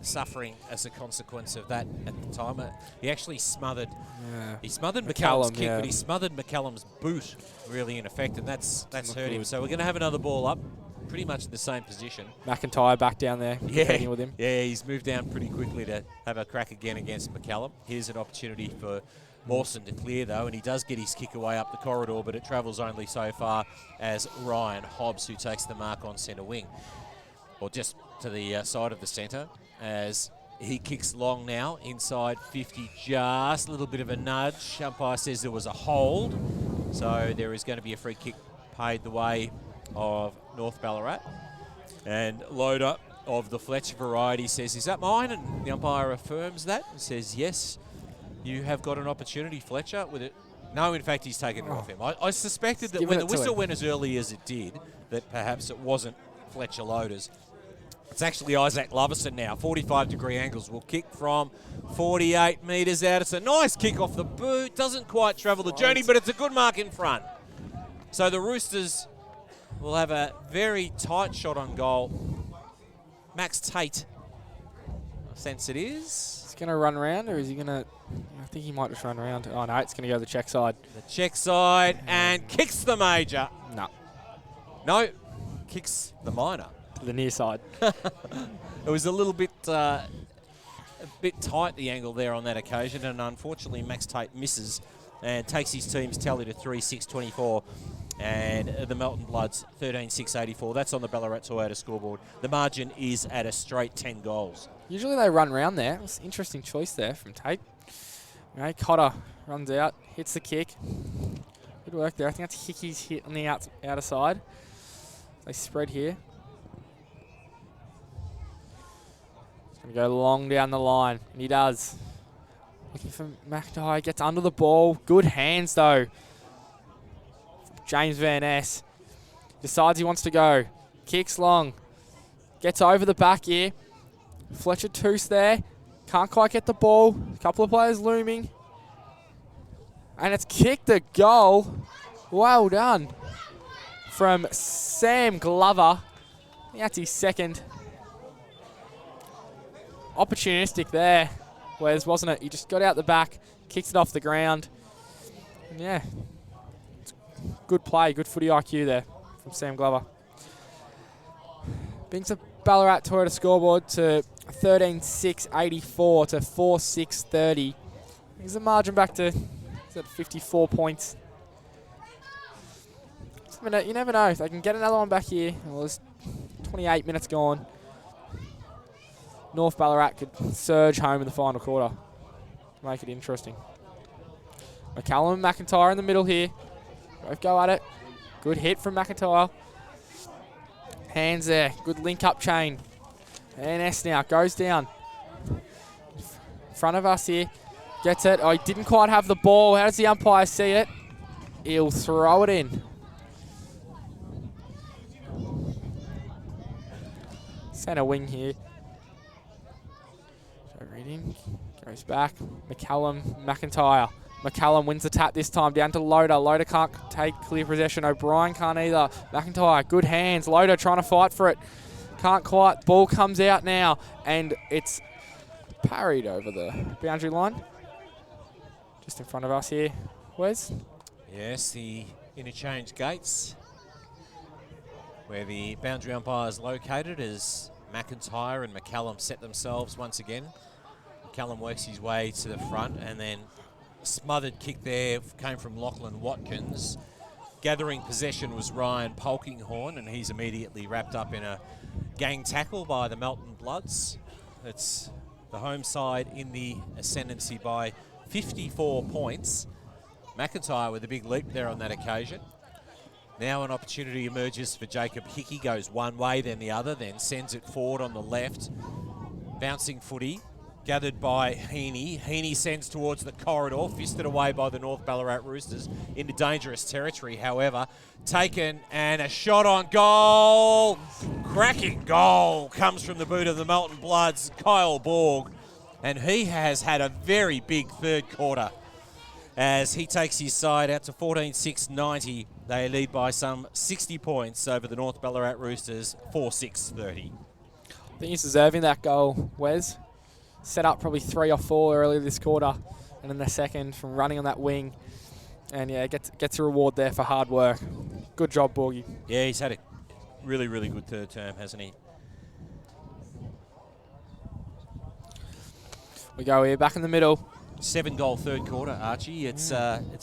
suffering as a consequence of that at the time. He actually smothered. Yeah. He smothered McCallum's kick, but he smothered McCallum's boot really in effect, and that's hurt him. So we're going to have another ball up, pretty much in the same position. McIntyre back down there, competing with him. Yeah, he's moved down pretty quickly to have a crack again against McCallum. Here's an opportunity for Mawson to clear though, and he does get his kick away up the corridor, but it travels only so far as Ryan Hobbs, who takes the mark on centre wing, or just to the side of the centre, as he kicks long now, inside 50, just a little bit of a nudge. Umpire says there was a hold, so there is going to be a free kick paid the way of North Ballarat. And Loader of the Fletcher variety says, "Is that mine?" And the umpire affirms that and says, "Yes, you have got an opportunity, Fletcher." With it, no, in fact, he's taken it off him. I suspected that when the whistle went as early as it did, that perhaps it wasn't Fletcher Loaders. It's actually Isaac Loverson now. 45-degree angles. Will kick from 48 metres out. It's a nice kick off the boot. Doesn't quite travel the journey, but it's a good mark in front. So the Roosters will have a very tight shot on goal. Max Tate, I sense it is. He's going to run around, or is he going to... I think he might just run around. Oh, no, it's going to go to the check side. The check side, and kicks the major. No, kicks the minor. The near side. It was a little bit tight, the angle there on that occasion, and unfortunately Max Tate misses and takes his team's tally to 3-6-24, and the Melton Bloods 13-6-84. That's on the Ballarat Toyota scoreboard. The margin is at a straight 10 goals. Usually they run around there. It was an interesting choice there from Tate. Cotter runs out, hits the kick. Good work there. I think that's Hickey's hit on the outer side. They spread here. Gonna go long down the line, and he does. Looking for McIntyre, gets under the ball. Good hands though. James Van Ness decides he wants to go. Kicks long. Gets over the back here. Fletcher Toos there. Can't quite get the ball. A couple of players looming. And it's kicked a goal. Well done. From Sam Glover. I think that's his second. Opportunistic there, Wes, wasn't it? He just got out the back, kicks it off the ground. Yeah. Good play, good footy IQ there from Sam Glover. Brings the Ballarat Toyota scoreboard to 13,684 to 4,630. Brings the margin back to 54 points. You never know. If they can get another one back here. Well, there's 28 minutes gone. North Ballarat could surge home in the final quarter. Make it interesting. McCallum and McIntyre in the middle here. Both go at it. Good hit from McIntyre. Hands there. Good link-up chain. And S now goes down. In front of us here. Gets it. Oh, he didn't quite have the ball. How does the umpire see it? He'll throw it in. Centre wing here. So reading. Goes back. McCallum, McIntyre. McCallum wins the tap this time. Down to Loader. Loader can't take clear possession. O'Brien can't either. McIntyre, good hands. Loader trying to fight for it. Can't quite. Ball comes out now. And it's parried over the boundary line. Just in front of us here. Wes? Yes, the interchange gates where the boundary umpire is located as McIntyre and McCallum set themselves once again. McCallum works his way to the front, and then a smothered kick there came from Lachlan Watkins. Gathering possession was Ryan Polkinghorn, and he's immediately wrapped up in a gang tackle by the Melton Bloods. It's the home side in the ascendancy by 54 points. McIntyre with a big leap there on that occasion. Now an opportunity emerges for Jacob Hickey. Goes one way, then the other, then sends it forward on the left. Bouncing footy, gathered by Heaney. Heaney sends towards the corridor, fisted away by the North Ballarat Roosters into dangerous territory, however. Taken, and a shot on goal. Cracking goal comes from the boot of the Melton Bloods, Kyle Borg. And he has had a very big third quarter as he takes his side out to 14,690. They lead by some 60 points over the North Ballarat Roosters, 4,630. I think he's deserving that goal, Wes. Set up probably 3 or 4 earlier this quarter, and then the second from running on that wing. And yeah, gets a reward there for hard work. Good job, Borgie. Yeah, he's had a really, really good third term, hasn't he? We go here, back in the middle. 7-goal third quarter, Archie. It's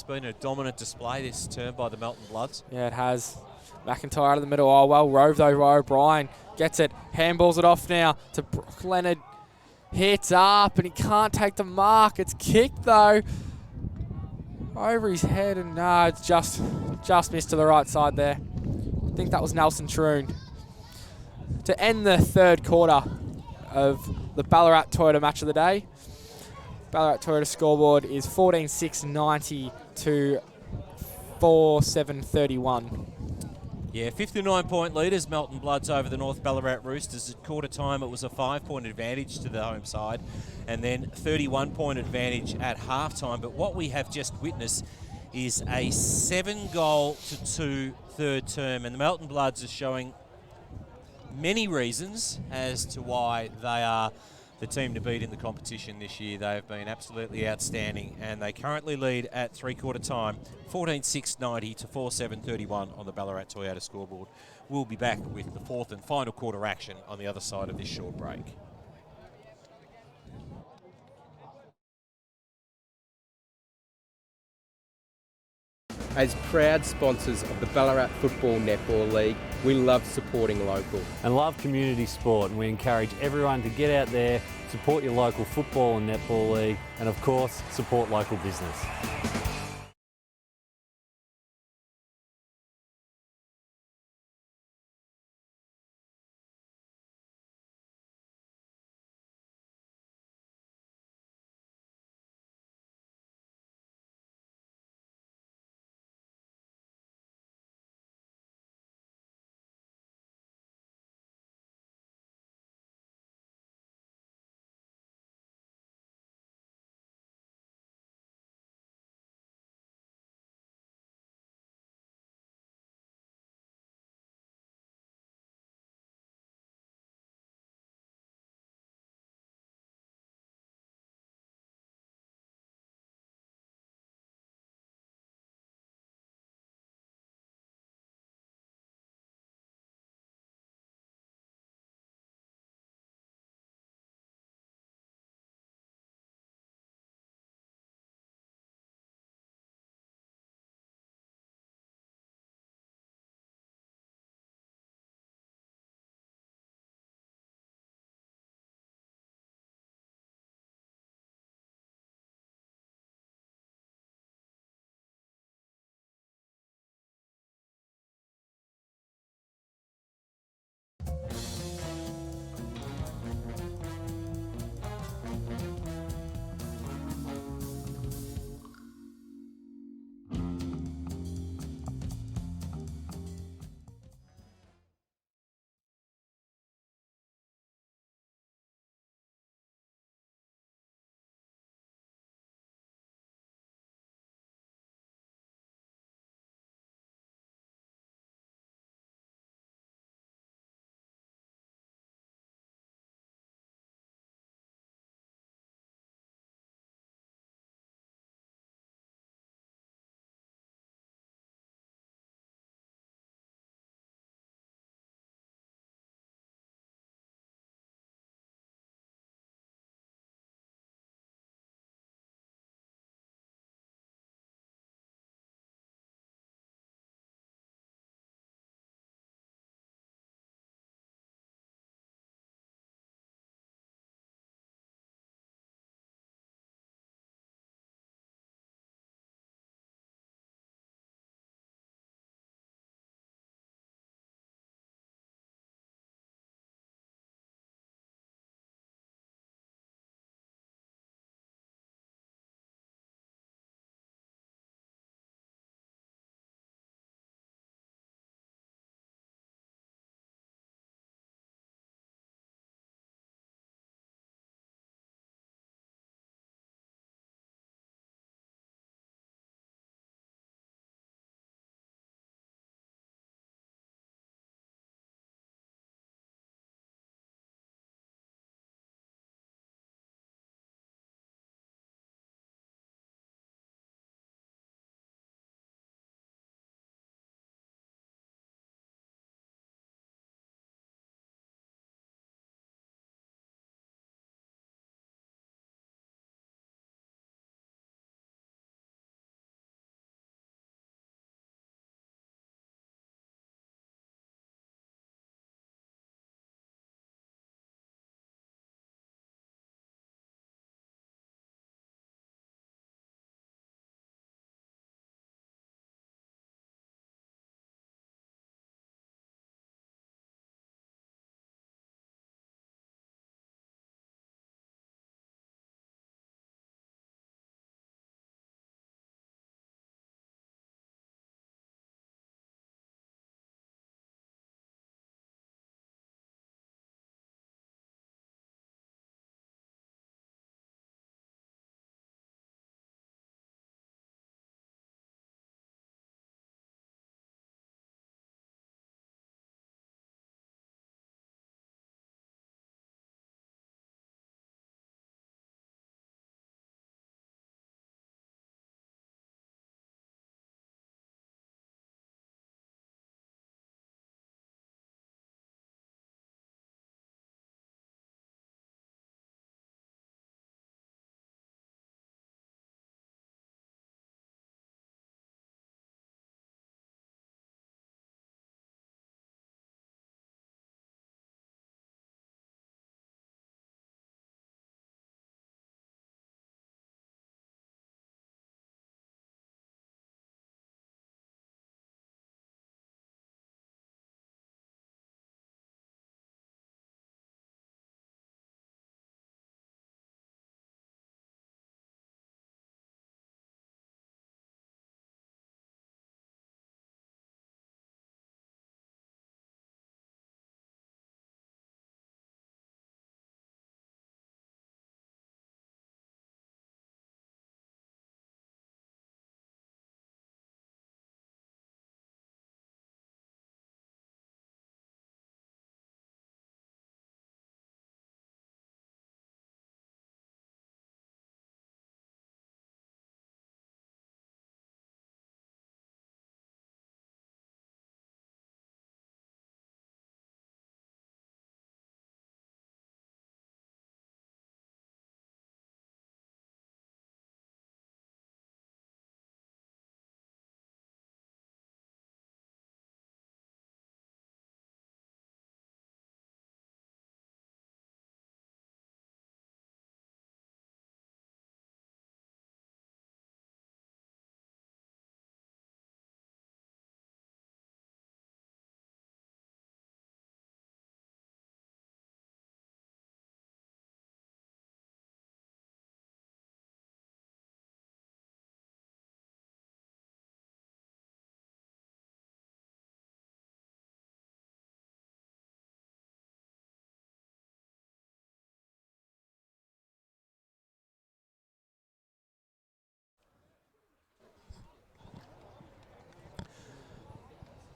been a dominant display this term by the Melton Bloods. Yeah, it has. McIntyre out of the middle. Oh, well roved though by O'Brien. Gets it. Handballs it off now to Brock Leonard. Hits up, and he can't take the mark. It's kicked though. Over his head, and no, it's just missed to the right side there. I think that was Nelson Troon. To end the third quarter of the Ballarat Toyota match of the day, Ballarat Toyota scoreboard is 14,690 to 4,731. Yeah, 59-point leaders, Melton Bloods over the North Ballarat Roosters. At quarter time, it was a 5-point advantage to the home side, and then 31-point advantage at halftime. But what we have just witnessed is a 7-goal-to-2 third term, and the Melton Bloods are showing many reasons as to why they are the team to beat in the competition this year. They have been absolutely outstanding, and they currently lead at three-quarter time, 14,690 to 4,731 on the Ballarat Toyota scoreboard. We'll be back with the fourth and final quarter action on the other side of this short break. As proud sponsors of the Ballarat Football Netball League, we love supporting local. And love community sport, and we encourage everyone to get out there, support your local football and netball league, and of course, support local business.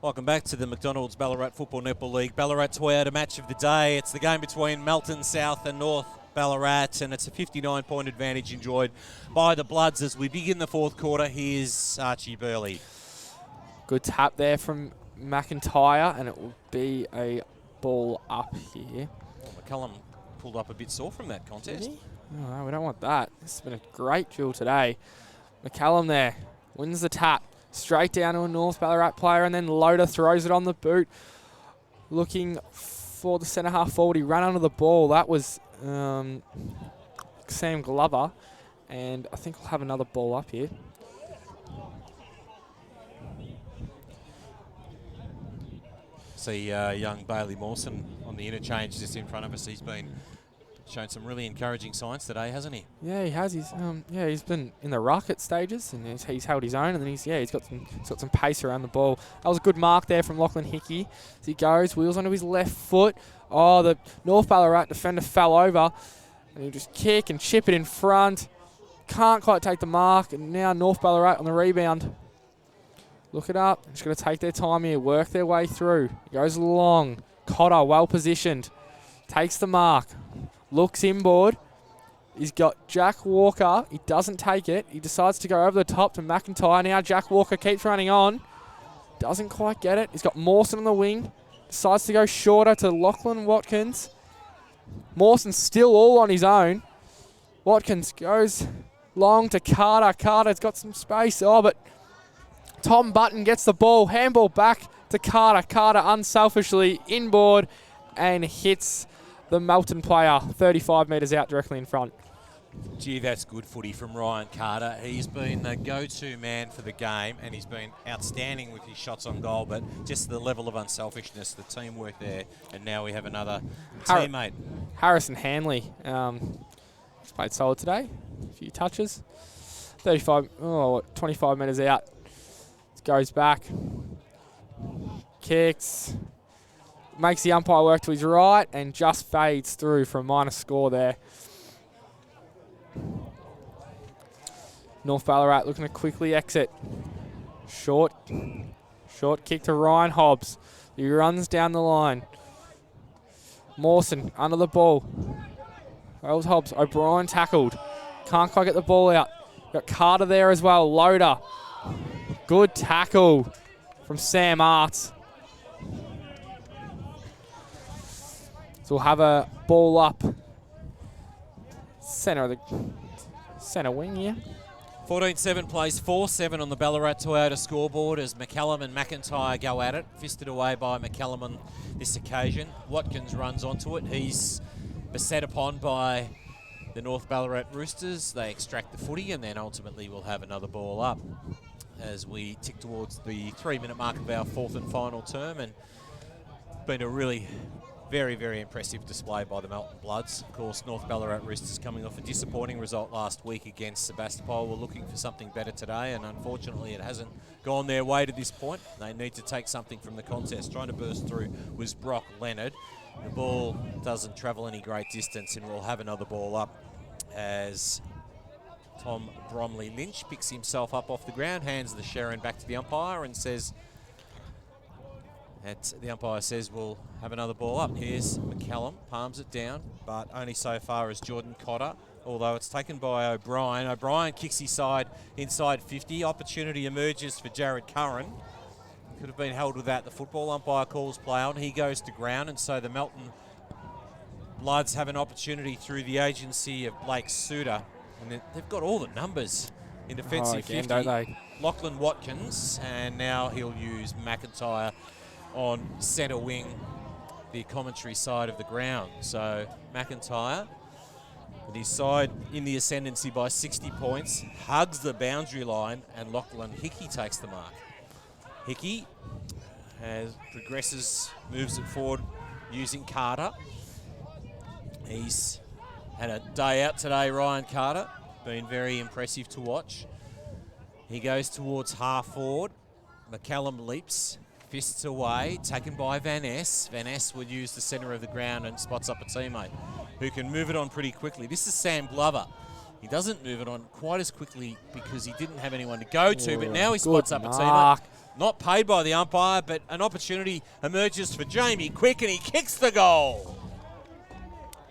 Welcome back to the McDonald's Ballarat Football Netball League Ballarat Toyota match of the day. It's the game between Melton South and North Ballarat, and it's a 59-point advantage enjoyed by the Bloods as we begin the fourth quarter. Here's Archie Burley. Good tap there from McIntyre, and it will be a ball up here. Well, McCullum pulled up a bit sore from that contest. No, we don't want that. It's been a great drill today. McCallum there wins the tap. Straight down to a North Ballarat player, and then Loader throws it on the boot. Looking for the centre half forward. He ran under the ball. That was Sam Glover. And I think we'll have another ball up here. See young Bailey Mawson on the interchange just in front of us. He's been shown some really encouraging signs today, hasn't he? Yeah, he has. He's been in the ruck at stages, and he's held his own, and then he's got some pace around the ball. That was a good mark there from Lachlan Hickey. As he goes, wheels onto his left foot. Oh, the North Ballarat defender fell over, and he just kick and chip it in front. Can't quite take the mark, and now North Ballarat on the rebound. Look it up. Just going to take their time here, work their way through. Goes long. Cotter, well positioned. Takes the mark. Looks inboard. He's got Jack Walker. He doesn't take it. He decides to go over the top to McIntyre. Now Jack Walker keeps running on. Doesn't quite get it. He's got Mawson on the wing. Decides to go shorter to Lachlan Watkins. Mawson's still all on his own. Watkins goes long to Carter. Carter's got some space. Oh, but Tom Button gets the ball. Handball back to Carter. Carter unselfishly inboard and hits the Melton player 35 metres out directly in front. Gee, that's good footy from Ryan Carter. He's been the go-to man for the game, and he's been outstanding with his shots on goal, but just the level of unselfishness, the teamwork there, and now we have another teammate. Harrison Hanley. He's played solid today. A few touches. 25 metres out. Goes back. Kicks. Makes the umpire work to his right and just fades through for a minor score there. North Ballarat looking to quickly exit. Short kick to Ryan Hobbs. He runs down the line. Mawson under the ball. Rolls Hobbs. O'Brien tackled. Can't quite get the ball out. Got Carter there as well. Loader. Good tackle from Sam Arts. So we'll have a ball up. Centre wing here. 14-7 plays 4-7 on the Ballarat Toyota scoreboard as McCallum and McIntyre go at it. Fisted away by McCallum on this occasion. Watkins runs onto it. He's beset upon by the North Ballarat Roosters. They extract the footy, and then ultimately we'll have another ball up as we tick towards the 3-minute mark of our fourth and final term. And been a really very, very impressive display by the Melton Bloods. Of course, North Ballarat Roosters coming off a disappointing result last week against Sebastopol. We're looking for something better today, and unfortunately it hasn't gone their way to this point. They need to take something from the contest. Trying to burst through was Brock Leonard. The ball doesn't travel any great distance, and we'll have another ball up as Tom Bromley Lynch picks himself up off the ground, hands the Sharon back to the umpire and says, the umpire says we'll have another ball up. Here's McCallum, palms it down, but only so far as Jordan Cotter, although it's taken by O'Brien. O'Brien kicks his side inside 50. Opportunity emerges for Jared Curran. Could have been held with that. The football umpire calls play on. He goes to ground, and so the Melton Bloods have an opportunity through the agency of Blake Suter. And they've got all the numbers in defensive again, 50. don't they? Lachlan Watkins, and now he'll use McIntyre on centre wing, the commentary side of the ground. So McIntyre, with his side in the ascendancy by 60 points, hugs the boundary line, and Lachlan Hickey takes the mark. Hickey progresses, moves it forward using Carter. He's had a day out today, Ryan Carter. Been very impressive to watch. He goes towards half forward. McCallum leaps, fists away, taken by Van Ness. Van Ness would use the centre of the ground and spots up a teammate who can move it on pretty quickly. This is Sam Glover. He doesn't move it on quite as quickly because he didn't have anyone to go to, but now he Good spots up a teammate. mark. Not paid by the umpire, but an opportunity emerges for Jamie Quick, and he kicks the goal.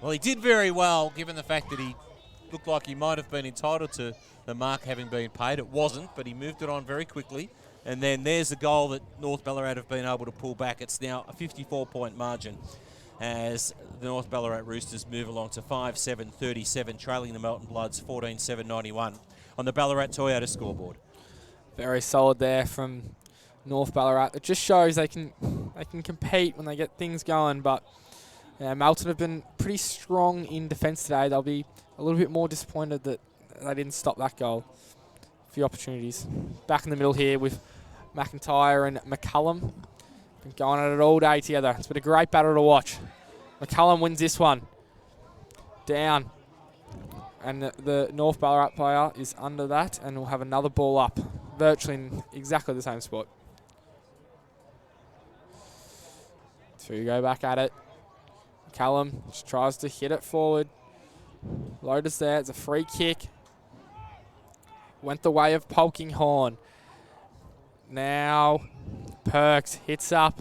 Well, he did very well, given the fact that he looked like he might have been entitled to the mark having been paid. It wasn't, but he moved it on very quickly. And then there's the goal that North Ballarat have been able to pull back. It's now a 54-point margin as the North Ballarat Roosters move along to 5-7-37, trailing the Melton Bloods 14-7-91 on the Ballarat Toyota scoreboard. Very solid there from North Ballarat. It just shows they can compete when they get things going, but yeah, Melton have been pretty strong in defence today. They'll be a little bit more disappointed that they didn't stop that goal. A few opportunities. Back in the middle here with McIntyre and McCullum. Been going at it all day together. It's been a great battle to watch. McCullum wins this one. Down. And the North Ballarat player is under that, and we'll have another ball up. Virtually in exactly the same spot. So you go back at it. McCullum just tries to hit it forward. Lotus there. It's a free kick. Went the way of Polkinghorn. Now Perks hits up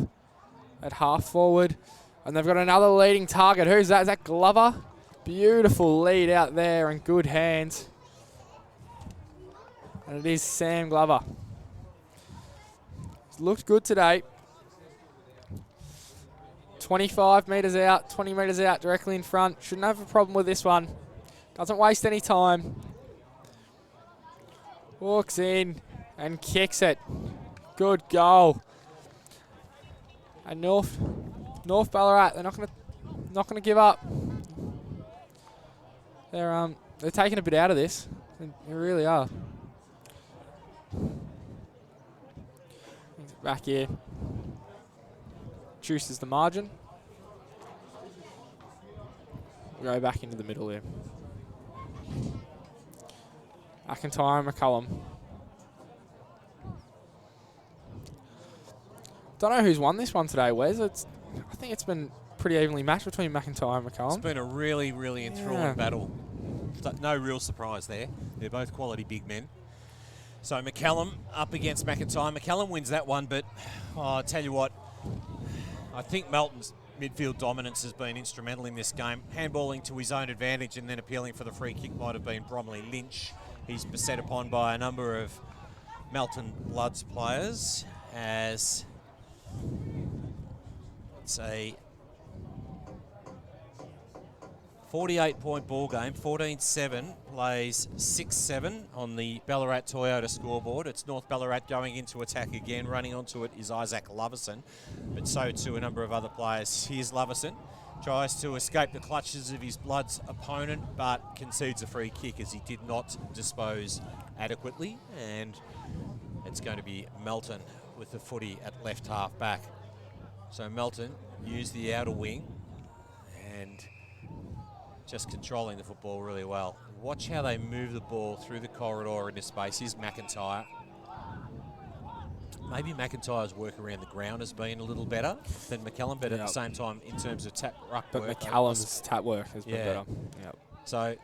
at half forward. And they've got another leading target. Who's that? Is that Glover? Beautiful lead out there and good hands. And it is Sam Glover. He's looked good today. 25 metres out, 20 metres out, directly in front. Shouldn't have a problem with this one. Doesn't waste any time. Walks in and kicks it. Good goal. And North Ballarat, they're not gonna give up. They're taking a bit out of this. They really are. Back here. Juices the margin. We'll go back into the middle here. McIntyre and McCullum. Don't know who's won this one today, Wes. I think it's been pretty evenly matched between McIntyre and McCullum. It's been a really, really enthralling battle. No real surprise there. They're both quality big men. So McCullum up against McIntyre. McCullum wins that one, but I'll tell you what, I think Melton's midfield dominance has been instrumental in this game. Handballing to his own advantage and then appealing for the free kick might have been Bromley Lynch. He's beset upon by a number of Melton Bloods players as it's a 48-point ball game. 14-7 plays 6-7 on the Ballarat Toyota scoreboard. It's North Ballarat going into attack again. Running onto it is Isaac Loverson, but so too a number of other players. Here's Loverson. Tries to escape the clutches of his Bloods opponent, but concedes a free kick as he did not dispose adequately. And it's going to be Melton with the footy at left half back. So Melton used the outer wing and just controlling the football really well. Watch how they move the ball through the corridor into space. Here's McIntyre. Maybe McIntyre's work around the ground has been a little better than McCullum, but at the same time, in terms of tap ruck but work, McCullum's tap work has been better. Yep. So,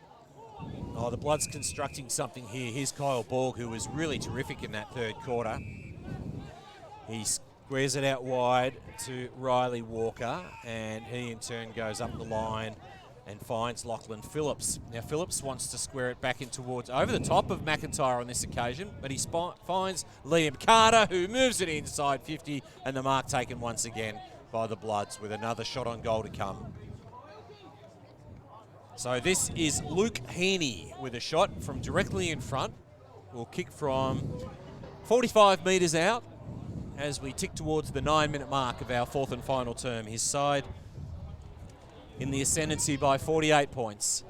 the Bloods constructing something here. Here's Kyle Borg, who was really terrific in that third quarter. He squares it out wide to Riley Walker, and he in turn goes up the line and finds Lachlan Phillips. Now Phillips wants to square it back in towards over the top of McIntyre on this occasion, but he finds Liam Carter, who moves it inside 50, and the mark taken once again by the Bloods with another shot on goal to come. So this is Luke Heaney with a shot from directly in front. Will kick from 45 metres out as we tick towards the 9-minute mark of our fourth and final term. His side in the ascendancy by 48 points.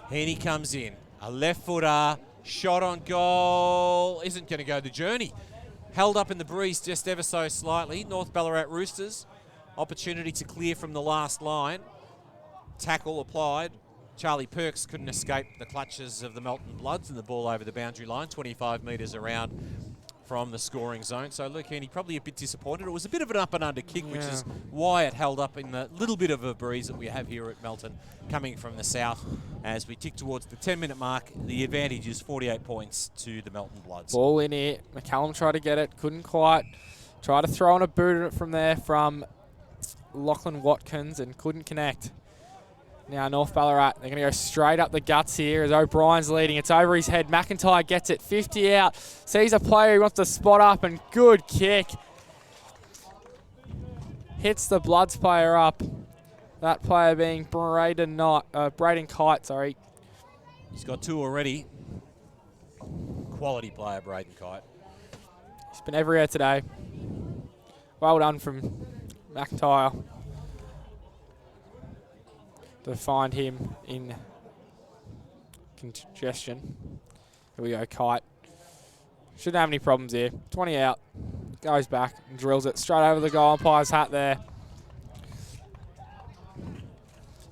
Heaney comes in, a left footer, shot on goal, isn't going to go the journey. Held up in the breeze just ever so slightly. North Ballarat Roosters, opportunity to clear from the last line. Tackle applied. Charlie Perks couldn't escape the clutches of the Melton Bloods and the ball over the boundary line, 25 metres around from the scoring zone. So Luke Heaney probably a bit disappointed. It was a bit of an up and under kick, which is why it held up in the little bit of a breeze that we have here at Melton coming from the south. As we tick towards the 10-minute mark, the advantage is 48 points to the Melton Bloods. Ball in here. McCallum tried to get it, couldn't quite. Tried to throw on a boot from there from Lachlan Watkins and couldn't connect. Now North Ballarat, they're going to go straight up the guts here as O'Brien's leading. It's over his head. McIntyre gets it, 50 out. Sees a player who wants to spot up and good kick. Hits the Bloods player up. That player being Braden Kite, sorry. He's got 2 already. Quality player, Braden Kite. He's been everywhere today. Well done from McIntyre to find him in congestion. Here we go, Kite. Shouldn't have any problems here. 20 out. Goes back and drills it straight over the goal umpire's hat there.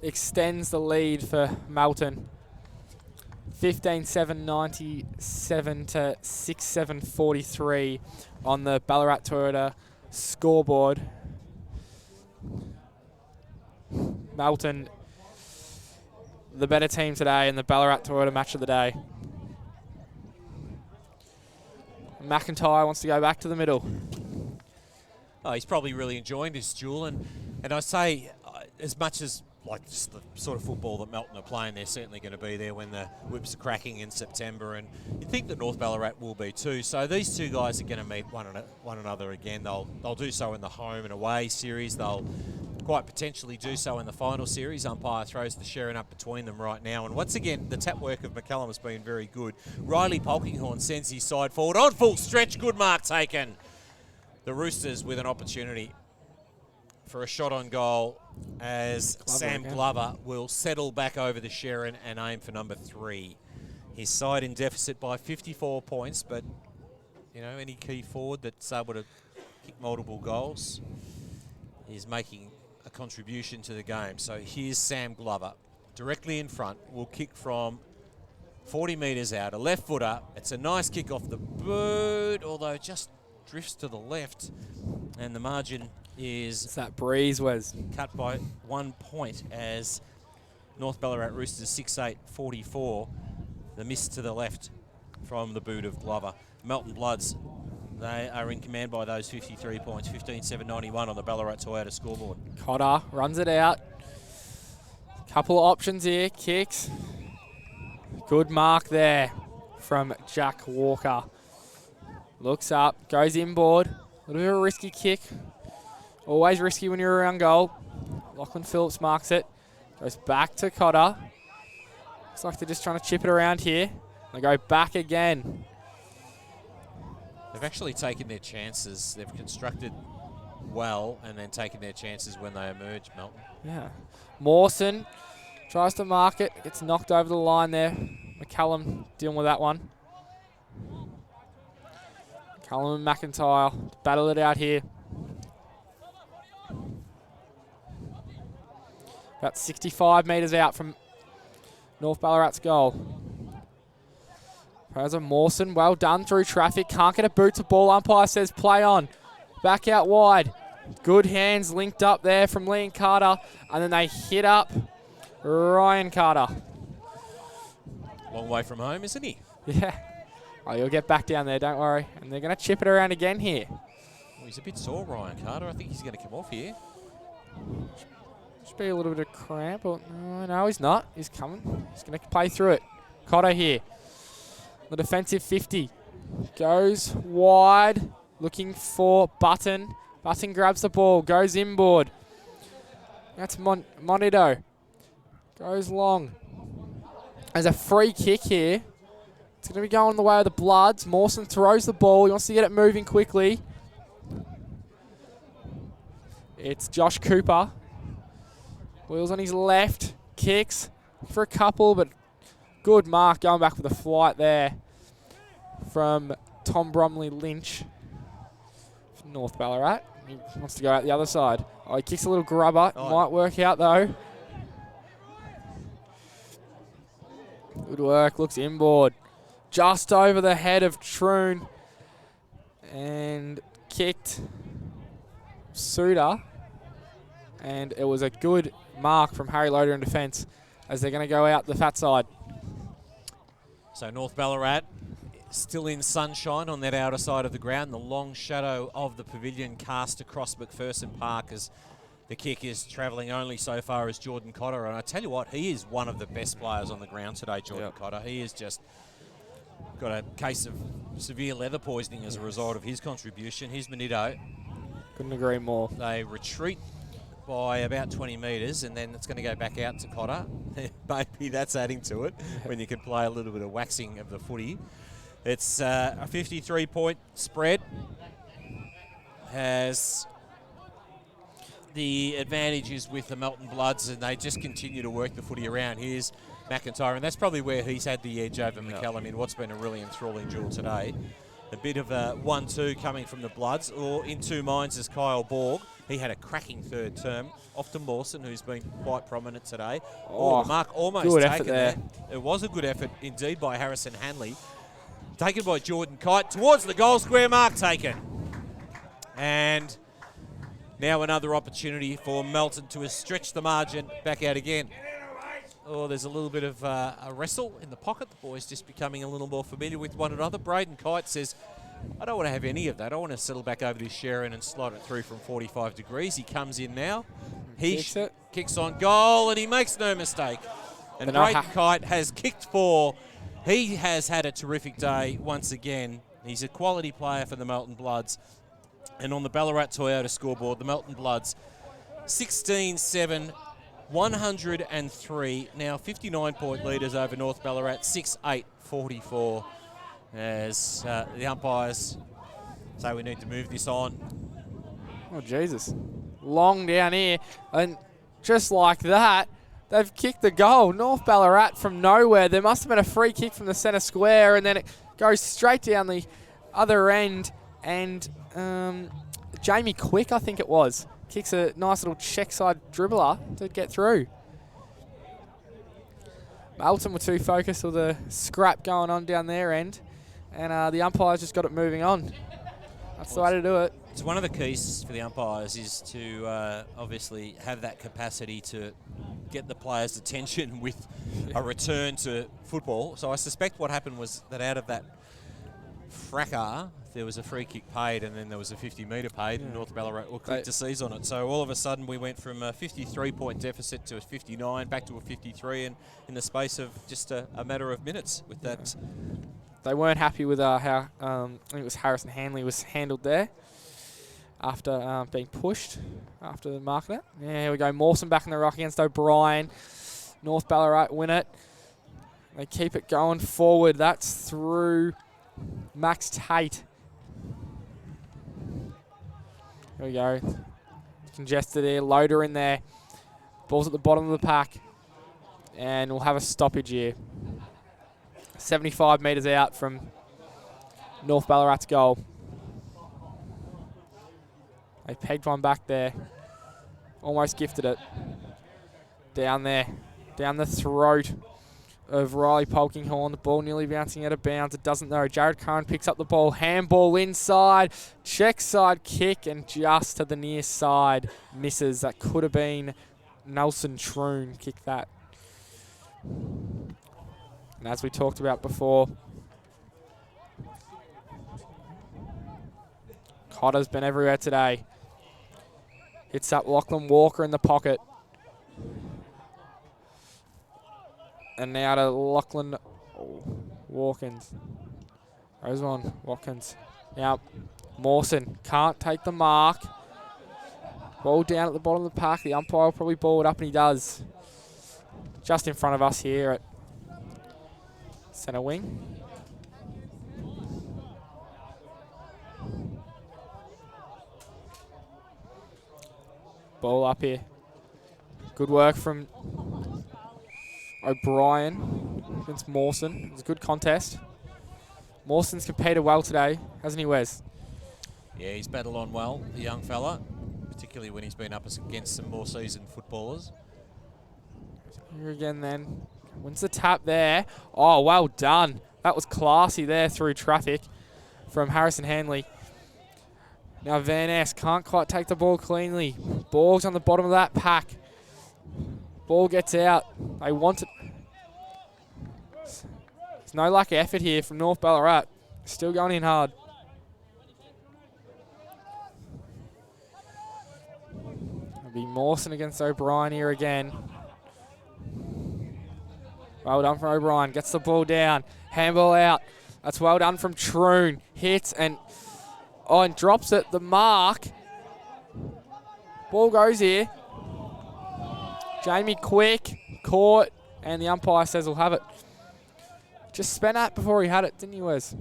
Extends the lead for Melton. 15-7, 97 to 6-7, 43 on the Ballarat Toyota scoreboard. Melton, the better team today in the Ballarat Toyota match of the day. McIntyre wants to go back to the middle. Oh, he's probably really enjoying this duel, and I say, as much as like just the sort of football that Melton are playing, they're certainly going to be there when the whips are cracking in September, and you think that North Ballarat will be too. So these two guys are going to meet one another again. They'll do so in the home and away series. They'll quite potentially do so in the final series. Umpire throws the sharing up between them right now, and once again the tap work of McCallum has been very good. Riley Polkinghorn sends his side forward on full stretch. Good mark taken. The Roosters with an opportunity for a shot on goal as Sam Glover will settle back over the Sharon and aim for number 3. His side in deficit by 54 points, but you know, any key forward that's able to kick multiple goals is making a contribution to the game. So here's Sam Glover directly in front, will kick from 40 metres out, a left footer. It's a nice kick off the boot, although just drifts to the left, and the margin is It's that breeze, Wes. cut by 1 point as North Ballarat Roosters 6-8, 44. The miss to the left from the boot of Glover. Melton Bloods, they are in command by those 53 points, 15-7, 91 on the Ballarat Toyota scoreboard. Cotter runs it out. Couple of options here, kicks. Good mark there from Jack Walker. Looks up, goes inboard. A little bit of a risky kick. Always risky when you're around goal. Lachlan Phillips marks it. Goes back to Cotter. Looks like they're just trying to chip it around here. They go back again. They've actually taken their chances. They've constructed well and then taken their chances when they emerge, Melton. Yeah. Mawson tries to mark it. Gets knocked over the line there. McCallum dealing with that one. McCallum and McIntyre battle it out here. About 65 metres out from North Ballarat's goal. Fraser Mawson, well done through traffic. Can't get a boot to ball. Umpire says play on. Back out wide. Good hands linked up there from Liam Carter. And then they hit up Ryan Carter. Long way from home, isn't he? Yeah. Oh, you'll get back down there, don't worry. And they're going to chip it around again here. Well, he's a bit sore, Ryan Carter. I think he's going to come off here. Should be a little bit of cramp. Or, no, he's not. He's coming. He's going to play through it. Cotter here. The defensive 50. Goes wide. Looking for Button. Button grabs the ball. Goes inboard. That's Monito. Goes long. There's a free kick here. It's going to be going the way of the Bloods. Mawson throws the ball. He wants to get it moving quickly. It's Josh Cooper. Wheels on his left. Kicks for a couple, but good mark going back with a flight there from Tom Bromley Lynch. North Ballarat. He wants to go out the other side. Oh, he kicks a little grubber. Oh. Might work out though. Good work. Looks inboard. Just over the head of Troon. and kicked Suter, and it was a good mark from Harry Loader in defence as they're going to go out the fat side. So North Ballarat still in sunshine on that outer side of the ground. The long shadow of the pavilion cast across McPherson Park as the kick is travelling only so far as Jordan Cotter. And I tell you what, he is one of the best players on the ground today, Jordan Cotter. He has just got a case of severe leather poisoning as a result of his contribution. Here's Manito. Couldn't agree more. They retreat by about 20 metres, and then it's going to go back out to Cotter. Maybe that's adding to it when you can play a little bit of waxing of the footy. It's a 53-point spread. Has the advantage is with the Melton Bloods, and they just continue to work the footy around. Here's McIntyre, and that's probably where he's had the edge over McCallum in what's been a really enthralling duel today. A bit of a 1-2 coming from the Bloods, or in two minds is Kyle Borg. He had a cracking third term. Off to Mawson, who's been quite prominent today. Oh, the mark almost good taken effort there. It was a good effort indeed by Harrison Hanley. Taken by Jordan Kite towards the goal square mark taken. And now another opportunity for Melton to stretch the margin back out again. Oh, there's a little bit of a wrestle in the pocket. The boys just becoming a little more familiar with one another. Braden Kite says, I don't want to have any of that. I want to settle back over this Sharon and slide it through from 45 degrees. He comes in now. He kicks on goal, and he makes no mistake. And Braden Kite has kicked four. He has had a terrific day once again. He's a quality player for the Melton Bloods. And on the Ballarat Toyota scoreboard, the Melton Bloods, 16-7, 103. Now 59-point leaders over North Ballarat, 6-8, 44. As the umpires say we need to move this on. Oh, Jesus. Long down here. And just like that, they've kicked the goal. North Ballarat from nowhere. There must have been a free kick from the centre square, and then it goes straight down the other end. And Jamie Quick, I think it was, kicks a nice little check side dribbler to get through. Melton were too focused with the scrap going on down their end, and the umpires just got it moving on. That's the way to do it. It's one of the keys for the umpires is to obviously have that capacity to get the players' attention with a return to football. So I suspect what happened was that out of that fracas, there was a free kick paid, and then there was a 50-metre paid, and North Ballarat were quick to seize on it. So all of a sudden we went from a 53-point deficit to a 59, back to a 53, and in the space of just a matter of minutes with that. They weren't happy with how, I think it was Harrison Hanley was handled there after being pushed after the mark that. Yeah, here we go. Mawson back in the rock against O'Brien. North Ballarat win it. They keep it going forward. That's through Max Tate. Here we go. Congested there. Loader in there. Ball's at the bottom of the pack. And we'll have a stoppage here. 75 metres out from North Ballarat's goal. They pegged one back there. Almost gifted it. Down there. Down the throat of Riley Polkinghorn. The ball nearly bouncing out of bounds. It doesn't know. Jared Curran picks up the ball. Handball inside. Check side kick, and just to the near side. Misses. That could have been Nelson Troon. Kick that. And as we talked about before, Cotter's been everywhere today. Hits up Lachlan Walker in the pocket. And now to Lachlan Watkins. Goes on, Watkins. Now, Mawson can't take the mark. Ball down at the bottom of the pack. The umpire will probably ball it up, and he does. Just in front of us here at centre wing. Ball up here. Good work from O'Brien against Mawson. It was a good contest. Mawson's competed well today, hasn't he, Wes? Yeah, he's battled on well, the young fella, particularly when he's been up against some more seasoned footballers. Here again then. Wins the tap there. Oh, well done. That was classy there through traffic from Harrison Hanley. Now Van Ness can't quite take the ball cleanly. Ball's on the bottom of that pack. Ball gets out. They want it. There's no lack of effort here from North Ballarat. Still going in hard. It'll be Mawson against O'Brien here again. Well done from O'Brien. Gets the ball down. Handball out. That's well done from Troon. Hits and drops it. The mark. Ball goes here. Jamie Quick caught, and the umpire says he'll have it. Just spent that before he had it, didn't you, Wes?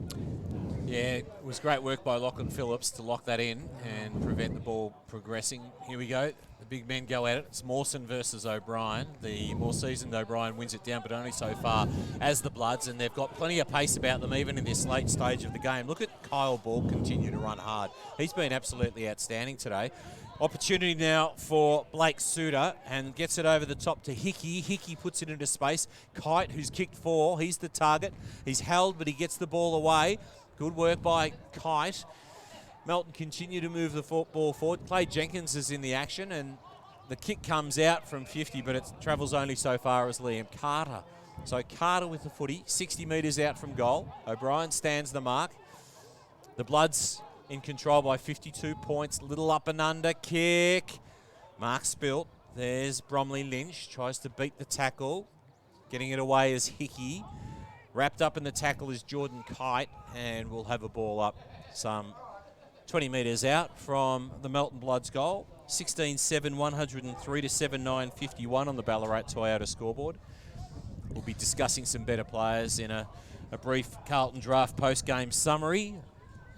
Yeah, it was great work by Lachlan Phillips to lock that in and prevent the ball progressing. Here we go. The big men go at it. It's Mawson versus O'Brien. The more seasoned O'Brien wins it down, but only so far as the Bloods, and they've got plenty of pace about them even in this late stage of the game. Look at Kyle Ball continue to run hard. He's been absolutely outstanding today. Opportunity now for Blake Suter, and gets it over the top to Hickey. Hickey puts it into space. Kite, who's kicked 4, he's the target. He's held, but he gets the ball away. Good work by Kite. Melton continue to move the football forward. Clay Jenkins is in the action, and the kick comes out from 50, but it travels only so far as Liam Carter. So Carter with the footy, 60 metres out from goal. O'Brien stands the mark. The Bloods in control by 52 points. Little up and under kick. Mark Spilt. There's Bromley Lynch. Tries to beat the tackle. Getting it away is Hickey. Wrapped up in the tackle is Jordan Kite, and we'll have a ball up some 20 metres out from the Melton Bloods goal. 16-7, 103 to 7-9, 51 on the Ballarat Toyota scoreboard. We'll be discussing some better players in a brief Carlton Draft post-game summary,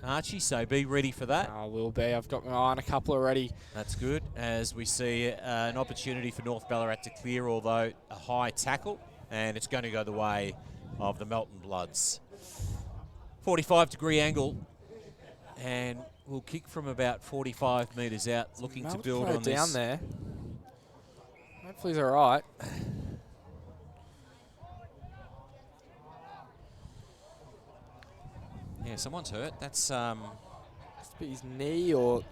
Archie, so be ready for that. I will be. I've got my eye on a couple already. That's good, as we see an opportunity for North Ballarat to clear, although a high tackle, and it's going to go the way of the Melton Bloods. 45-degree angle, and we'll kick from about 45 metres out, looking to build on this. Down there. Hopefully he's all right. Yeah, someone's hurt. That's Must be his knee or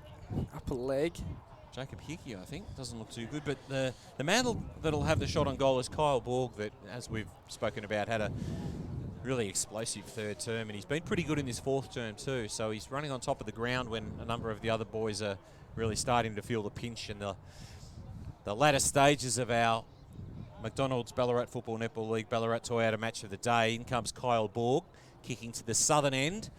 upper leg. Jacob Hickey, I think. Doesn't look too good, but the man that'll have the shot on goal is Kyle Borg, that, as we've spoken about, had a really explosive third term, and he's been pretty good in this fourth term too. So he's running on top of the ground when a number of the other boys are really starting to feel the pinch. In the latter stages of our McDonald's Ballarat Football Netball League Ballarat Toyota match of the day, in comes Kyle Borg, kicking to the southern end,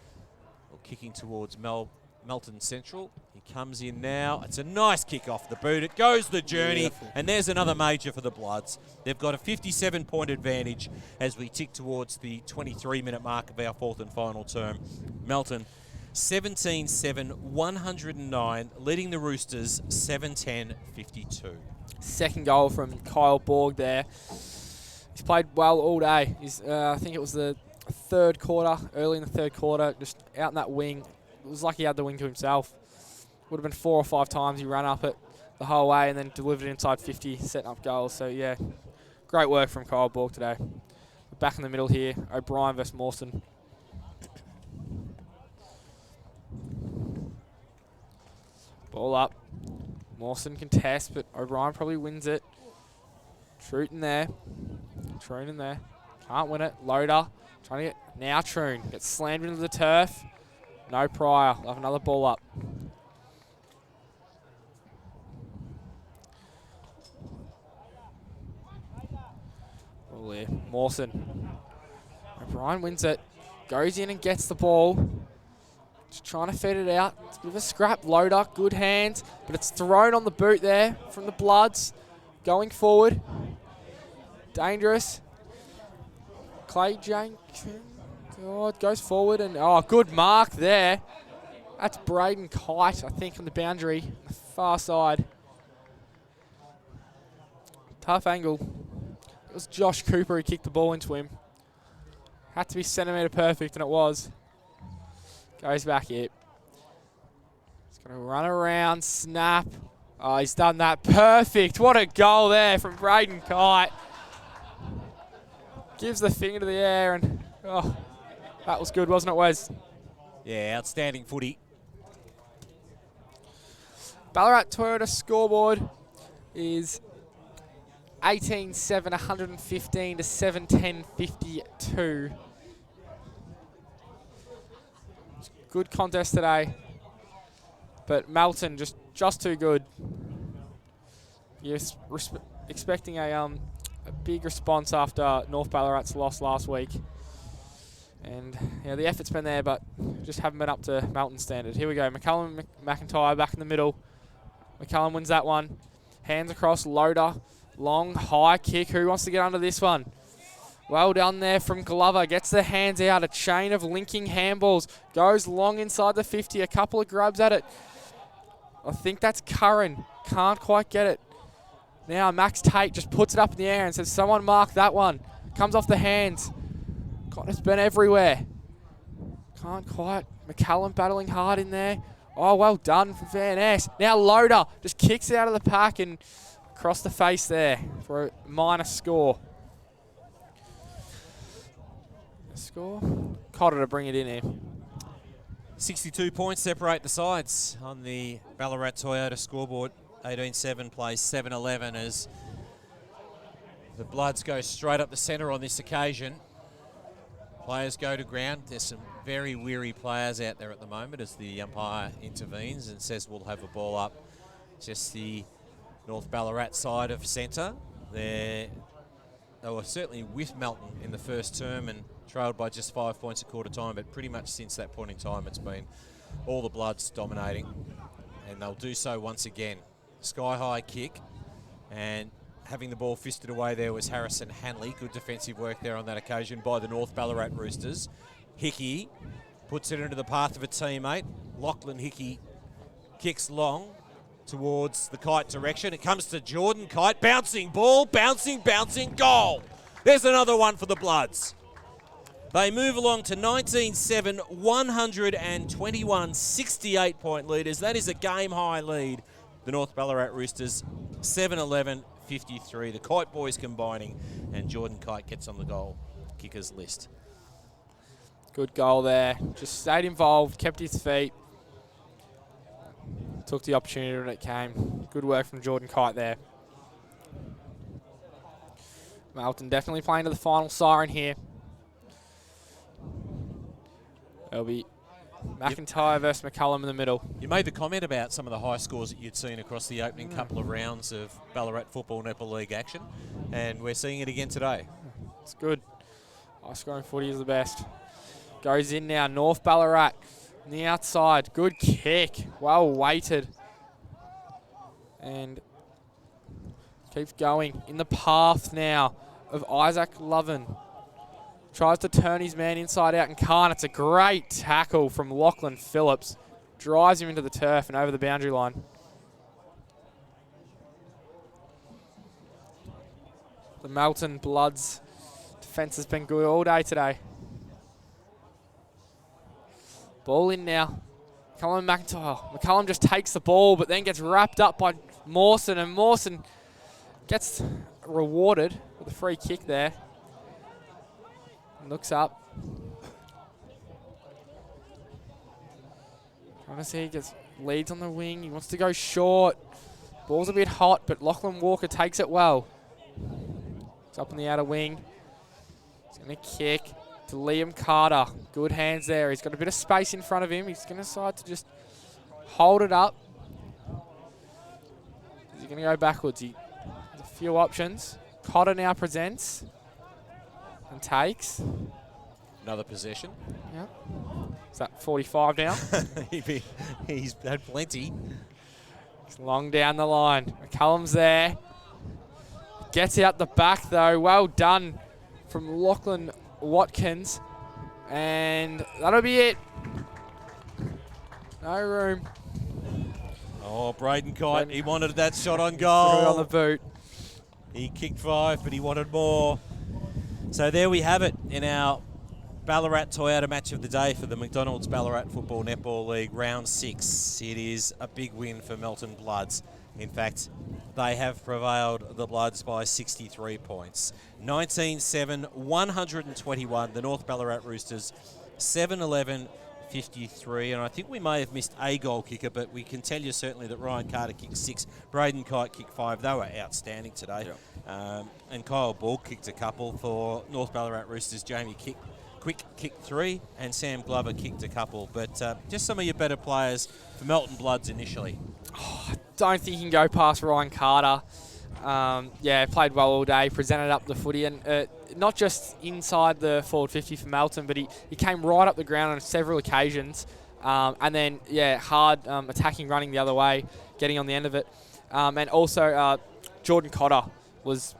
or kicking towards Melton Central. He comes in now. It's a nice kick off the boot. It goes the journey. Beautiful. And there's another major for the Bloods. They've got a 57-point advantage as we tick towards the 23-minute mark of our fourth and final term. Melton, 17-7, 109, leading the Roosters 7-10, 52. Second goal from Kyle Borg there. He's played well all day. I think it was the third quarter, early in the third quarter, just out in that wing. It was like he had the wing to himself. Would have been 4 or 5 times he ran up it the whole way and then delivered it inside 50, setting up goals. So, yeah, great work from Kyle Borg today. We're back in the middle here. O'Brien versus Mawson. Ball up. Mawson can test, but O'Brien probably wins it. Troon in there. Can't win it. Loader. Trying to get... Now Troon gets slammed into the turf. No Pryor. We'll have another ball up. Ball there. Mawson. O'Brien wins it. Goes in and gets the ball. Just trying to feed it out. It's a bit of a scrap. Loader. Good hands. But it's thrown on the boot there from the Bloods. Going forward. Dangerous. Clay Jenkins. God, goes forward and, good mark there. That's Braden Kite, I think, on the boundary, the far side. Tough angle. It was Josh Cooper who kicked the ball into him. Had to be centimetre perfect, and it was. Goes back here. He's going to run around, snap. Oh, he's done that. Perfect. What a goal there from Braden Kite. Gives the finger to the air, and, that was good, wasn't it, Wes? Yeah, outstanding footy. Ballarat Toyota scoreboard is 18-7, 115 to 7-10-52. Good contest today, but Melton just too good. You're expecting a big response after North Ballarat's loss last week. And yeah, the effort's been there, but just haven't been up to Melton standard. Here we go. McCullum McIntyre back in the middle. McCullum wins that one. Hands across, Loader. Long, high kick. Who wants to get under this one? Well done there from Glover. Gets the hands out. A chain of linking handballs. Goes long inside the 50. A couple of grabs at it. I think that's Curran. Can't quite get it. Now Max Tate just puts it up in the air and says, someone mark that one. Comes off the hands. God, it's been everywhere. Can't quite. McCallum battling hard in there. Oh, well done for Van Ness. Now Loader just kicks it out of the pack and across the face there for a minor score. Cotter to bring it in here. 62 points separate the sides on the Ballarat Toyota scoreboard. 18-7 plays 7-11 as the Bloods go straight up the centre on this occasion. Players go to ground. There's some very weary players out there at the moment as the umpire intervenes and says we'll have a ball up. Just the North Ballarat side of centre. They were certainly with Melton in the first term and trailed by just 5 points at quarter time, but pretty much since that point in time it's been all the Bloods dominating, and they'll do so once again. Sky high kick, and having the ball fisted away there was Harrison Hanley. Good defensive work there on that occasion by the North Ballarat Roosters. Hickey puts it into the path of a teammate. Lachlan Hickey kicks long towards the Kite direction. It comes to Jordan Kite. Bouncing ball, bouncing, goal. There's another one for the Bloods. They move along to 19-7, 121, 68-point leaders. That is a game-high lead. The North Ballarat Roosters, 7-11, 53. The Kite boys combining, and Jordan Kite gets on the goal kickers list. Good goal there. Just stayed involved, kept his feet. Took the opportunity when it came. Good work from Jordan Kite there. Melton definitely playing to the final siren here. It'll be McIntyre versus McCullum in the middle. You made the comment about some of the high scores that you'd seen across the opening couple of rounds of Ballarat Football Netball League action, and we're seeing it again today. It's good. High scoring footy is the best. Goes in now, North Ballarat on the outside. Good kick, well weighted. And keeps going in the path now of Isaac Loven. Tries to turn his man inside out and can't. It's a great tackle from Lachlan Phillips. Drives him into the turf and over the boundary line. The Melton Bloods defence has been good all day today. Ball in now. McCullum McIntyre. McCullum just takes the ball but then gets wrapped up by Mawson, and Mawson gets rewarded with a free kick there. Looks up. Trying to see, he gets leads on the wing. He wants to go short. Ball's a bit hot, but Lachlan Walker takes it well. It's up in the outer wing. He's going to kick to Liam Carter. Good hands there. He's got a bit of space in front of him. He's going to decide to just hold it up. Is he going to go backwards? He has a few options. Cotter now presents. And takes. Another possession. Yep. Is that 45 now? He's had plenty. It's long down the line. McCullum's there. Gets out the back though. Well done from Lachlan Watkins. And that'll be it. No room. Oh, Braden Kite, he wanted that shot on goal. Threw it on the boot. He kicked 5, but he wanted more. So there we have it in our Ballarat Toyota match of the day for the McDonald's Ballarat Football Netball League Round 6. It is a big win for Melton Bloods. In fact, they have prevailed the Bloods by 63 points. 19-7, 121. The North Ballarat Roosters, 7-11, 53, and I think we may have missed a goal kicker, but we can tell you certainly that Ryan Carter kicked 6, Braden Kite kicked 5. They were outstanding today. And Kyle Ball kicked a couple for North Ballarat Roosters. Jamie Quick kicked 3, and Sam Glover kicked a couple. But just some of your better players for Melton Bloods initially. Don't think you can go past Ryan Carter. Played well all day, presented up the footy, and not just inside the forward 50 for Melton, but he came right up the ground on several occasions. And then, hard attacking, running the other way, getting on the end of it. And also, Jordan Cotter was